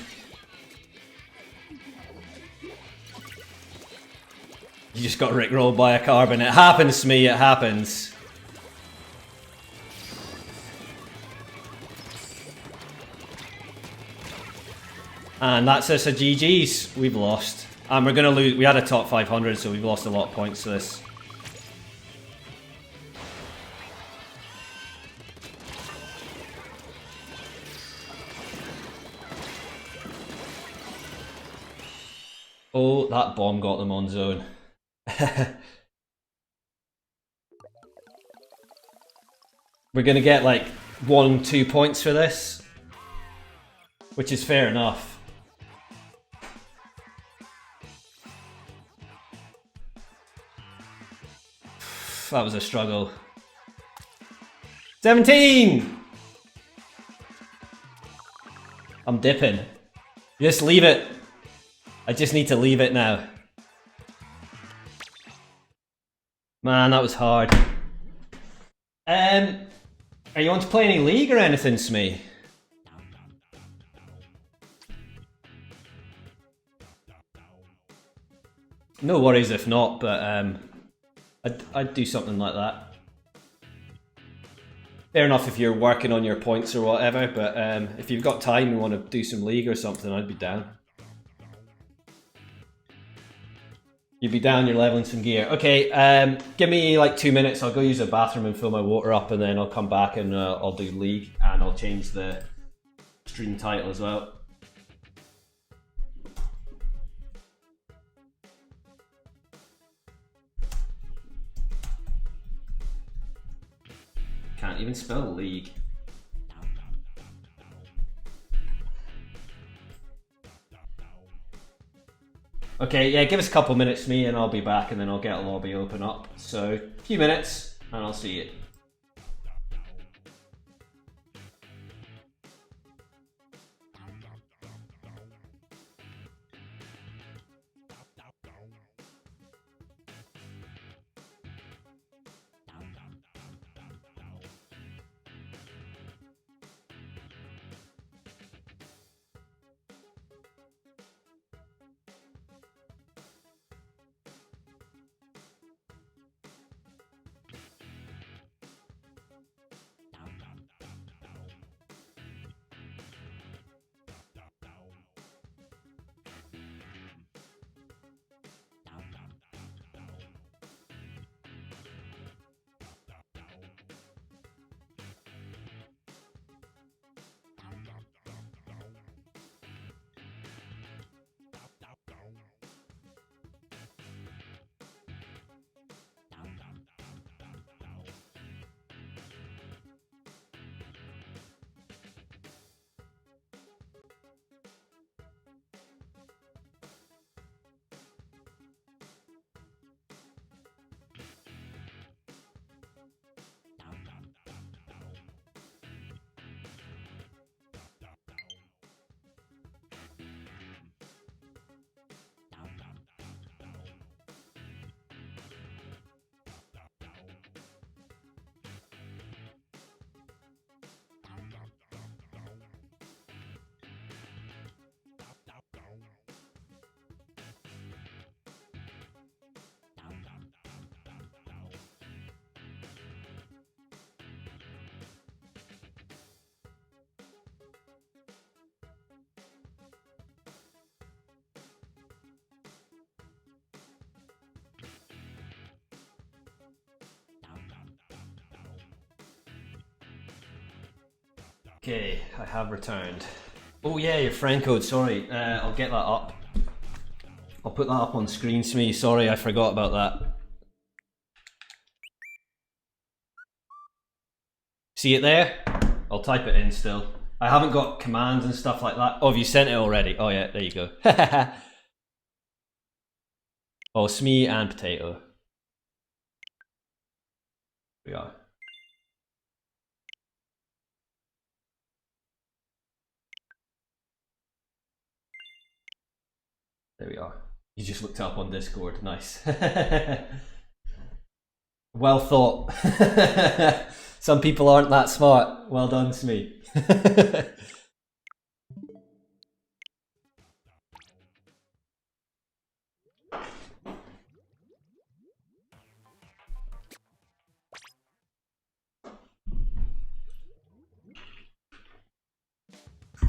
You just got rickrolled by a carbon. It happens to me. It happens. And that's us a GG's. We've lost. And we're going to lose. We had a top 500, so we've lost a lot of points to this. Oh, that bomb got them on zone. We're going to get like 1-2 points for this, which is fair enough. That was a struggle. 17! I'm dipping. Just leave it. I just need to leave it now. Man, that was hard. Are you want to play any League or anything, Smee? No worries if not, but I'd do something like that. Fair enough if you're working on your points or whatever, but if you've got time and want to do some League or something, I'd be down. You'd be down, you're leveling some gear. Okay, give me like 2 minutes, I'll go use a bathroom and fill my water up, and then I'll come back and I'll do League, and I'll change the stream title as well. Can't even spell League. Okay, yeah, give us a couple minutes, me, and I'll be back, and then I'll get a lobby open up. So, a few minutes, and I'll see you. Okay, I have returned. Oh yeah, your friend code, sorry. I'll get that up. I'll put that up on screen, Smee. Sorry, I forgot about that. See it there? I'll type it in still. I haven't got commands and stuff like that. Oh, have you sent it already? Oh yeah, there you go. Oh, Smee and Potato. Here we are. There we are. You just looked up on Discord. Nice. Well thought. Some people aren't that smart. Well done, Smee.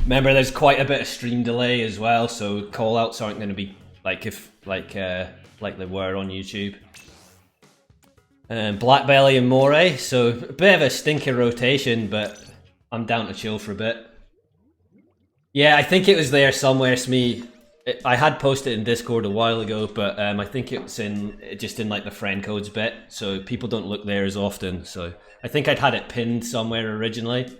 Remember, there's quite a bit of stream delay as well, so call-outs aren't going to be like they were on YouTube. Black Belly and Moray, so a bit of a stinky rotation, but I'm down to chill for a bit. Yeah, I think it was there somewhere, Smee. I had posted it in Discord a while ago, but I think it's just in like the friend codes bit, so people don't look there as often. So I think I'd had it pinned somewhere originally,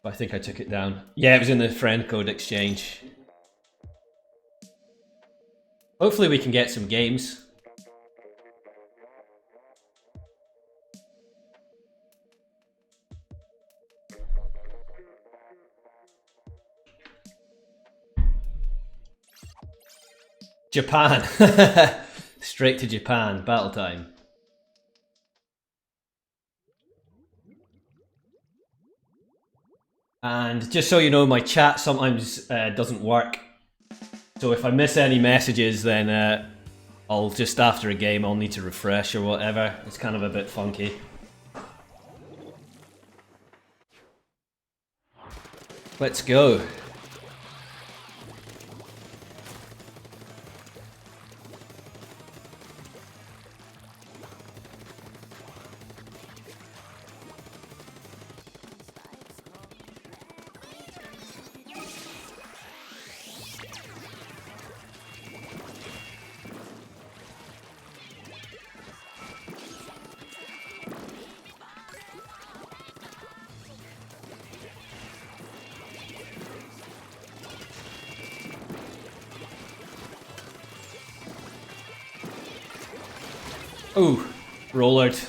but I think I took it down. Yeah, it was in the friend code exchange. Hopefully we can get some games. Japan. Straight to Japan. Battle time. And just so you know, my chat sometimes doesn't work. So if I miss any messages, then I'll just after a game I'll need to refresh or whatever. It's kind of a bit funky. Let's go. Ooh, rollered.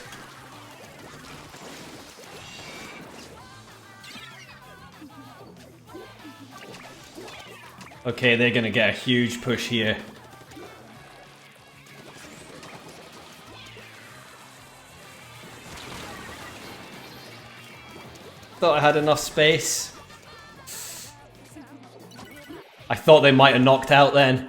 Okay, they're gonna get a huge push here. Thought I had enough space. I thought they might have knocked out then.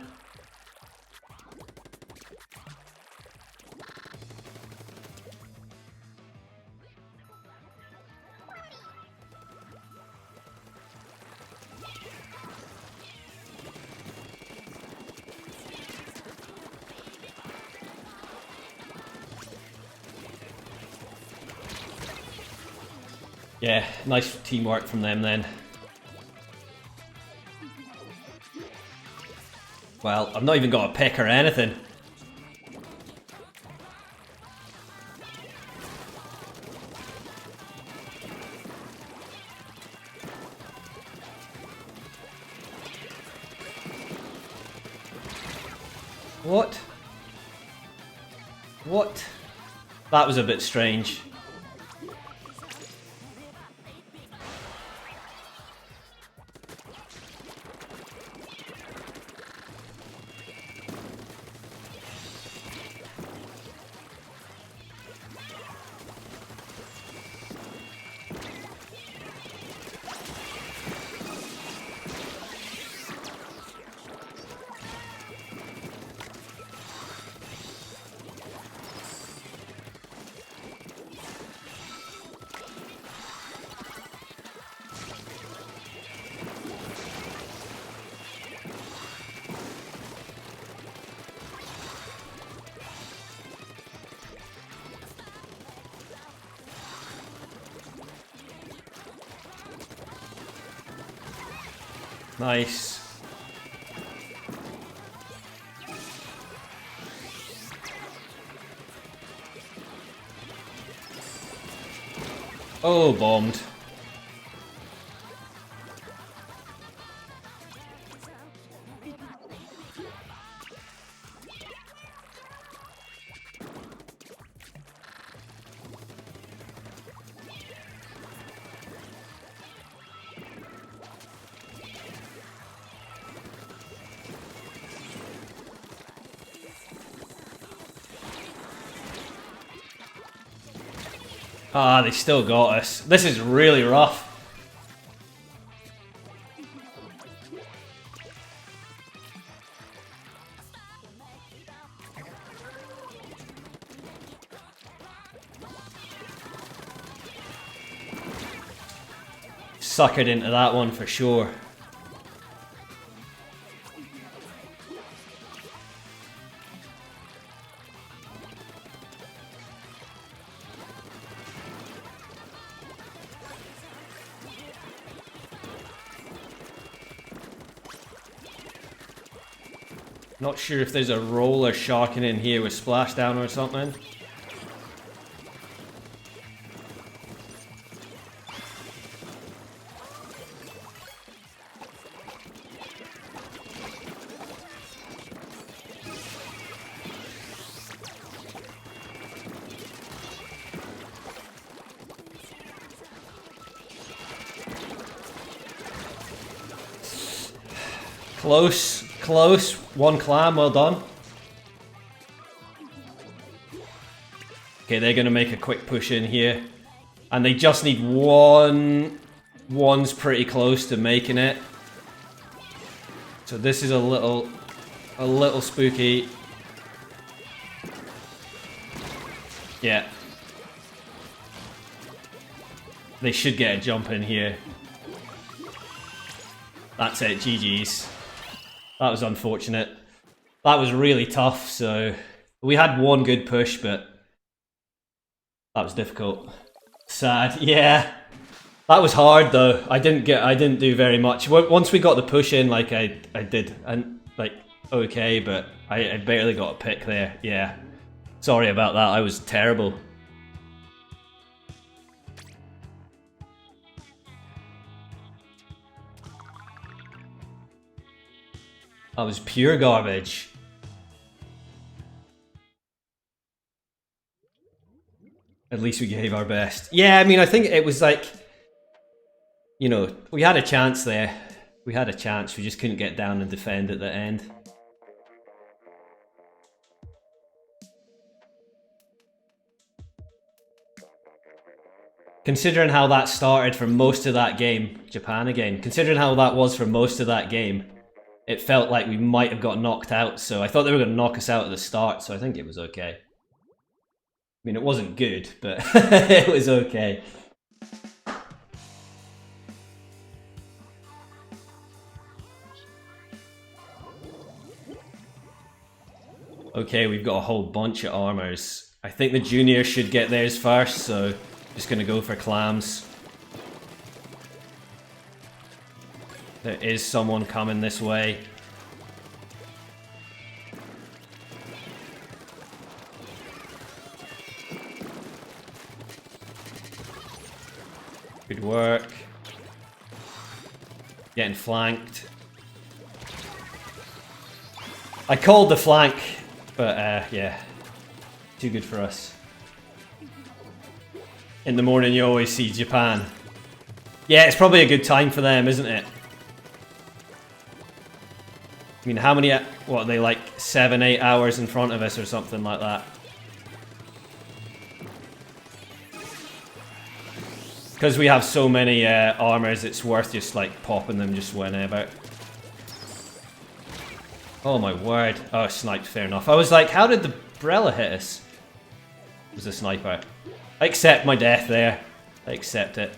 Yeah, nice teamwork from them then. Well, I've not even got a pick or anything. What? What? That was a bit strange. Nice. Oh, bombed. Ah, they still got us. This is really rough. suckered into that one for sure. Not sure if there's a roller sharking in here with splashdown or something. Close, close. One clam, well done. Okay, they're going to make a quick push in here. And they just need one. One's pretty close to making it. So this is a little spooky. Yeah. They should get a jump in here. That's it, GG's. That was unfortunate. That was really tough, so we had one good push, but that was difficult. Sad, yeah. That was hard though. I didn't do very much. Once we got the push in, like I did, and like okay, but I barely got a pick there. Yeah. Sorry about that. I was terrible. That was pure garbage. At least we gave our best. Yeah, I mean, I think it was like, you know, we had a chance there. We had a chance, we just couldn't get down and defend at the end. Considering how that started for most of that game, Japan again, considering how that was for most of that game, it felt like we might have got knocked out, so I thought they were going to knock us out at the start, so I think it was okay. I mean, it wasn't good, but it was okay. Okay, we've got a whole bunch of armors. I think the juniors should get theirs first, so just going to go for clams. There is someone coming this way. Good work. Getting flanked. I called the flank, but yeah, too good for us. In the morning you always see Japan. Yeah, it's probably a good time for them, isn't it? I mean, how many, what are they, like 7-8 hours in front of us or something like that? Because we have so many armors, it's worth just like popping them just whenever. Oh my word. Oh, sniped, fair enough. I was like, how did the Brella hit us? It was a sniper. I accept my death there. I accept it.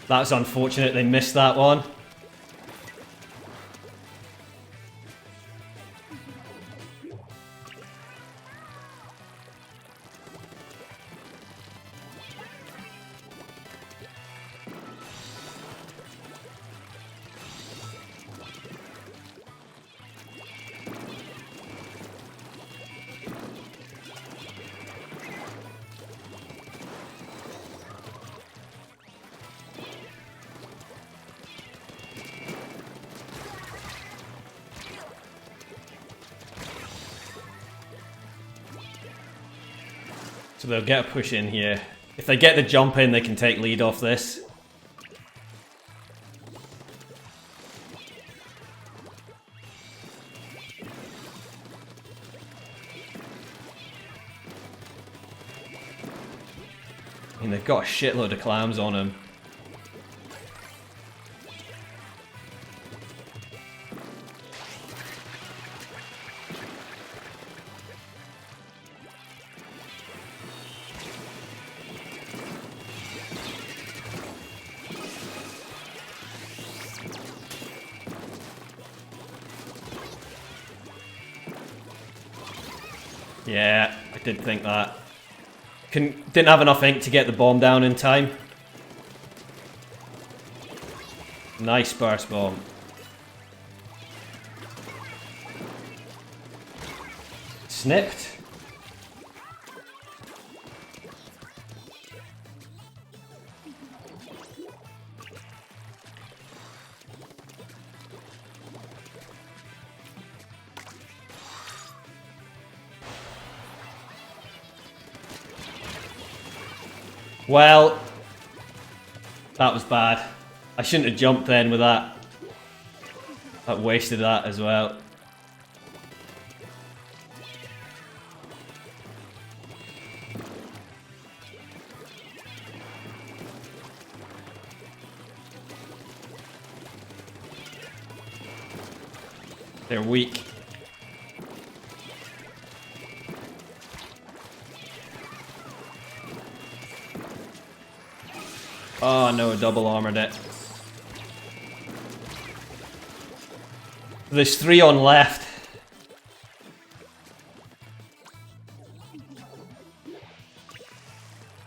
That's unfortunate, they missed that one. So they'll get a push in here. If they get the jump in, they can take lead off this. And they've got a shitload of clams on them. Yeah, I did think that. Didn't have enough ink to get the bomb down in time. Nice burst bomb. Snipped. Well, that was bad. I shouldn't have jumped then with that. That wasted that as well. They're weak. Oh no, double armored it. There's 3 on left.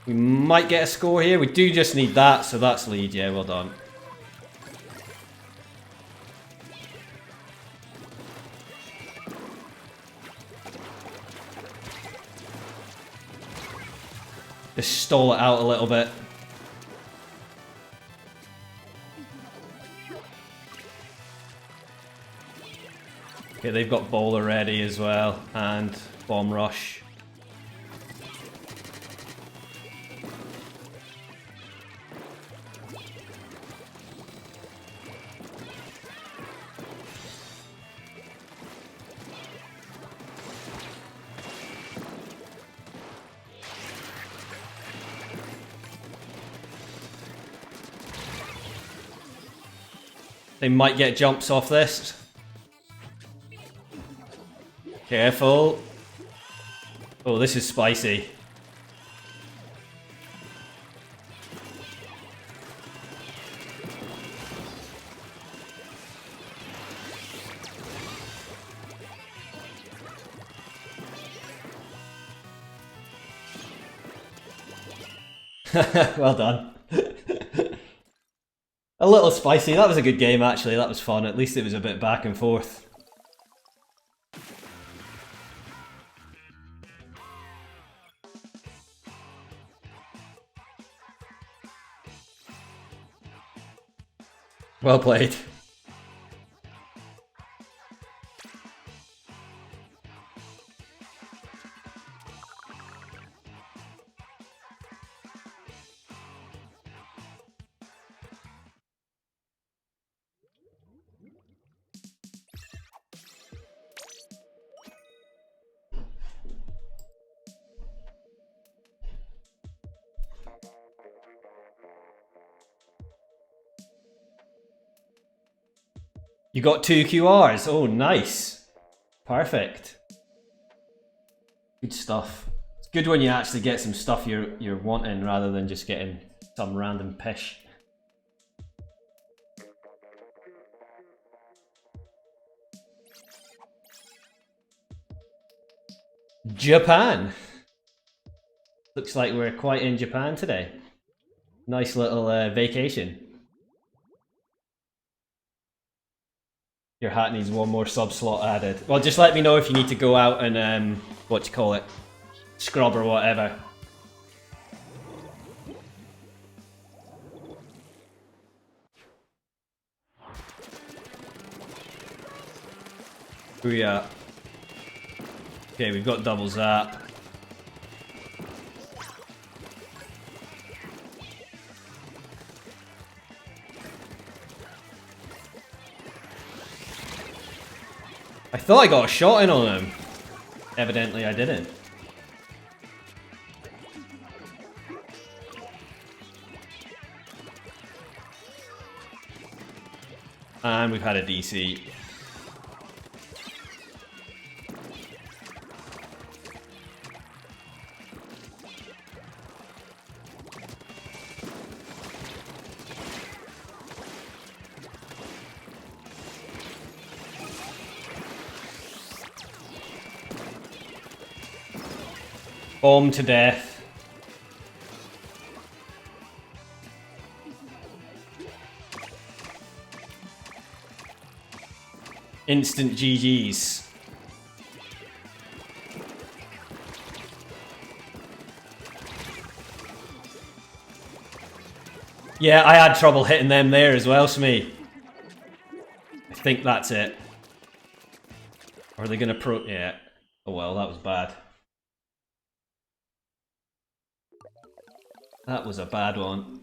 We might get a score here. We do just need that, so that's lead. Yeah, well done. Just stall it out a little bit. Okay, they've got bowler ready as well, and bomb rush. They might get jumps off this. Careful. Oh, this is spicy. Well done. A little spicy. That was a good game, actually. That was fun. At least it was a bit back and forth. Well played. You got 2 QRs. Oh, nice. Perfect. Good stuff. It's good when you actually get some stuff you're wanting rather than just getting some random pish. Japan. Looks like we're quite in Japan today. Nice little vacation. Your hat needs 1 more sub slot added. Well, just let me know if you need to go out and what you call it, scrub or whatever. Booyah. Okay, we've got double zap. I thought I got a shot in on him. Evidently I didn't. And we've had a DC. Bomb to death. Instant GG's. Yeah, I had trouble hitting them there as well, Smee. I think that's it. Are they gonna yeah. Oh well, that was bad. That was a bad one.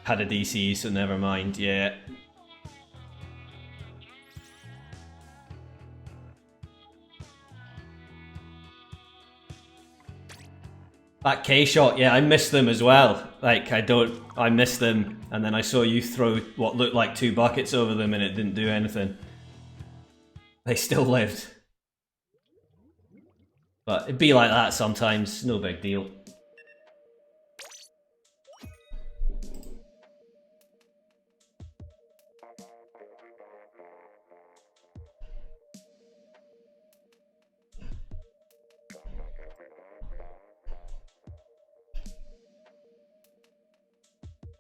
Had a DC, so never mind, yeah. That K shot, yeah, I missed them as well. Like, I missed them, and then I saw you throw what looked like 2 buckets over them and it didn't do anything. They still lived. But it'd be like that sometimes, no big deal.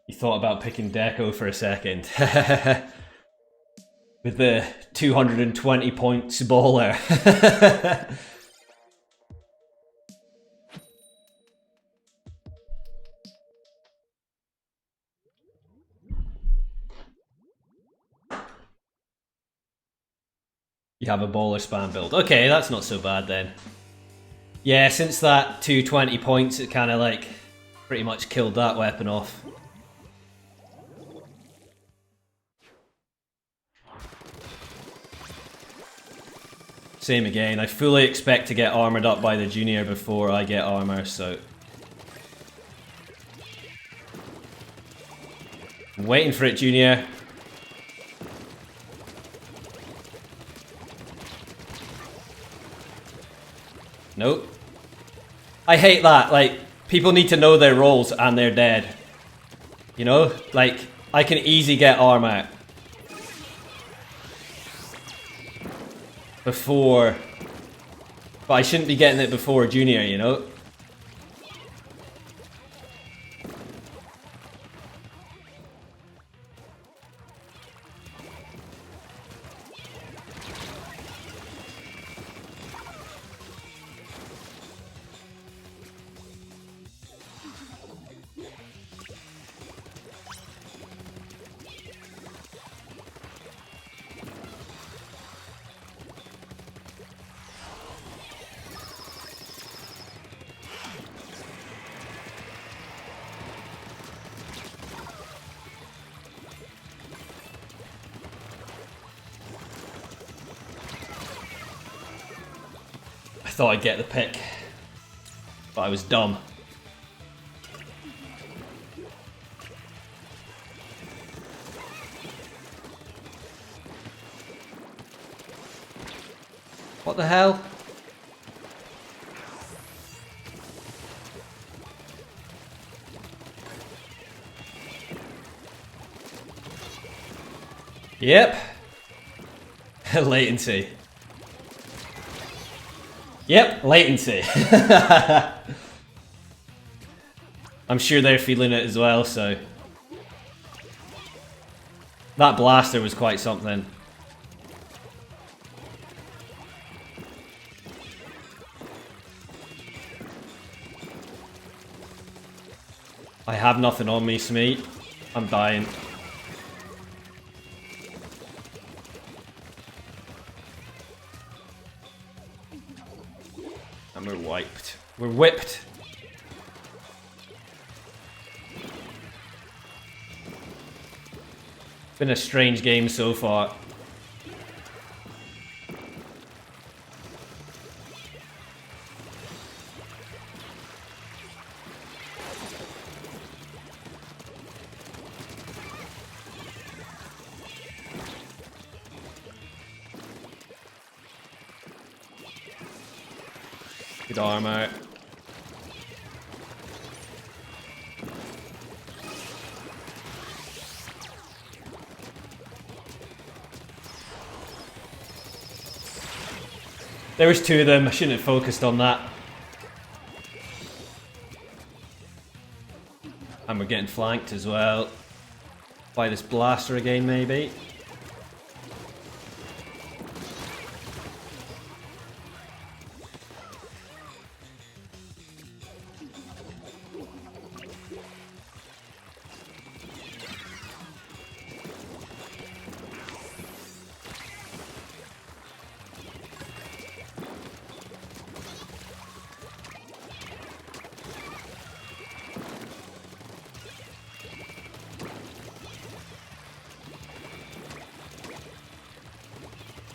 You thought about picking Deco for a second. With the 220 points baller. You have a baller spam build. Okay, that's not so bad then. Yeah, since that 220 points, it kind of like pretty much killed that weapon off. Same again. I fully expect to get armored up by the junior before I get armor, so... I'm waiting for it, junior. Nope. I hate that, like, people need to know their roles and they're dead. You know? Like, I can easily get armor. Before... But I shouldn't be getting it before junior, you know? I thought I'd get the pick, but I was dumb. What the hell? Yep. Latency. Yep, latency. I'm sure they're feeling it as well, so... That blaster was quite something. I have nothing on me, Smee. I'm dying. And we're wiped. We're whipped. It's been a strange game so far. Good armor. There was two of them, I shouldn't have focused on that. And we're getting flanked as well. By this blaster again, maybe.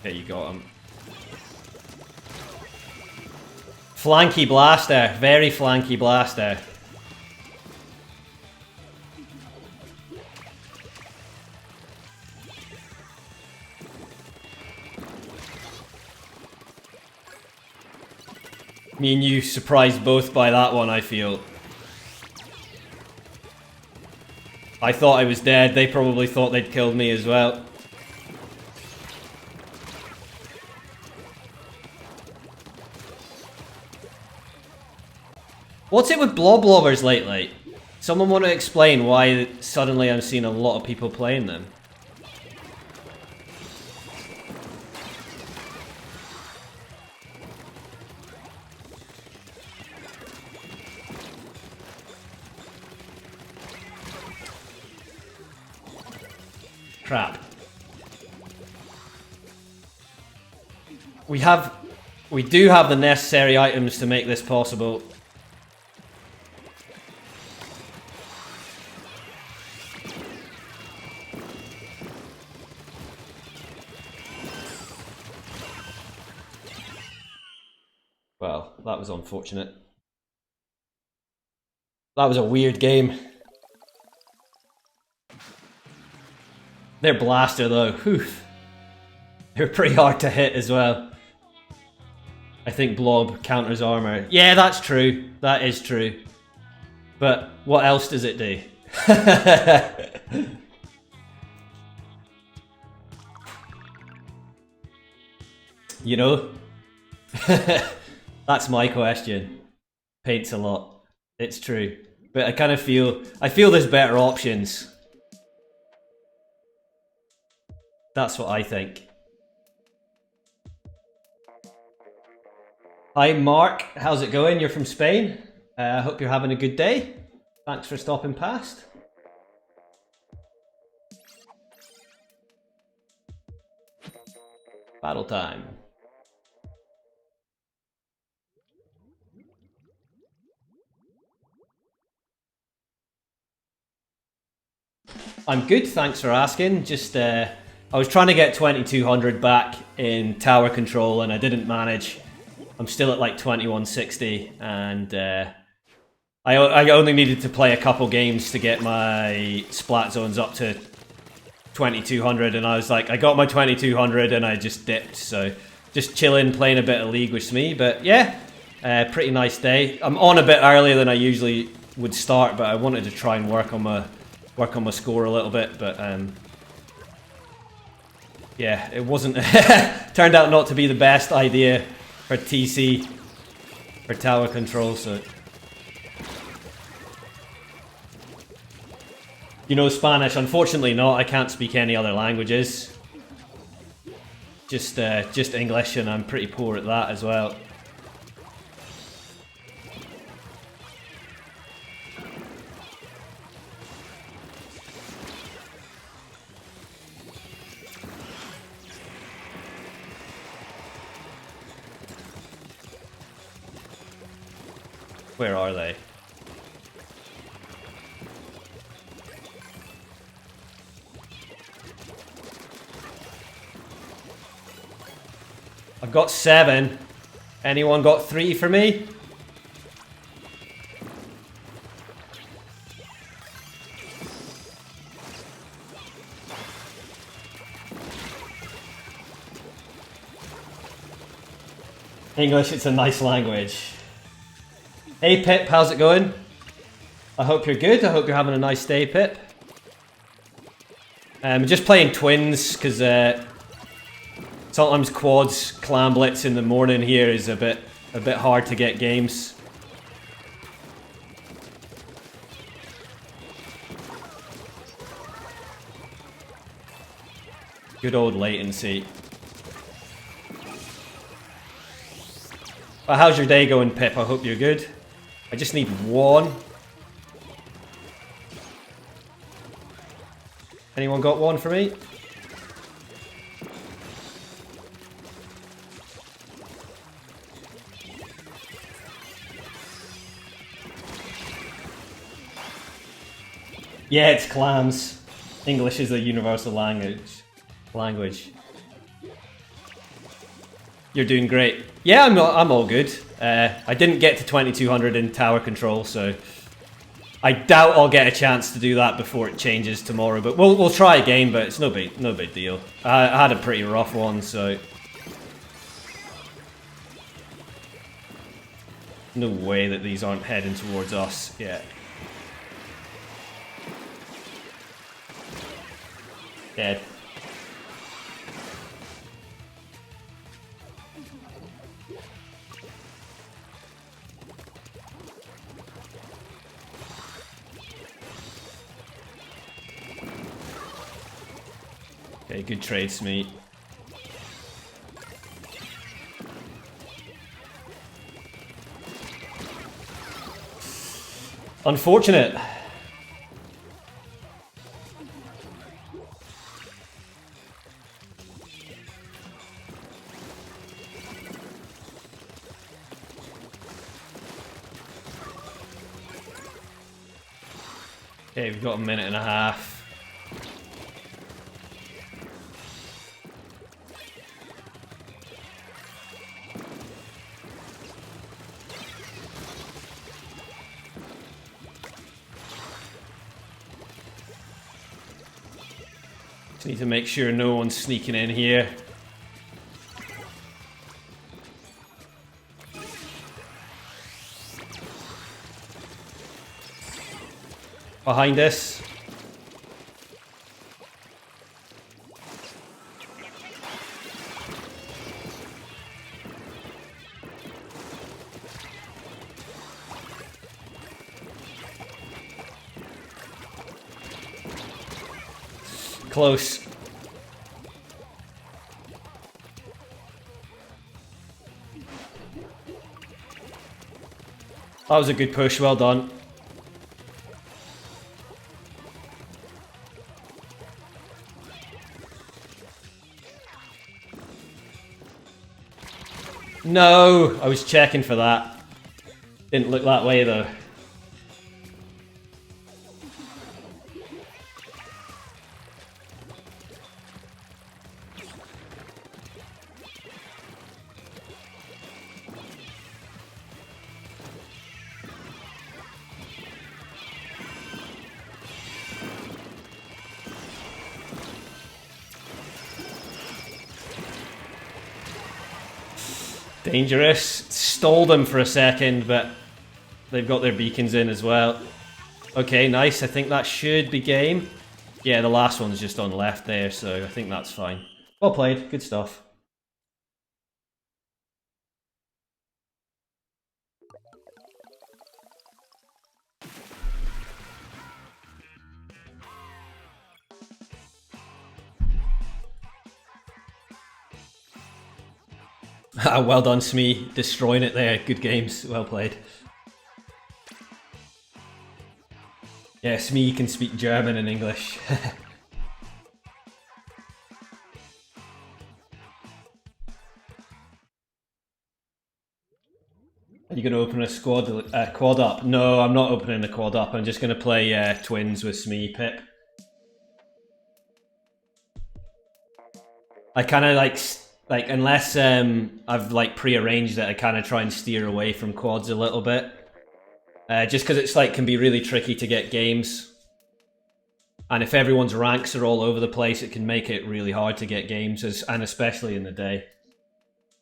Okay, you got him. Flanky blaster, very flanky blaster. Me and you surprised both by that one, I feel. I thought I was dead, they probably thought they'd killed me as well. What's it with blobbers lately? Someone want to explain why suddenly I'm seeing a lot of people playing them? Crap. We do have the necessary items to make this possible. Well, that was unfortunate. That was a weird game. Their blaster though, whew. They're pretty hard to hit as well. I think blob counters armor. Yeah, that's true. That is true. But what else does it do? You know? That's my question. Paints a lot. It's true. But I kind of feel there's better options. That's what I think. Hi Mark, how's it going? You're from Spain? I hope you're having a good day. Thanks for stopping past. Battle time. I'm good, thanks for asking. Just I was trying to get 2200 back in tower control and I didn't manage. I'm still at like 2160 and I only needed to play a couple games to get my splat zones up to 2200 and I was like, I got my 2200 and I just dipped. So just chilling, playing a bit of League with Smee. But yeah, pretty nice day. I'm on a bit earlier than I usually would start, but I wanted to try and work on my score a little bit. But yeah, it wasn't turned out not to be the best idea for TC, for tower control, so. You know Spanish? Unfortunately not, I can't speak any other languages. Just English, and I'm pretty poor at that as well. Where are they? I've got 7. Anyone got 3 for me? English, it's a nice language. Hey Pip, how's it going? I hope you're good. I hope you're having a nice day, Pip. Just playing twins because sometimes quads clan blitz in the morning here is a bit hard to get games. Good old latency. But how's your day going, Pip? I hope you're good. I just need one. Anyone got one for me? Yeah, it's clams. English is a universal language. You're doing great. Yeah, I'm all good. I didn't get to 2200 in tower control, so I doubt I'll get a chance to do that before it changes tomorrow. But we'll try again. But it's no big deal. I had a pretty rough one, so no way that these aren't heading towards us yet. Dead. Okay, good trade, Smeet. Unfortunate. Okay, we've got a minute and a half. Just need to make sure no one's sneaking in here. Behind us. Close. That was a good push, well done. No, I was checking for that. Didn't look that way though. Dangerous. Stole them for a second, but they've got their beacons in as well. Okay, nice. I think that should be game. Yeah, the last one's just on left there, so I think that's fine. Well played. Good stuff. Well done, Smee. Destroying it there. Good games. Well played. Yeah, Smee can speak German and English. Are you going to open a quad up? No, I'm not opening a quad up. I'm just going to play twins with Smee Pip. I kind of like unless I've like pre-arranged it, I kind of try and steer away from quads a little bit, just because it's like can be really tricky to get games, and if everyone's ranks are all over the place, it can make it really hard to get games, and especially in the day.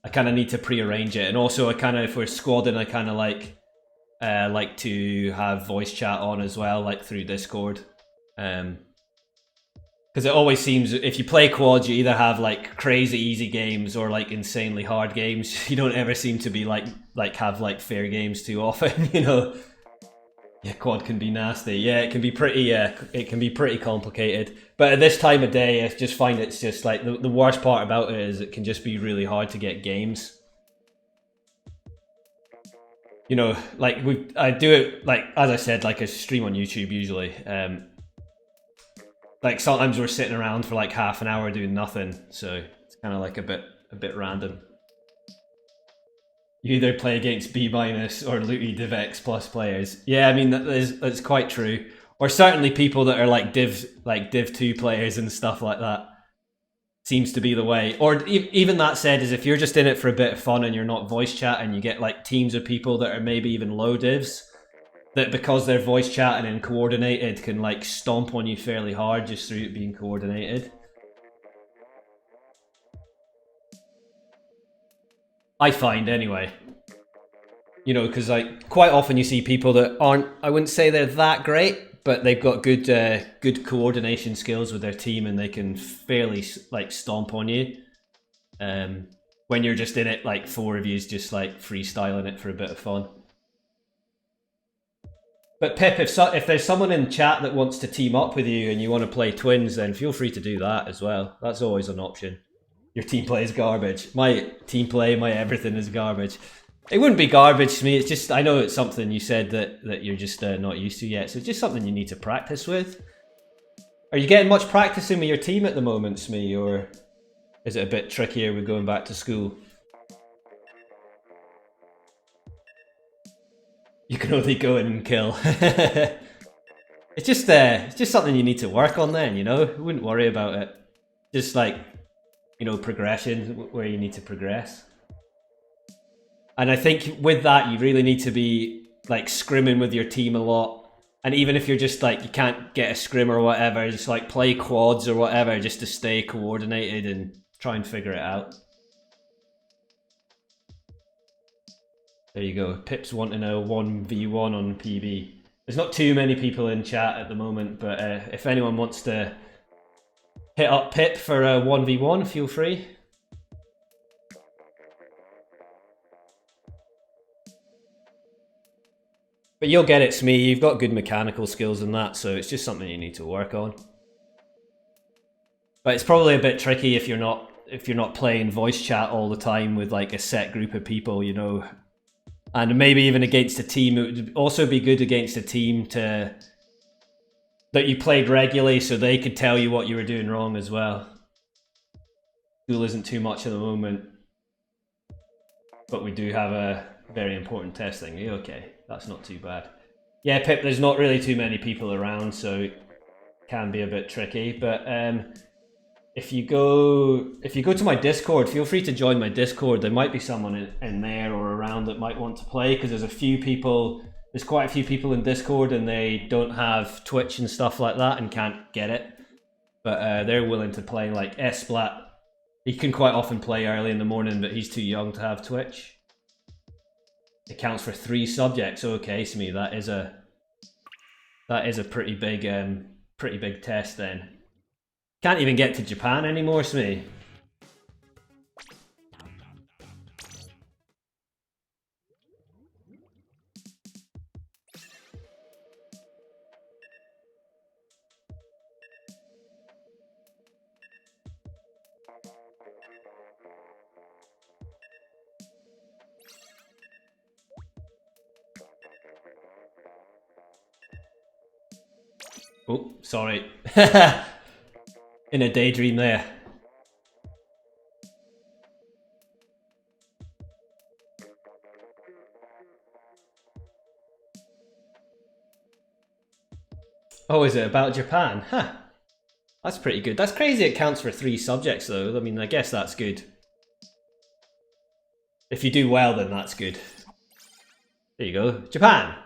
I kind of need to pre-arrange it, and also I kind of, if we're squadding, I kind of like like to have voice chat on as well, like through Discord. Because it always seems if you play quads, you either have like crazy easy games or like insanely hard games. You don't ever seem to be like have like fair games too often, you know. Yeah, quad can be nasty. Yeah, it can be pretty. It can be pretty complicated. But at this time of day, I just find it's just like the worst part about it is it can just be really hard to get games. You know, like I do it like as I said, like I stream on YouTube usually. Like sometimes we're sitting around for like half an hour doing nothing, so it's kind of like a bit random. You either play against B- or Looty DivX plus players. Yeah, I mean that's quite true. Or certainly people that are like Div 2 players and stuff like that. Seems to be the way. Or even that said, is if you're just in it for a bit of fun and you're not voice chat and you get like teams of people that are maybe even low divs, that because they're voice chatting and coordinated can like stomp on you fairly hard just through it being coordinated. I find anyway. You know, because like quite often you see people that aren't, I wouldn't say they're that great, but they've got good coordination skills with their team and they can fairly like stomp on you. When you're just in it, like four of yous just like freestyling it for a bit of fun. But Pip, if there's someone in chat that wants to team up with you and you want to play twins, then feel free to do that as well. That's always an option. Your team play is garbage. My team play, my everything is garbage. It wouldn't be garbage to me. It's just I know it's something you said that you're just not used to yet. So it's just something you need to practice with. Are you getting much practicing with your team at the moment, Smee, or is it a bit trickier with going back to school? You can only go in and kill. It's just something you need to work on then, you know? I wouldn't worry about it. Just like, you know, progression, where you need to progress. And I think with that, you really need to be like scrimming with your team a lot. And even if you're just like, you can't get a scrim or whatever, just like play quads or whatever, just to stay coordinated and try and figure it out. There you go. Pip's wanting a 1v1 on PB. There's not too many people in chat at the moment, but if anyone wants to hit up Pip for a 1v1, feel free. But you'll get it, Smee. You've got good mechanical skills in that, so it's just something you need to work on. But it's probably a bit tricky if you're not playing voice chat all the time with like a set group of people, you know. And maybe even against a team, it would also be good against a team that you played regularly so they could tell you what you were doing wrong as well. School isn't too much at the moment, but we do have a very important testing. Okay, that's not too bad. Yeah, Pip, there's not really too many people around, so it can be a bit tricky. But if you go to my Discord, feel free to join my Discord. There might be someone in there or around that might want to play, because there's quite a few people in Discord and they don't have Twitch and stuff like that and can't get it. But they're willing to play. Like Esplat, he can quite often play early in the morning, but he's too young to have Twitch. It counts for 3 subjects. Okay, Smee, that is a pretty big test then. Can't even get to Japan anymore, Smee. Oh, sorry. In a daydream there. Oh, is it about Japan? Huh. That's pretty good. That's crazy it counts for 3 subjects though. I mean, I guess that's good. If you do well, then that's good. There you go. Japan!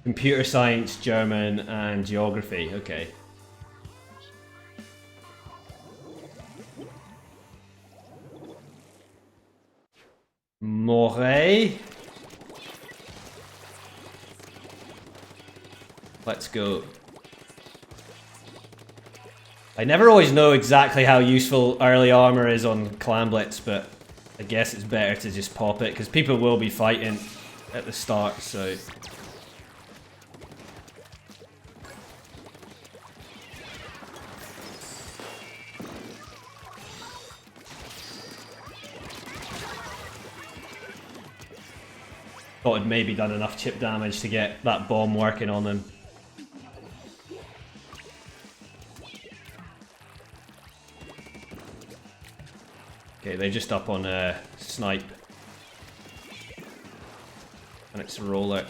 Computer science, German, and geography. Okay. Moray. Let's go. I never always know exactly how useful early armor is on Clan Blitz, but I guess it's better to just pop it, because people will be fighting at the start, so... Thought I'd maybe done enough chip damage to get that bomb working on them. Okay, they're just up on a snipe. And it's a roller.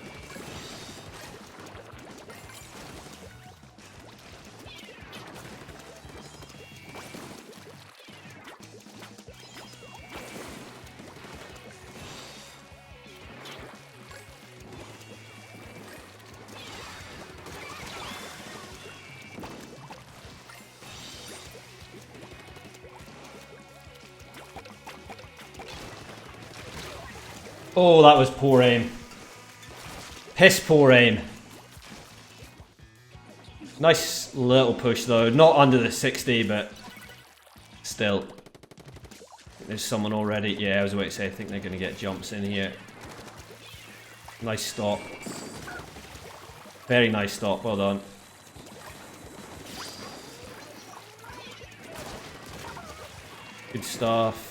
Oh, that was poor aim. Piss poor aim. Nice little push though. Not under the 60, but still. There's someone already. Yeah, I was about to say, I think they're going to get jumps in here. Nice stop. Very nice stop. Well done. Good stuff.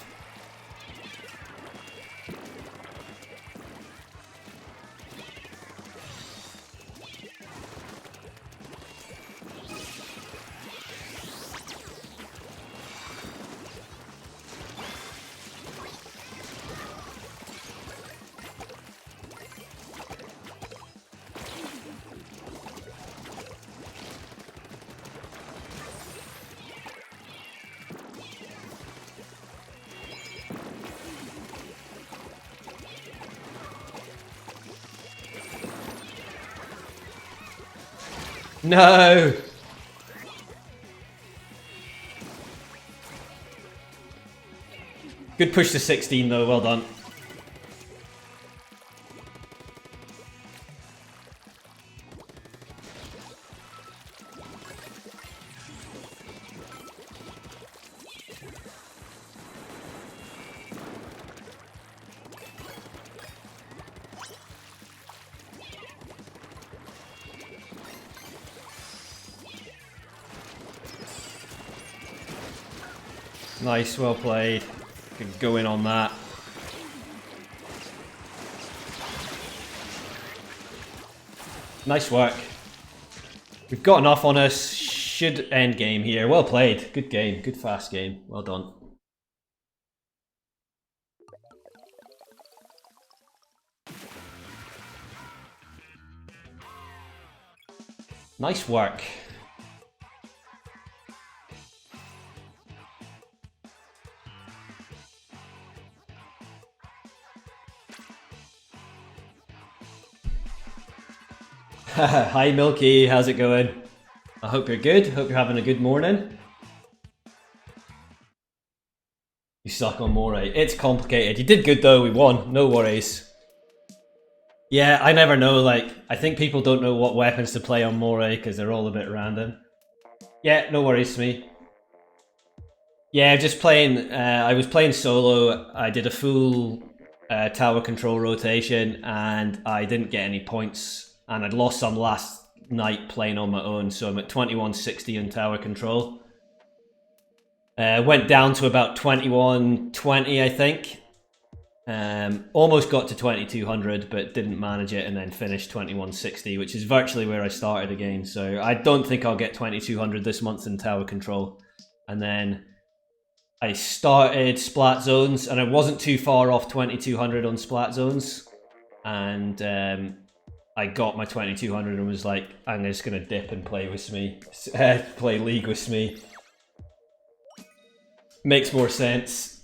No! Good push to 16 though, well done. Nice, well played. Could go in on that. Nice work. We've got enough on us. Should end game here. Well played. Good game. Good fast game. Well done. Nice work. Hi Milky, how's it going? I hope you're good, hope you're having a good morning. You suck on Moray. It's complicated. You did good though, we won, no worries. Yeah, I never know, like, I think people don't know what weapons to play on Moray because they're all a bit random. Yeah, no worries, me. Yeah, just playing, I was playing solo, I did a full tower control rotation and I didn't get any points. And I'd lost some last night playing on my own, so I'm at 2160 in tower control. Went down to about 2120, I think. Almost got to 2200, but didn't manage it, and then finished 2160, which is virtually where I started again. So I don't think I'll get 2200 this month in tower control. And then I started splat zones, and I wasn't too far off 2200 on splat zones. And I got my 2200 and was like, I'm just gonna dip and play with Smee. Play League with Smee. Makes more sense.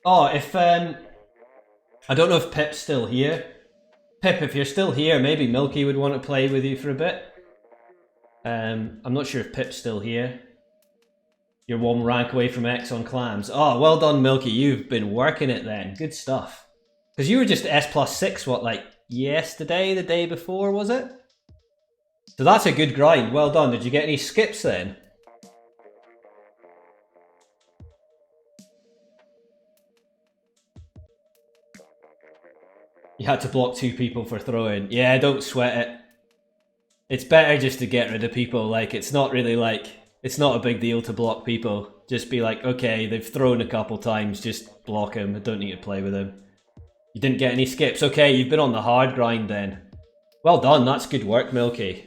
Oh, if I don't know if Pip's still here. Pip, if you're still here, maybe Milky would want to play with you for a bit. I'm not sure if Pip's still here. You're one rank away from X on clams. Oh, well done, Milky. You've been working it then. Good stuff. Because you were just S+6, what, like yesterday, the day before, was it? So that's a good grind. Well done. Did you get any skips then? You had to block 2 people for throwing. Yeah, don't sweat it. It's better just to get rid of people. Like, it's not really like, it's not a big deal to block people. Just be like, okay, they've thrown a couple times, just block them. I don't need to play with them. You didn't get any skips. Okay, you've been on the hard grind then. Well done, that's good work, Milky.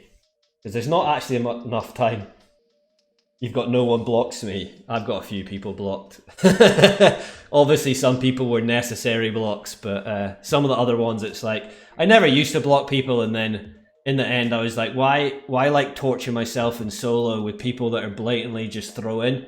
Because there's not actually enough time. You've got no one blocks me. I've got a few people blocked. Obviously, some people were necessary blocks, but some of the other ones, it's like, I never used to block people, and then in the end, I was like, why like torture myself in solo with people that are blatantly just throwing?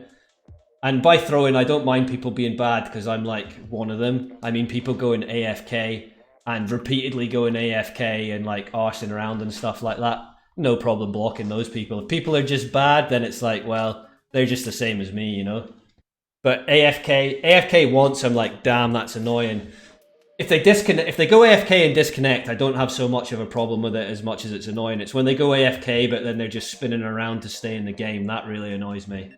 And by throwing, I don't mind people being bad because I'm like one of them. I mean, people going AFK and repeatedly going AFK and like arsing around and stuff like that. No problem blocking those people. If people are just bad, then it's like, well, they're just the same as me, you know? But AFK once, I'm like, damn, that's annoying. If they go AFK and disconnect, I don't have so much of a problem with it as much as it's annoying. It's when they go AFK, but then they're just spinning around to stay in the game. That really annoys me.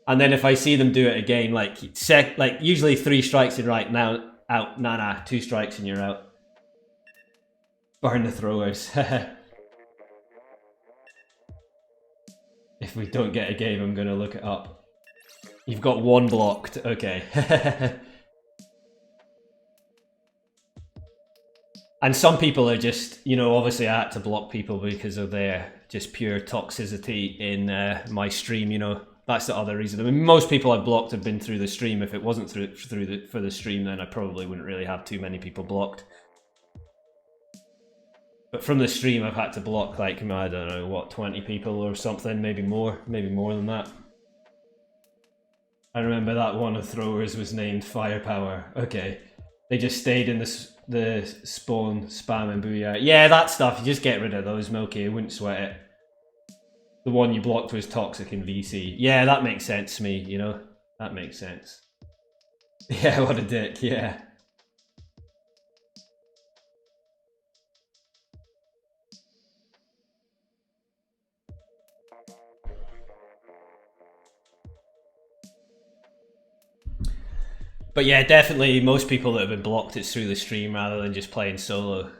And then if I see them do it again, like usually 3 strikes and right now out. Nah, 2 strikes and you're out. Burn the throwers. If we don't get a game, I'm gonna look it up. You've got 1 blocked. Okay. And some people are just, you know, obviously I had to block people because of their just pure toxicity in my stream, you know. That's the other reason. I mean, most people I've blocked have been through the stream. If it wasn't for the stream, then I probably wouldn't really have too many people blocked. But from the stream, I've had to block like, I don't know, what, 20 people or something, maybe more than that. I remember that one of throwers was named Firepower. Okay. They just stayed in the spawn, spam and booyah. Yeah, that stuff, you just get rid of those, Milky, I wouldn't sweat it. The one you blocked was toxic in VC. Yeah, that makes sense to me, you know? That makes sense. Yeah, what a dick, yeah. But yeah, definitely most people that have been blocked, it's through the stream rather than just playing solo.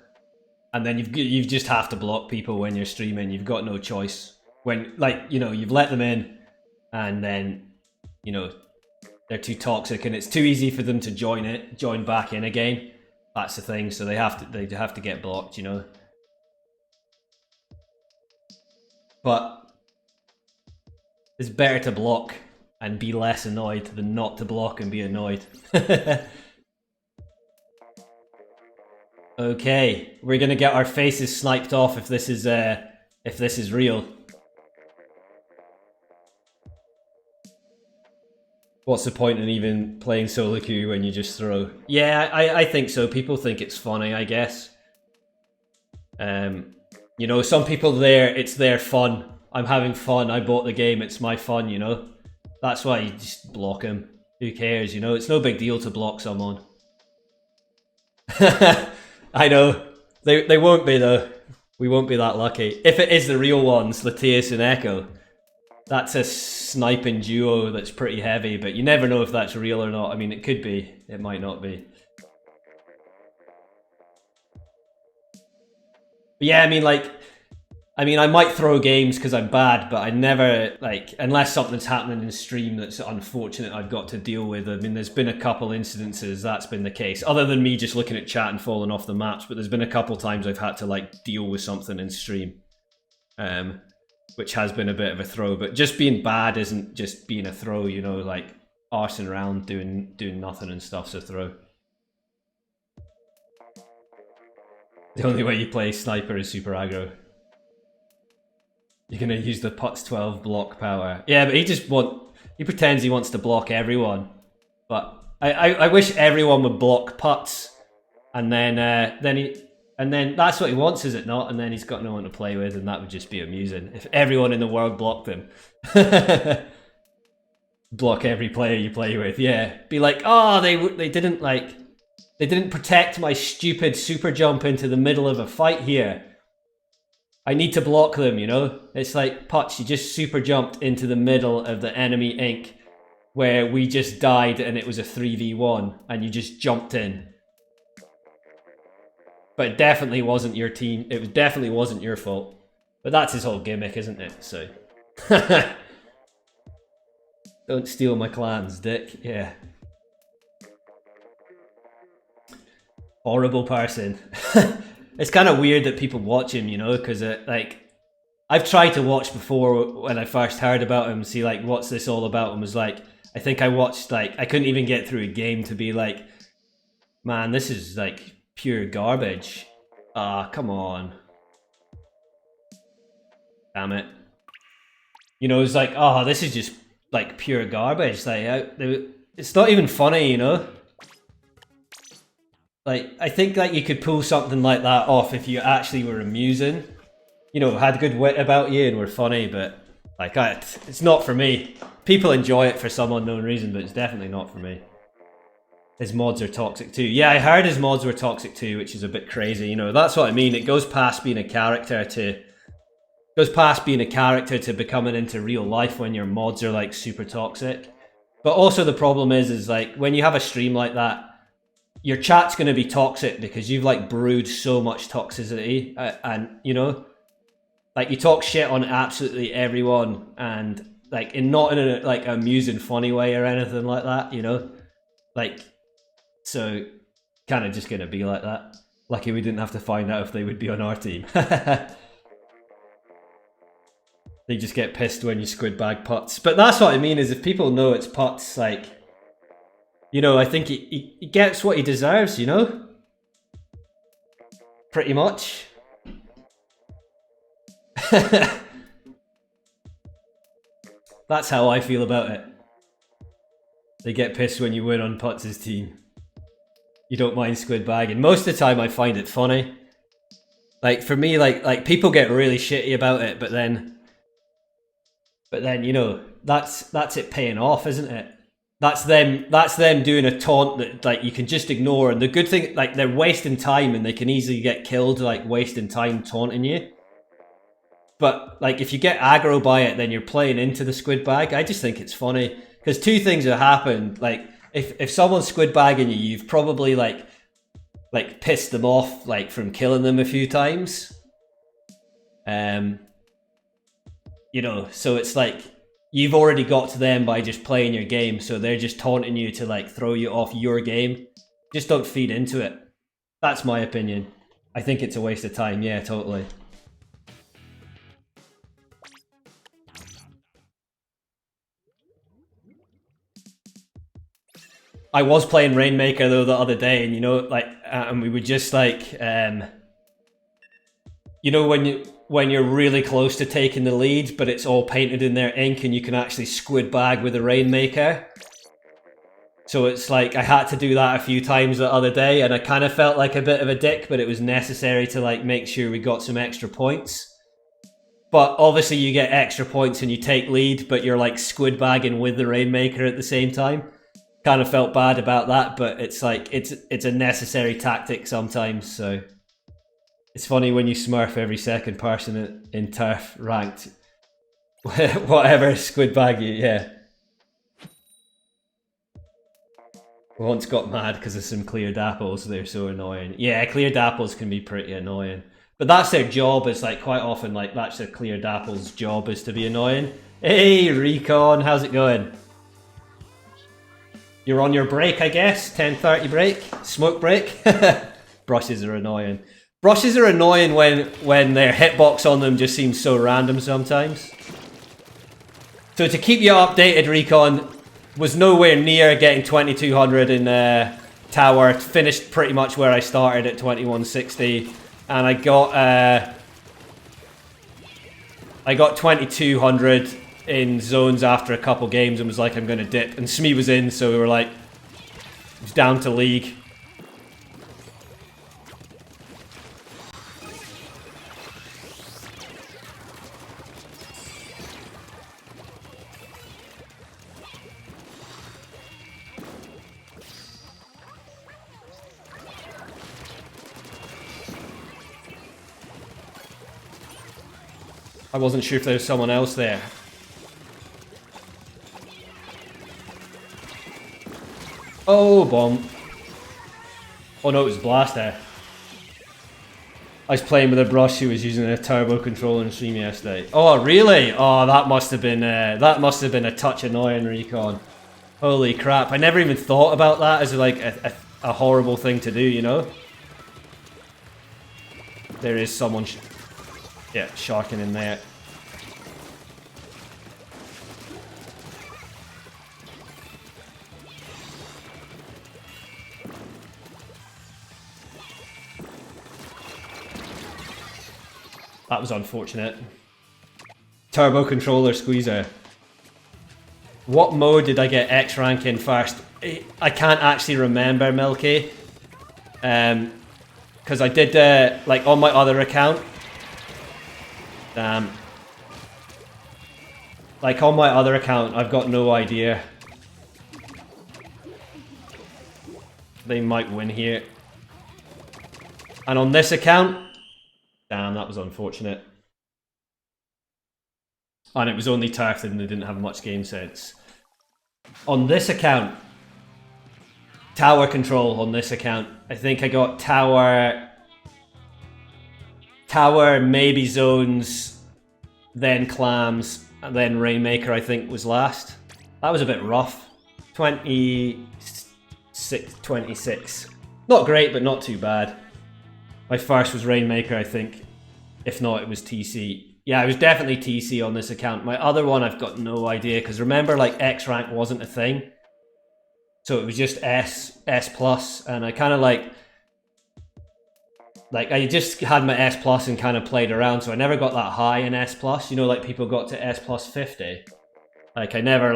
And then you just have to block people when you're streaming. You've got no choice. When, like, you know, you've let them in and then, you know, they're too toxic and it's too easy for them to join back in again. That's the thing. So they have to get blocked, you know. But it's better to block and be less annoyed than not to block and be annoyed. Okay, we're gonna get our faces sniped off if this is real. What's the point in even playing solo queue when you just throw? Yeah, I think so. People think it's funny, I guess. You know, some people it's their fun. I'm having fun. I bought the game. It's my fun, you know. That's why you just block him. Who cares, you know? It's no big deal to block someone. I know. They won't be, though. We won't be that lucky. If it is the real ones, Latias and Echo, that's a sniping duo that's pretty heavy, but you never know if that's real or not. I mean, it could be. It might not be. But yeah, I mean, I might throw games because I'm bad, but I never, like, unless something's happening in stream that's unfortunate I've got to deal with. I mean, there's been a couple incidences that's been the case, other than me just looking at chat and falling off the maps, but there's been a couple times I've had to, like, deal with something in stream, which has been a bit of a throw. But just being bad isn't just being a throw, you know, like, arsing around doing nothing and stuff's a throw. The only way you play sniper is super aggro. You're gonna use the Putz 12 block power. Yeah, but he pretends he wants to block everyone. But I wish everyone would block Putz, and then And then that's what he wants, is it not? And then he's got no one to play with, and that would just be amusing if everyone in the world blocked him. Block every player you play with, yeah. Be like, oh, they didn't protect my stupid super jump into the middle of a fight here. I need to block them, you know? It's like, Putz, you just super jumped into the middle of the enemy ink where we just died and it was a 3v1 and you just jumped in. But it definitely wasn't your team. It definitely wasn't your fault. But that's his whole gimmick, isn't it? So. Don't steal my clans, dick. Yeah. Horrible person. It's kind of weird that people watch him, you know, because like I've tried to watch before when I first heard about him, see like what's this all about, and was like, I think I watched like I couldn't even get through a game to be like, man, this is like pure garbage. Ah, come on. Damn it. You know, it's like, oh, this is just like pure garbage. Like, it's not even funny, you know? Like, I think like you could pull something like that off if you actually were amusing. You know, had good wit about you and were funny, but like, it's not for me. People enjoy it for some unknown reason, but it's definitely not for me. His mods are toxic too. Yeah, I heard his mods were toxic too, which is a bit crazy. You know, that's what I mean. It goes past being a character to becoming into real life when your mods are like super toxic. But also the problem is like when you have a stream like that, your chat's going to be toxic because you've like brewed so much toxicity, and you know, like you talk shit on absolutely everyone, and like not in a like amusing, funny way or anything like that, you know, like. So, kind of just going to be like that. Lucky we didn't have to find out if they would be on our team. They just get pissed when you squid bag Putz. But that's what I mean, is if people know it's Putz, like, you know, I think he gets what he deserves, you know? Pretty much. That's how I feel about it. They get pissed when you win on Putz's team. You don't mind squid bagging. Most of the time I find it funny. Like for me, like people get really shitty about it, but then you know, that's it paying off, isn't it? That's them doing a taunt that like you can just ignore, and the good thing, like they're wasting time and they can easily get killed like wasting time taunting you. But like if you get aggro by it, then you're playing into the squid bag. I just think it's funny because two things have happened. Like if someone's squid bagging you, you've probably like pissed them off like from killing them a few times. You know, so it's like you've already got to them by just playing your game, so they're just taunting you to like throw you off your game. Just don't feed into it. That's my opinion. I think it's a waste of time. Yeah, totally. I was playing Rainmaker though the other day, and you know, like, and we would just like, you know, when you're really close to taking the lead, but it's all painted in their ink, and you can actually squid bag with a Rainmaker. So it's like I had to do that a few times the other day, and I kind of felt like a bit of a dick, but it was necessary to like make sure we got some extra points. But obviously, you get extra points and you take lead, but you're like squid bagging with the Rainmaker at the same time. Kind of felt bad about that, but it's like it's a necessary tactic sometimes. So it's funny when you smurf every second person in turf ranked, whatever, squid bag you. Yeah, once got mad because of some cleared apples. They're so annoying. Yeah, cleared apples can be pretty annoying, but that's their job. It's like quite often like that's a cleared apple's job, is to be annoying. Hey Recon, how's it going? You're on your break, I guess. 10:30 break, smoke break. Brushes are annoying. Brushes are annoying when their hitbox on them just seems so random sometimes. So to keep you updated, Recon was nowhere near getting 2200 in tower. Finished pretty much where I started at 2160, and I got 2200 in zones after a couple games and was like, I'm gonna dip, and Smee was in, so we were like, it was down to league. I wasn't sure if there was someone else there. Oh, bomb. Oh no, it was Blaster. I was playing with a brush who was using a turbo controller in stream yesterday. Oh, really? Oh, that must have been a touch annoying, Recon. Holy crap! I never even thought about that as like a horrible thing to do, you know. There is someone, sharking in there. That was unfortunate. Turbo controller squeezer. What mode did I get X rank in first? I can't actually remember, Milky. Because I did, like on my other account. Damn. Like on my other account, I've got no idea. They might win here. And on this account, damn, that was unfortunate. And it was only turfed and they didn't have much game sense. On this account, tower control on this account. I think I got tower, maybe zones, then clams, and then Rainmaker I think was last. That was a bit rough. 26. Not great, but not too bad. My first was Rainmaker, I think. If not, it was TC. Yeah, it was definitely TC on this account. My other one, I've got no idea. Because remember, like, X rank wasn't a thing. So it was just S plus. And I kind of like, I just had my S plus and kind of played around. So I never got that high in S plus. You know, like people got to S plus 50. Like I never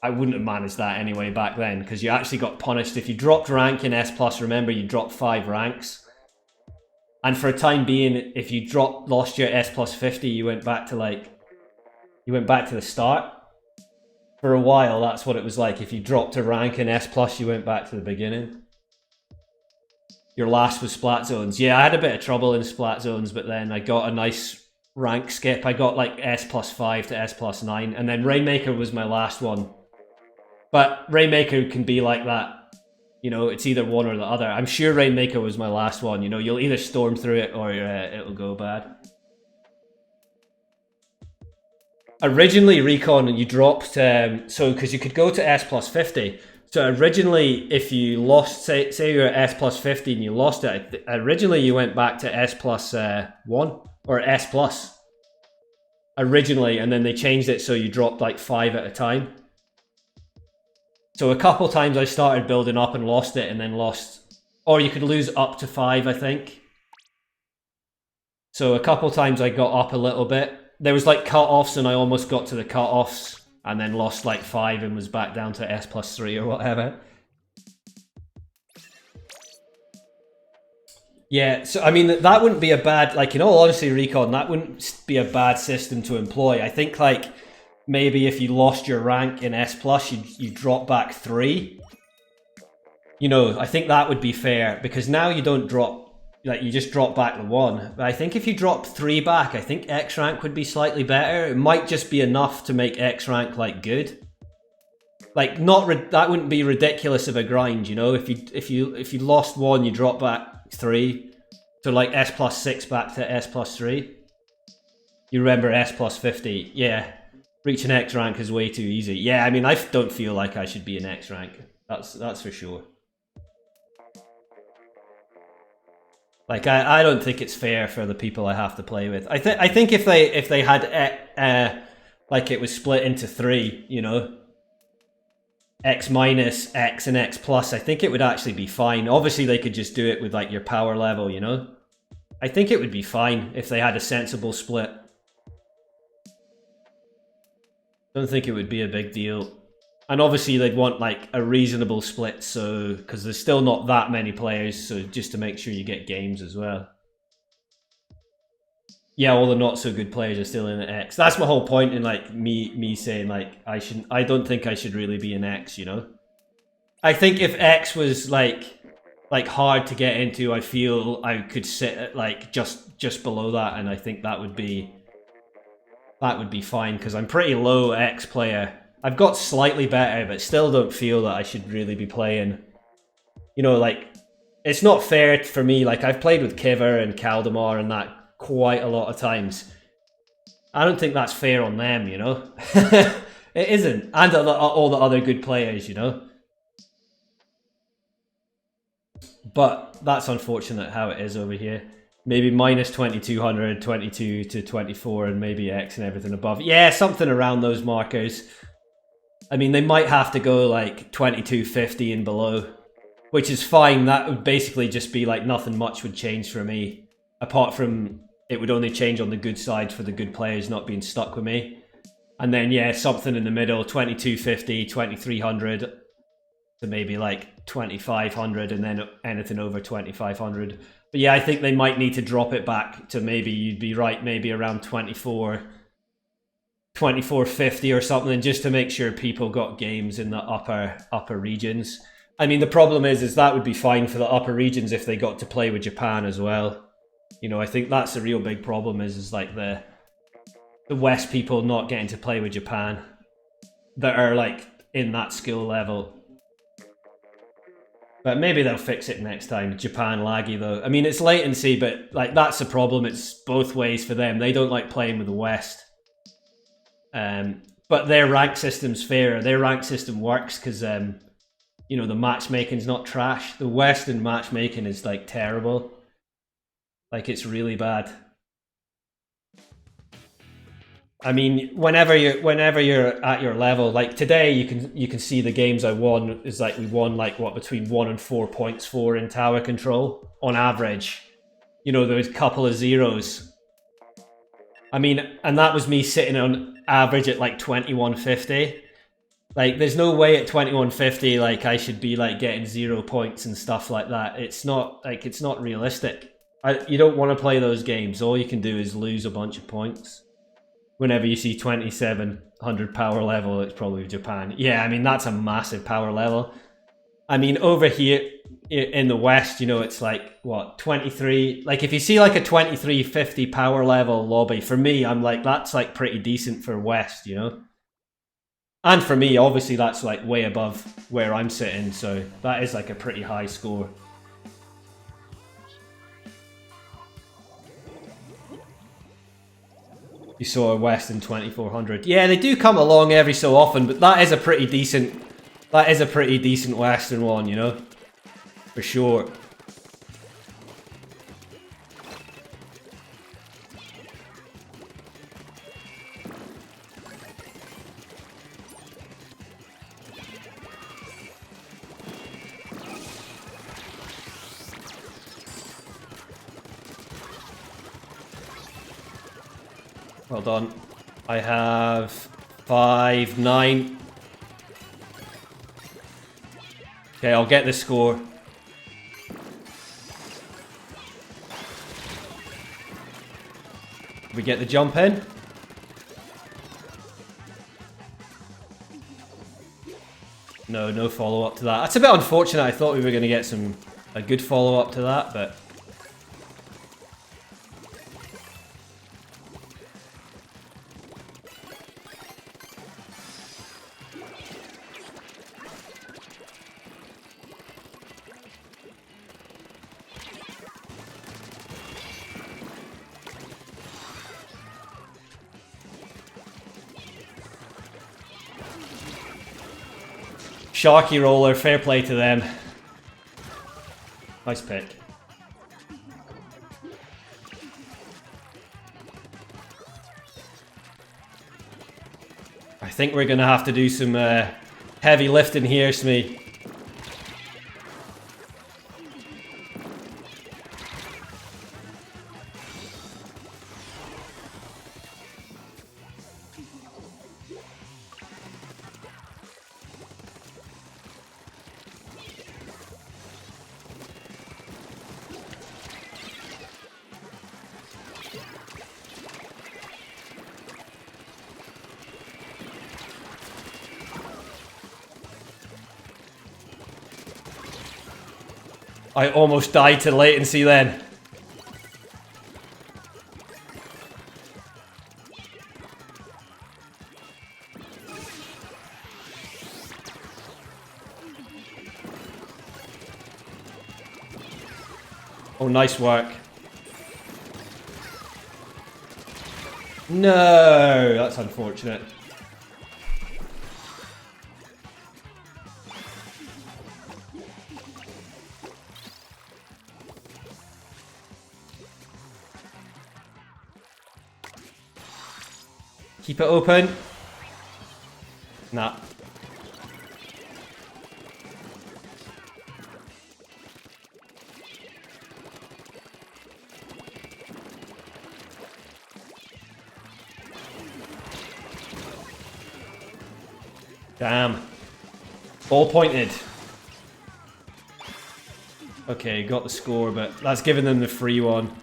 I wouldn't have managed that anyway back then. Because you actually got punished. If you dropped rank in S plus, remember you dropped 5 ranks. And for a time being, if you lost your S plus 50, you went back to the start. For a while, that's what it was like. If you dropped a rank in S plus, you went back to the beginning. Your last was Splat Zones. Yeah, I had a bit of trouble in Splat Zones, but then I got a nice rank skip. I got like S plus 5 to S plus 9, and then Rainmaker was my last one. But Rainmaker can be like that. You know, it's either one or the other. I'm sure Rainmaker was my last one. You know, you'll either storm through it or it'll go bad. Originally, Recon, you dropped... so, because you could go to S plus 50. So originally, if you lost... Say you're at S plus 50 and you lost it. Originally, you went back to S plus 1. Or S plus. Originally, and then they changed it so you dropped like 5 at a time. So a couple times I started building up and lost it and then lost... Or you could lose up to 5, I think. So a couple times I got up a little bit. There was like cut-offs and I almost got to the cut-offs and then lost like 5 and was back down to S plus 3 or whatever. Yeah, so I mean, that wouldn't be a bad... Like, in all honesty, Recon, that wouldn't be a bad system to employ. I think like... Maybe if you lost your rank in S plus, you drop back 3. You know, I think that would be fair because now you don't drop, like you just drop back the 1. But I think if you drop 3 back, I think X rank would be slightly better. It might just be enough to make X rank like good. Like that wouldn't be ridiculous of a grind, you know. If you lost 1, you drop back 3, so like S plus 6 back to S plus 3. You remember S plus 50, yeah. Reaching X rank is way too easy. Yeah, I mean, I don't feel like I should be in X rank. That's for sure. Like, I don't think it's fair for the people I have to play with. I think if they had like it was split into 3, you know, X minus, X and X plus, I think it would actually be fine. Obviously, they could just do it with like your power level, you know. I think it would be fine if they had a sensible split. Don't think it would be a big deal. And obviously they'd want like a reasonable split, so because there's still not that many players, so just to make sure you get games as well. Yeah, all the not so good players are still in X. That's my whole point in like me saying like I don't think I should really be in X, you know. I think if X was like hard to get into, I feel I could sit at like just below that, and I think that would be that would be fine, because I'm pretty low X player. I've got slightly better, but still don't feel that I should really be playing. You know, like, it's not fair for me. Like, I've played with Kiver and Kaldemar and that quite a lot of times. I don't think that's fair on them, you know? It isn't. And all the other good players, you know? But that's unfortunate how it is over here. Maybe minus 2200, 22 to 24, and maybe X and everything above. Yeah, something around those markers. I mean, they might have to go like 2250 and below, which is fine. That would basically just be like nothing much would change for me, apart from it would only change on the good side for the good players not being stuck with me. And then, yeah, something in the middle, 2250, 2300 to maybe like 2500, and then anything over 2500. But yeah, I think they might need to drop it back to, maybe you'd be right, maybe around 2450 or something, just to make sure people got games in the upper regions. I mean, the problem is that would be fine for the upper regions if they got to play with Japan as well. You know, I think that's the real big problem is like the West people not getting to play with Japan that are like in that skill level. But maybe they'll fix it next time. Japan laggy though. I mean, it's latency, but like that's the problem. It's both ways for them. They don't like playing with the West. But their rank system's fair. Their rank system works because you know, the matchmaking's not trash. The Western matchmaking is like terrible. Like, it's really bad. I mean, whenever you're at your level, like today, you can see the games I won is like we won like what, between 1 and 4 points for in tower control on average. You know, there's a couple of zeros. I mean, and that was me sitting on average at like 2150. Like, there's no way at 2150 like I should be like getting 0 points and stuff like that. It's not like, it's not realistic. You don't want to play those games. All you can do is lose a bunch of points. Whenever you see 2700 power level, it's probably Japan. Yeah, I mean, that's a massive power level. I mean, over here in the West, you know, it's like, what, 23? Like, if you see like a 2350 power level lobby, for me, I'm like, that's like pretty decent for West, you know? And for me, obviously, that's like way above where I'm sitting, so that is like a pretty high score. You saw a West in 2400. Yeah, they do come along every so often, but that is a pretty decent Western one, you know? For sure. Well done. I have 5-9. Okay, I'll get the score. We get the jump in. No follow-up to that. That's a bit unfortunate. I thought we were going to get a good follow-up to that, but... Sharky roller, fair play to them. Nice pick. I think we're gonna have to do some heavy lifting here, Smee. I almost died to latency then. Oh, nice work. No, that's unfortunate. Keep it open. Nah. Damn. Ball pointed. Okay, got the score, but that's giving them the free one.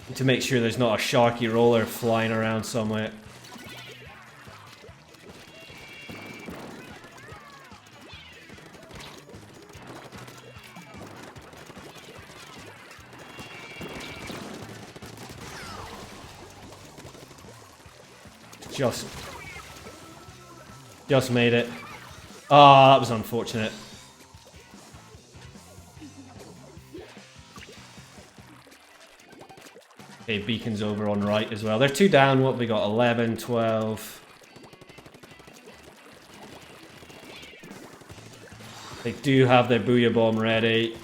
Need to make sure there's not a sharky roller flying around somewhere. Just made it. Ah, that was unfortunate. Okay, beacon's over on right as well. They're 2 down. What have we got? 11, 12. They do have their booyah bomb ready.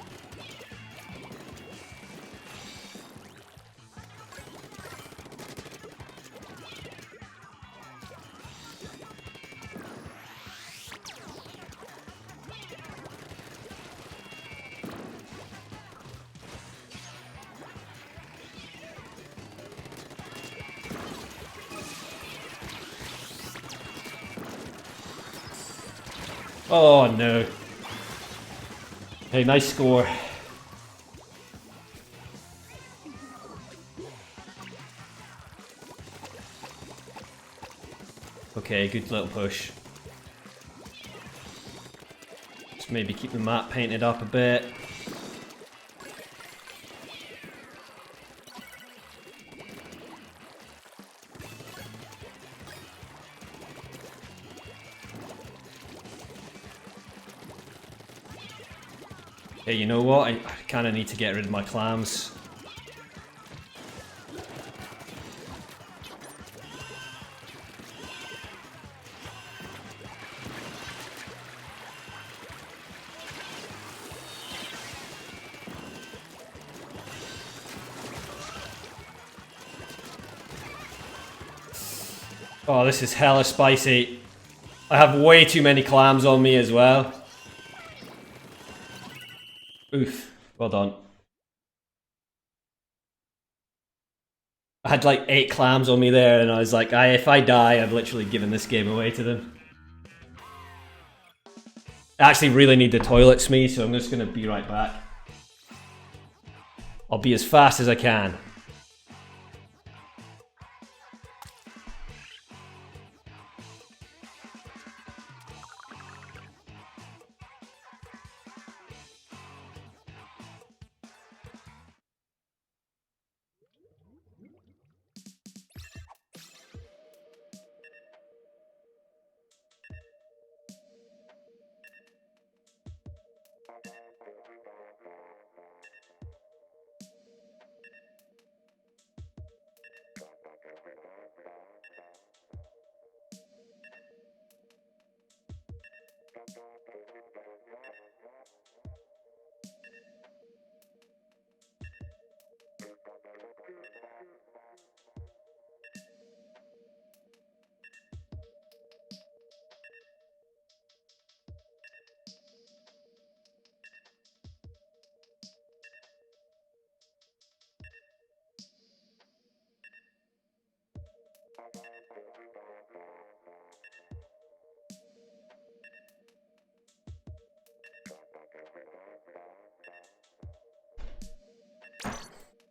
Oh no. Hey, nice score. Okay, good little push. Just maybe keep the map painted up a bit. Hey, you know what? I kind of need to get rid of my clams. Oh, this is hella spicy. I have way too many clams on me as well. Oof, well done. I had like 8 clams on me there, and I was like, if I die, I've literally given this game away to them. I actually really need the toilet smee, so I'm just gonna be right back. I'll be as fast as I can.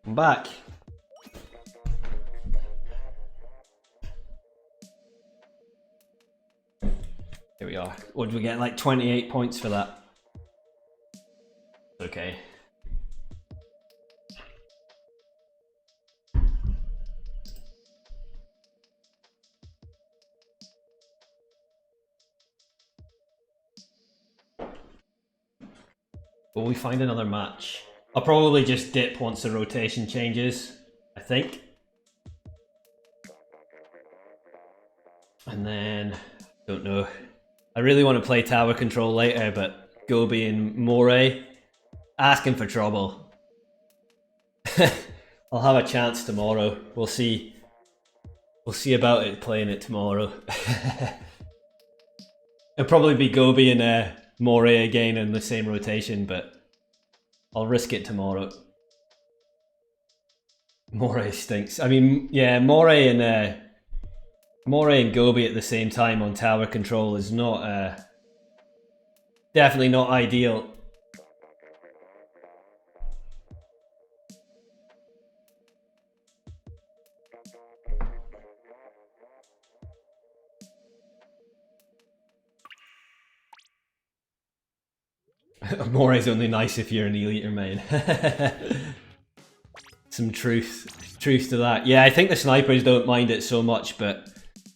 I'm back. Here we are. What did we get? Like 28 points for that. Okay. Will we find another match? I'll probably just dip once the rotation changes, I think. And then, don't know. I really want to play tower control later, but Gobi and Moray asking for trouble. I'll have a chance tomorrow. We'll see. We'll see about it playing it tomorrow. It'll probably be Gobi and Moray again in the same rotation, but I'll risk it tomorrow. Moray stinks. I mean, yeah, Moray and Gobi at the same time on tower control is not definitely not ideal. Moray's only nice if you're an eliter main. Some truth to that. Yeah, I think the snipers don't mind it so much, but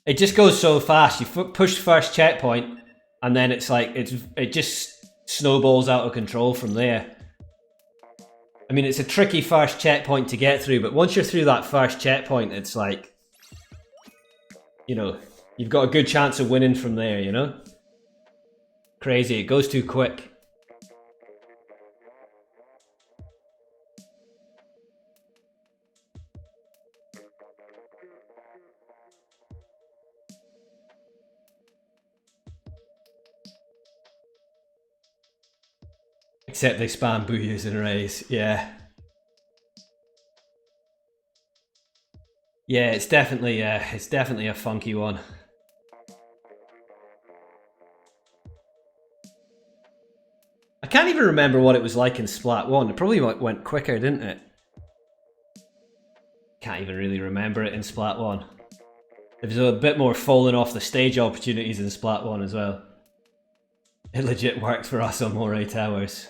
it just goes so fast. You push first checkpoint, and then it's like it just snowballs out of control from there. I mean, it's a tricky first checkpoint to get through, but once you're through that first checkpoint, it's like, you know, you've got a good chance of winning from there, you know? Crazy, it goes too quick. Except they spam booyahs and raise, yeah. Yeah, it's definitely a funky one. I can't even remember what it was like in Splat 1. It probably went quicker, didn't it? Can't even really remember it in Splat 1. There was a bit more falling off the stage opportunities in Splat 1 as well. It legit worked for us on Moray Towers.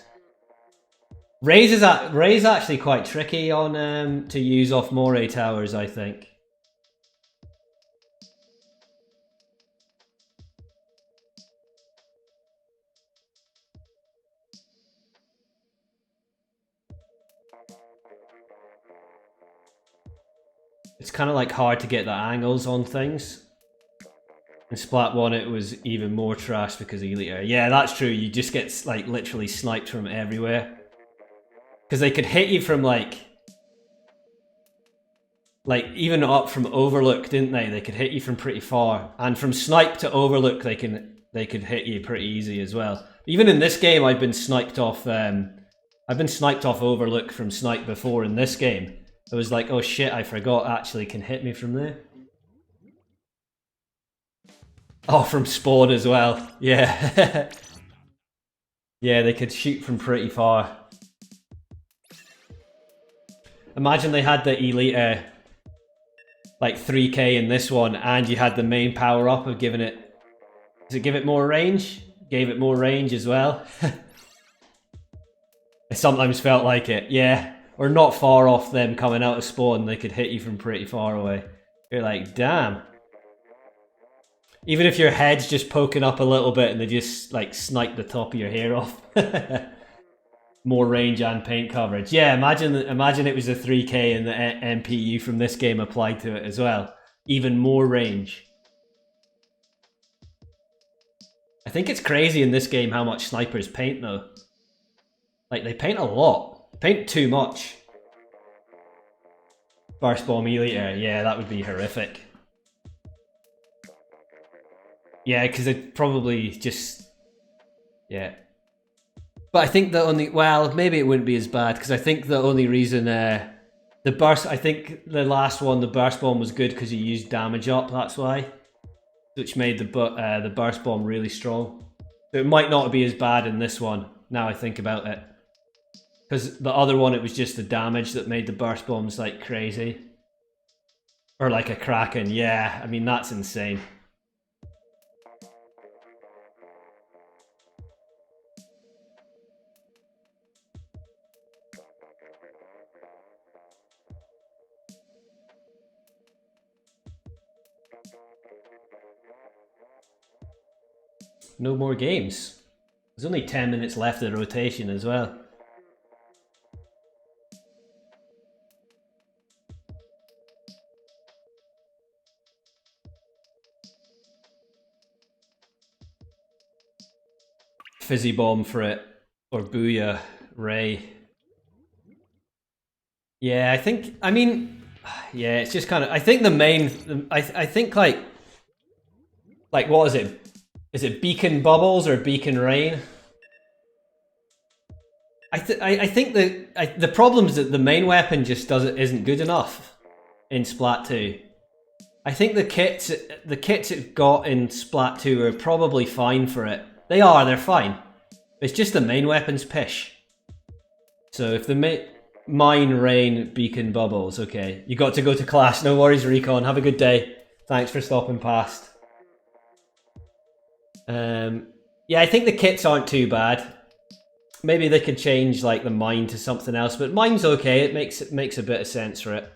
Ray's actually quite tricky on to use off Moray Towers, I think. It's kind of like hard to get the angles on things. In Splat 1 it was even more trash because of Elite. Yeah, that's true, you just get like literally sniped from everywhere. Because they could hit you from like even up from Overlook, didn't they? They could hit you from pretty far. And from Snipe to Overlook they could hit you pretty easy as well. Even in this game I've been sniped off Overlook from Snipe before in this game. I was like, oh shit, I forgot actually can hit me from there. Oh, from Spawn as well. Yeah. Yeah, they could shoot from pretty far. Imagine they had the Elite like 3k in this one, and you had the main power up of giving it... Does it give it more range? Gave it more range as well. It sometimes felt like it, yeah. Or not far off them coming out of spawn, they could hit you from pretty far away. You're like, damn. Even if your head's just poking up a little bit and they just like snipe the top of your hair off. More range and paint coverage. Yeah, imagine it was a 3k and the MPU from this game applied to it as well. Even more range. I think it's crazy in this game how much snipers paint though. Like they paint a lot. They paint too much. Burst bomb Elite, yeah, that would be horrific. Yeah, because it probably just... Yeah. But I think the only... Well, maybe it wouldn't be as bad, because I think the only reason... the burst... I think the last one, the burst bomb was good because you used damage up, that's why. Which made the burst bomb really strong. So it might not be as bad in this one, now I think about it. Because the other one, it was just the damage that made the burst bombs like crazy. Or like a Kraken, yeah. I mean, that's insane. No more games. There's only 10 minutes left of the rotation as well. Fizzy bomb for it, or booyah, ray. Yeah, I mean, yeah, it's just kind of, I think the main, I think like what is it? Is it beacon bubbles or beacon rain? I think the problem is that the main weapon just isn't good enough in Splat 2. I think the kits it got in Splat 2 are probably fine for it. They're fine. It's just the main weapon's pish. So if the mine, rain, beacon, bubbles, okay. You got to go to class, no worries Recon, have a good day. Thanks for stopping past. Yeah, I think the kits aren't too bad. Maybe they could change like the mine to something else, but mine's okay, it makes a bit of sense for it.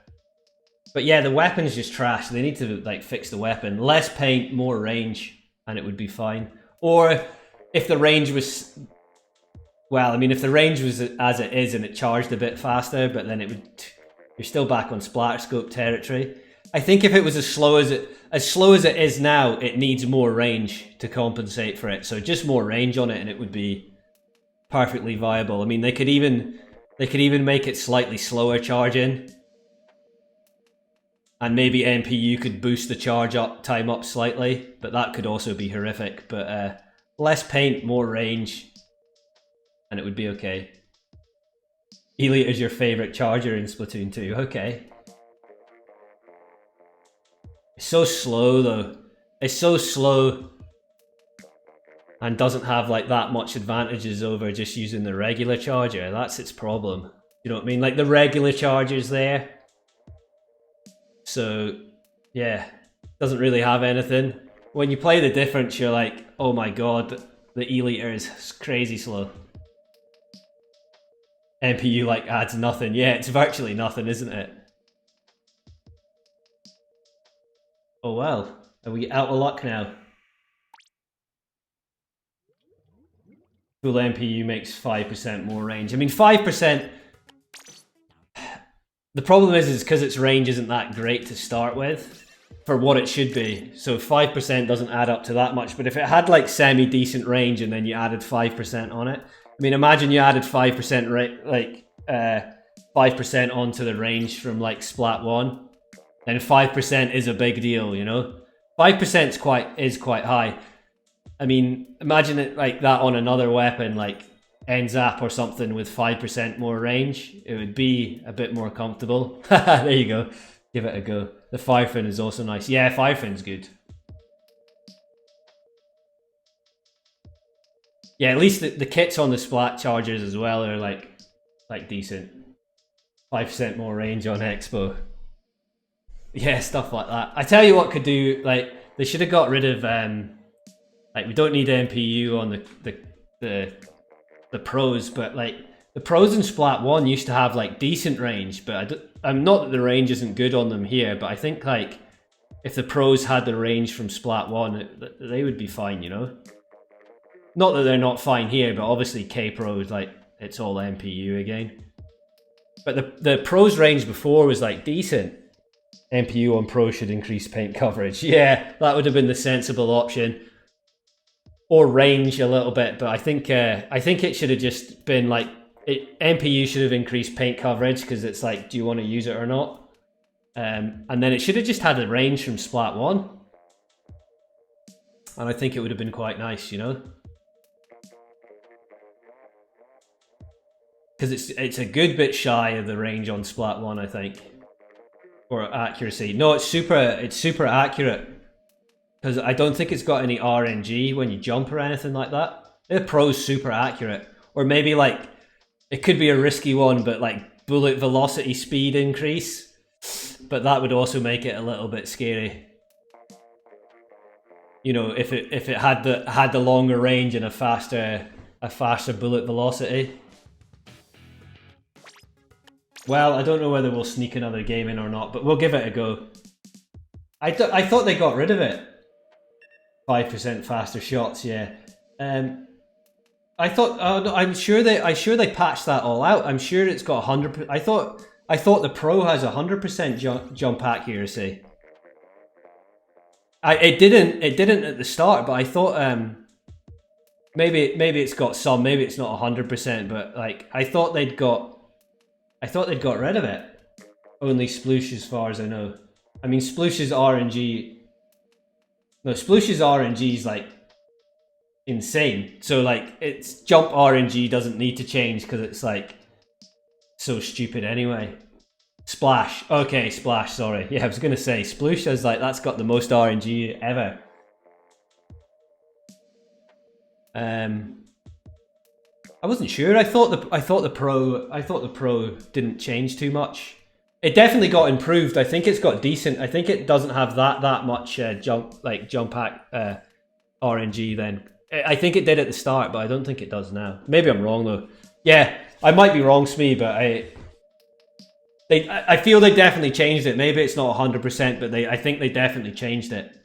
But yeah, the weapon's just trash. They need to like fix the weapon. Less paint, more range, and it would be fine. Or if the range was, well, I mean, if the range was as it is and it charged a bit faster, but then you're still back on splatter scope territory. I think if it was as slow as it is now, it needs more range to compensate for it. So just more range on it, and it would be perfectly viable. I mean, they could even make it slightly slower charging. And maybe NPU could boost the charge time up slightly, but that could also be horrific. But less paint, more range, and it would be okay. Elite is your favourite charger in Splatoon 2, okay. It's so slow though. It's so slow and doesn't have like that much advantages over just using the regular charger. That's its problem. You know what I mean? Like the regular charger's there. So, yeah, doesn't really have anything. When you play the difference, you're like, oh my god, the E-liter is crazy slow. NPU like adds nothing. Yeah, it's virtually nothing, isn't it? Oh well, are we out of luck now? Full NPU makes 5% more range. I mean, 5%... The problem is because its range isn't that great to start with for what it should be. So 5% doesn't add up to that much. But if it had like semi-decent range and then you added 5% on it, I mean, imagine you added 5% 5% onto the range from like Splat 1, then 5% is a big deal, you know? 5% is quite high. I mean, imagine it like that on another weapon, like NZAP or something with 5% more range. It would be a bit more comfortable. There you go. Give it a go. The Firefin is also nice. Yeah, Firefin's good. Yeah, at least the kits on the Splat chargers as well are like decent. 5% more range on Expo. Yeah, stuff like that. I tell you what could do, like, they should have got rid of, like, we don't need NPU on the pros, but like the pros in Splat 1 used to have like decent range, but I'm not that the range isn't good on them here, but I think like if the pros had the range from Splat 1, they would be fine, you know? Not that they're not fine here, but obviously K-Pros, like, it's all NPU again. But the pros range before was like decent. NPU on pro should increase paint coverage. Yeah, that would have been the sensible option. Or range a little bit, but I think it should have just been like NPU should have increased paint coverage because it's like, do you want to use it or not? And then it should have just had a range from Splat 1, and I think it would have been quite nice, you know, because it's a good bit shy of the range on Splat 1, I think, or accuracy. No, it's super accurate. Because I don't think it's got any RNG when you jump or anything like that. The pro's super accurate. Or maybe like, it could be a risky one, but like bullet velocity speed increase. But that would also make it a little bit scary. You know, if it had the longer range and a faster bullet velocity. Well, I don't know whether we'll sneak another game in or not, but we'll give it a go. I thought they got rid of it. 5% faster shots, yeah. I thought. No, I'm sure they patched that all out. I'm sure it's got 100%. I thought the Pro has 100% jump accuracy. It didn't at the start, but I thought maybe it's got some. Maybe it's not 100%, but like I thought they'd got rid of it. Only Sploosh, as far as I know. I mean, Sploosh's RNG. No, Sploosh's RNG is like insane. So like, its jump RNG doesn't need to change because it's like so stupid anyway. Splash. Okay, Splash, sorry. Yeah, I was gonna say Sploosh is like, that's got the most RNG ever. I wasn't sure. I thought the Pro didn't change too much. It definitely got improved. I think it's got decent. I think it doesn't have that much jump pack RNG then. I think it did at the start, but I don't think it does now. Maybe I'm wrong though. Yeah, I might be wrong, Smee, but I feel they definitely changed it. Maybe it's not 100%, but I think they definitely changed it.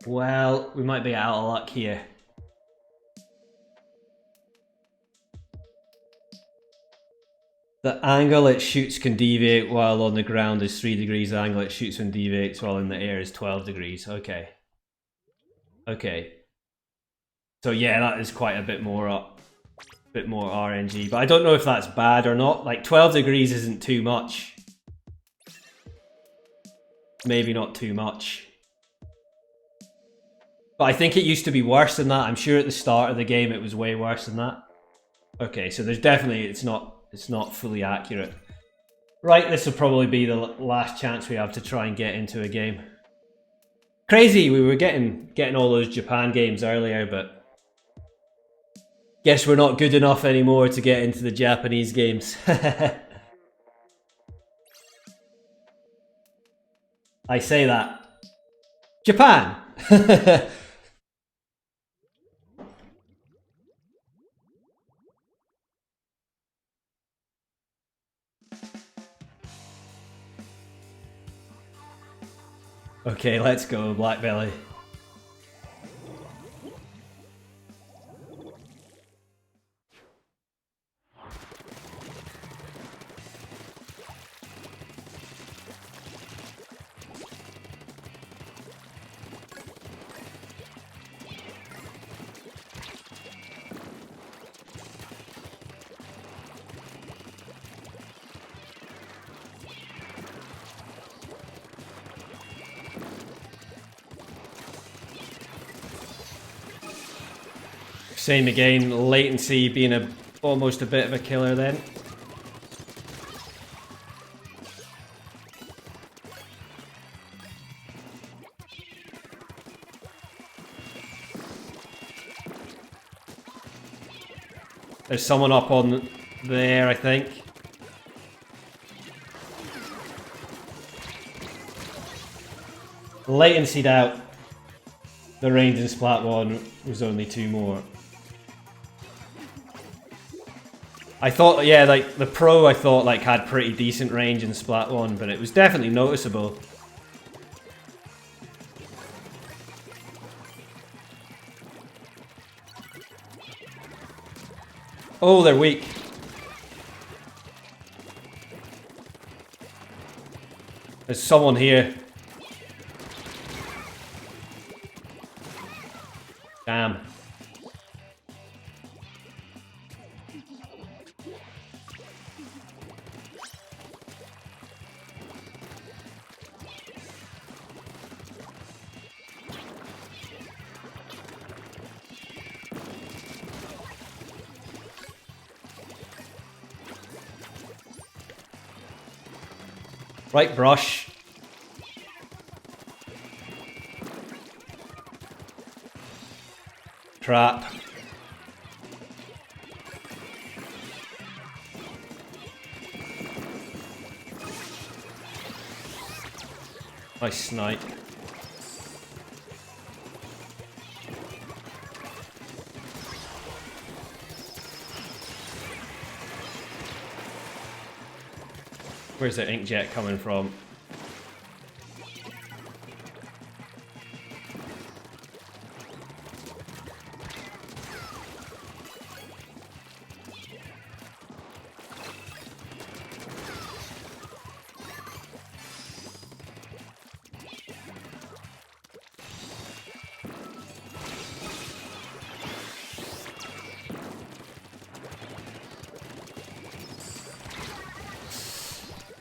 Well, we might be out of luck here. The angle it shoots can deviate while on the ground is 3 degrees. The angle it shoots and deviates while in the air is 12 degrees. Okay. Okay. So yeah, that is quite a bit more RNG. But I don't know if that's bad or not. Like 12 degrees isn't too much. Maybe not too much. But I think it used to be worse than that. I'm sure at the start of the game it was way worse than that. Okay, so there's definitely, it's not fully accurate. Right, this will probably be the last chance we have to try and get into a game. Crazy, we were getting all those Japan games earlier, but guess we're not good enough anymore to get into the Japanese games. I say that. Japan! Okay, let's go, Black Belly. Same again, latency being almost a bit of a killer then. There's someone up on there, I think. Latency'd out. The range in Splat 1 was only 2 more. I thought, yeah, like the Pro I thought like had pretty decent range in Splat 1, but it was definitely noticeable. Oh, they're weak. There's someone here. Damn. Right brush. Trap. Nice snipe. Where's the inkjet coming from?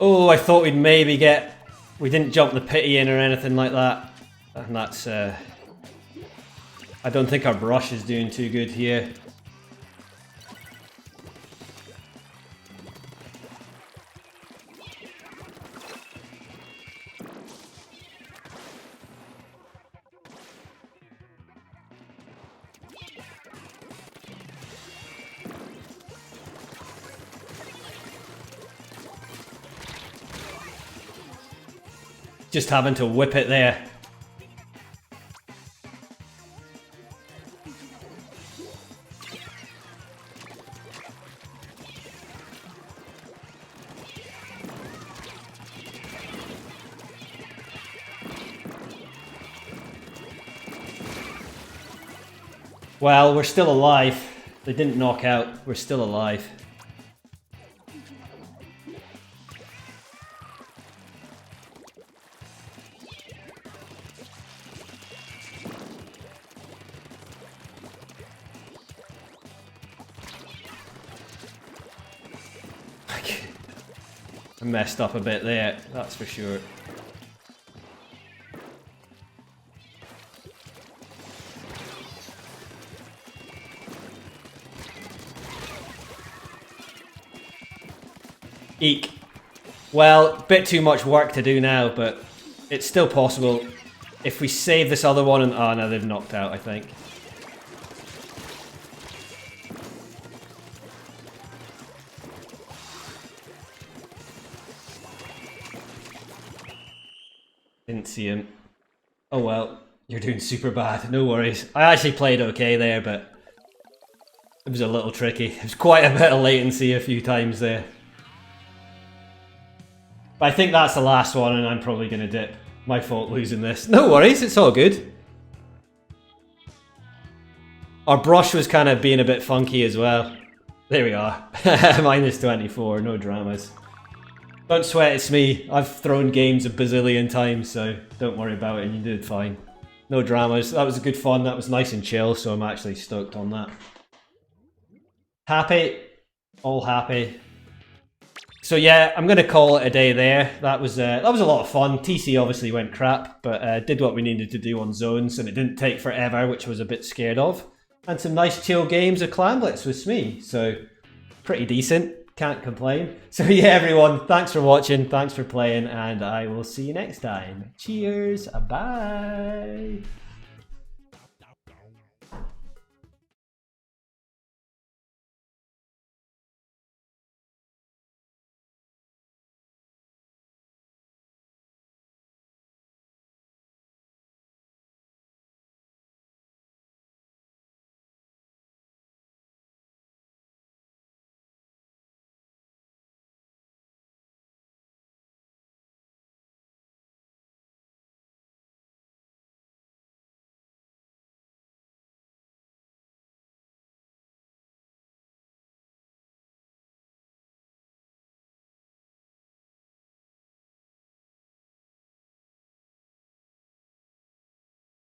Oh, I thought we'd maybe get... We didn't jump the pity in or anything like that. And that's... I don't think our brush is doing too good here. Just having to whip it there. Well, we're still alive. They didn't knock out. We're still alive. I messed up a bit there, that's for sure. Eek. Well, bit too much work to do now, but it's still possible. If we save this other one and... Oh no, they've knocked out, I think. Didn't see him. Oh well, you're doing super bad, no worries. I actually played okay there, but it was a little tricky. It was quite a bit of latency a few times there. But I think that's the last one and I'm probably going to dip. My fault losing this. No worries, it's all good. Our brush was kind of being a bit funky as well. There we are. Minus 24, no dramas. Don't sweat, it's me. I've thrown games a bazillion times, so don't worry about it, and you did fine. No dramas. That was good fun. That was nice and chill, so I'm actually stoked on that. Happy. All happy. So yeah, I'm going to call it a day there. That was a lot of fun. TC obviously went crap, but did what we needed to do on zones, and it didn't take forever, which I was a bit scared of. And some nice chill games of Clanblitz with Smee, so pretty decent. Can't complain. So yeah, everyone, thanks for watching, thanks for playing, and I will see you next time. Cheers, bye!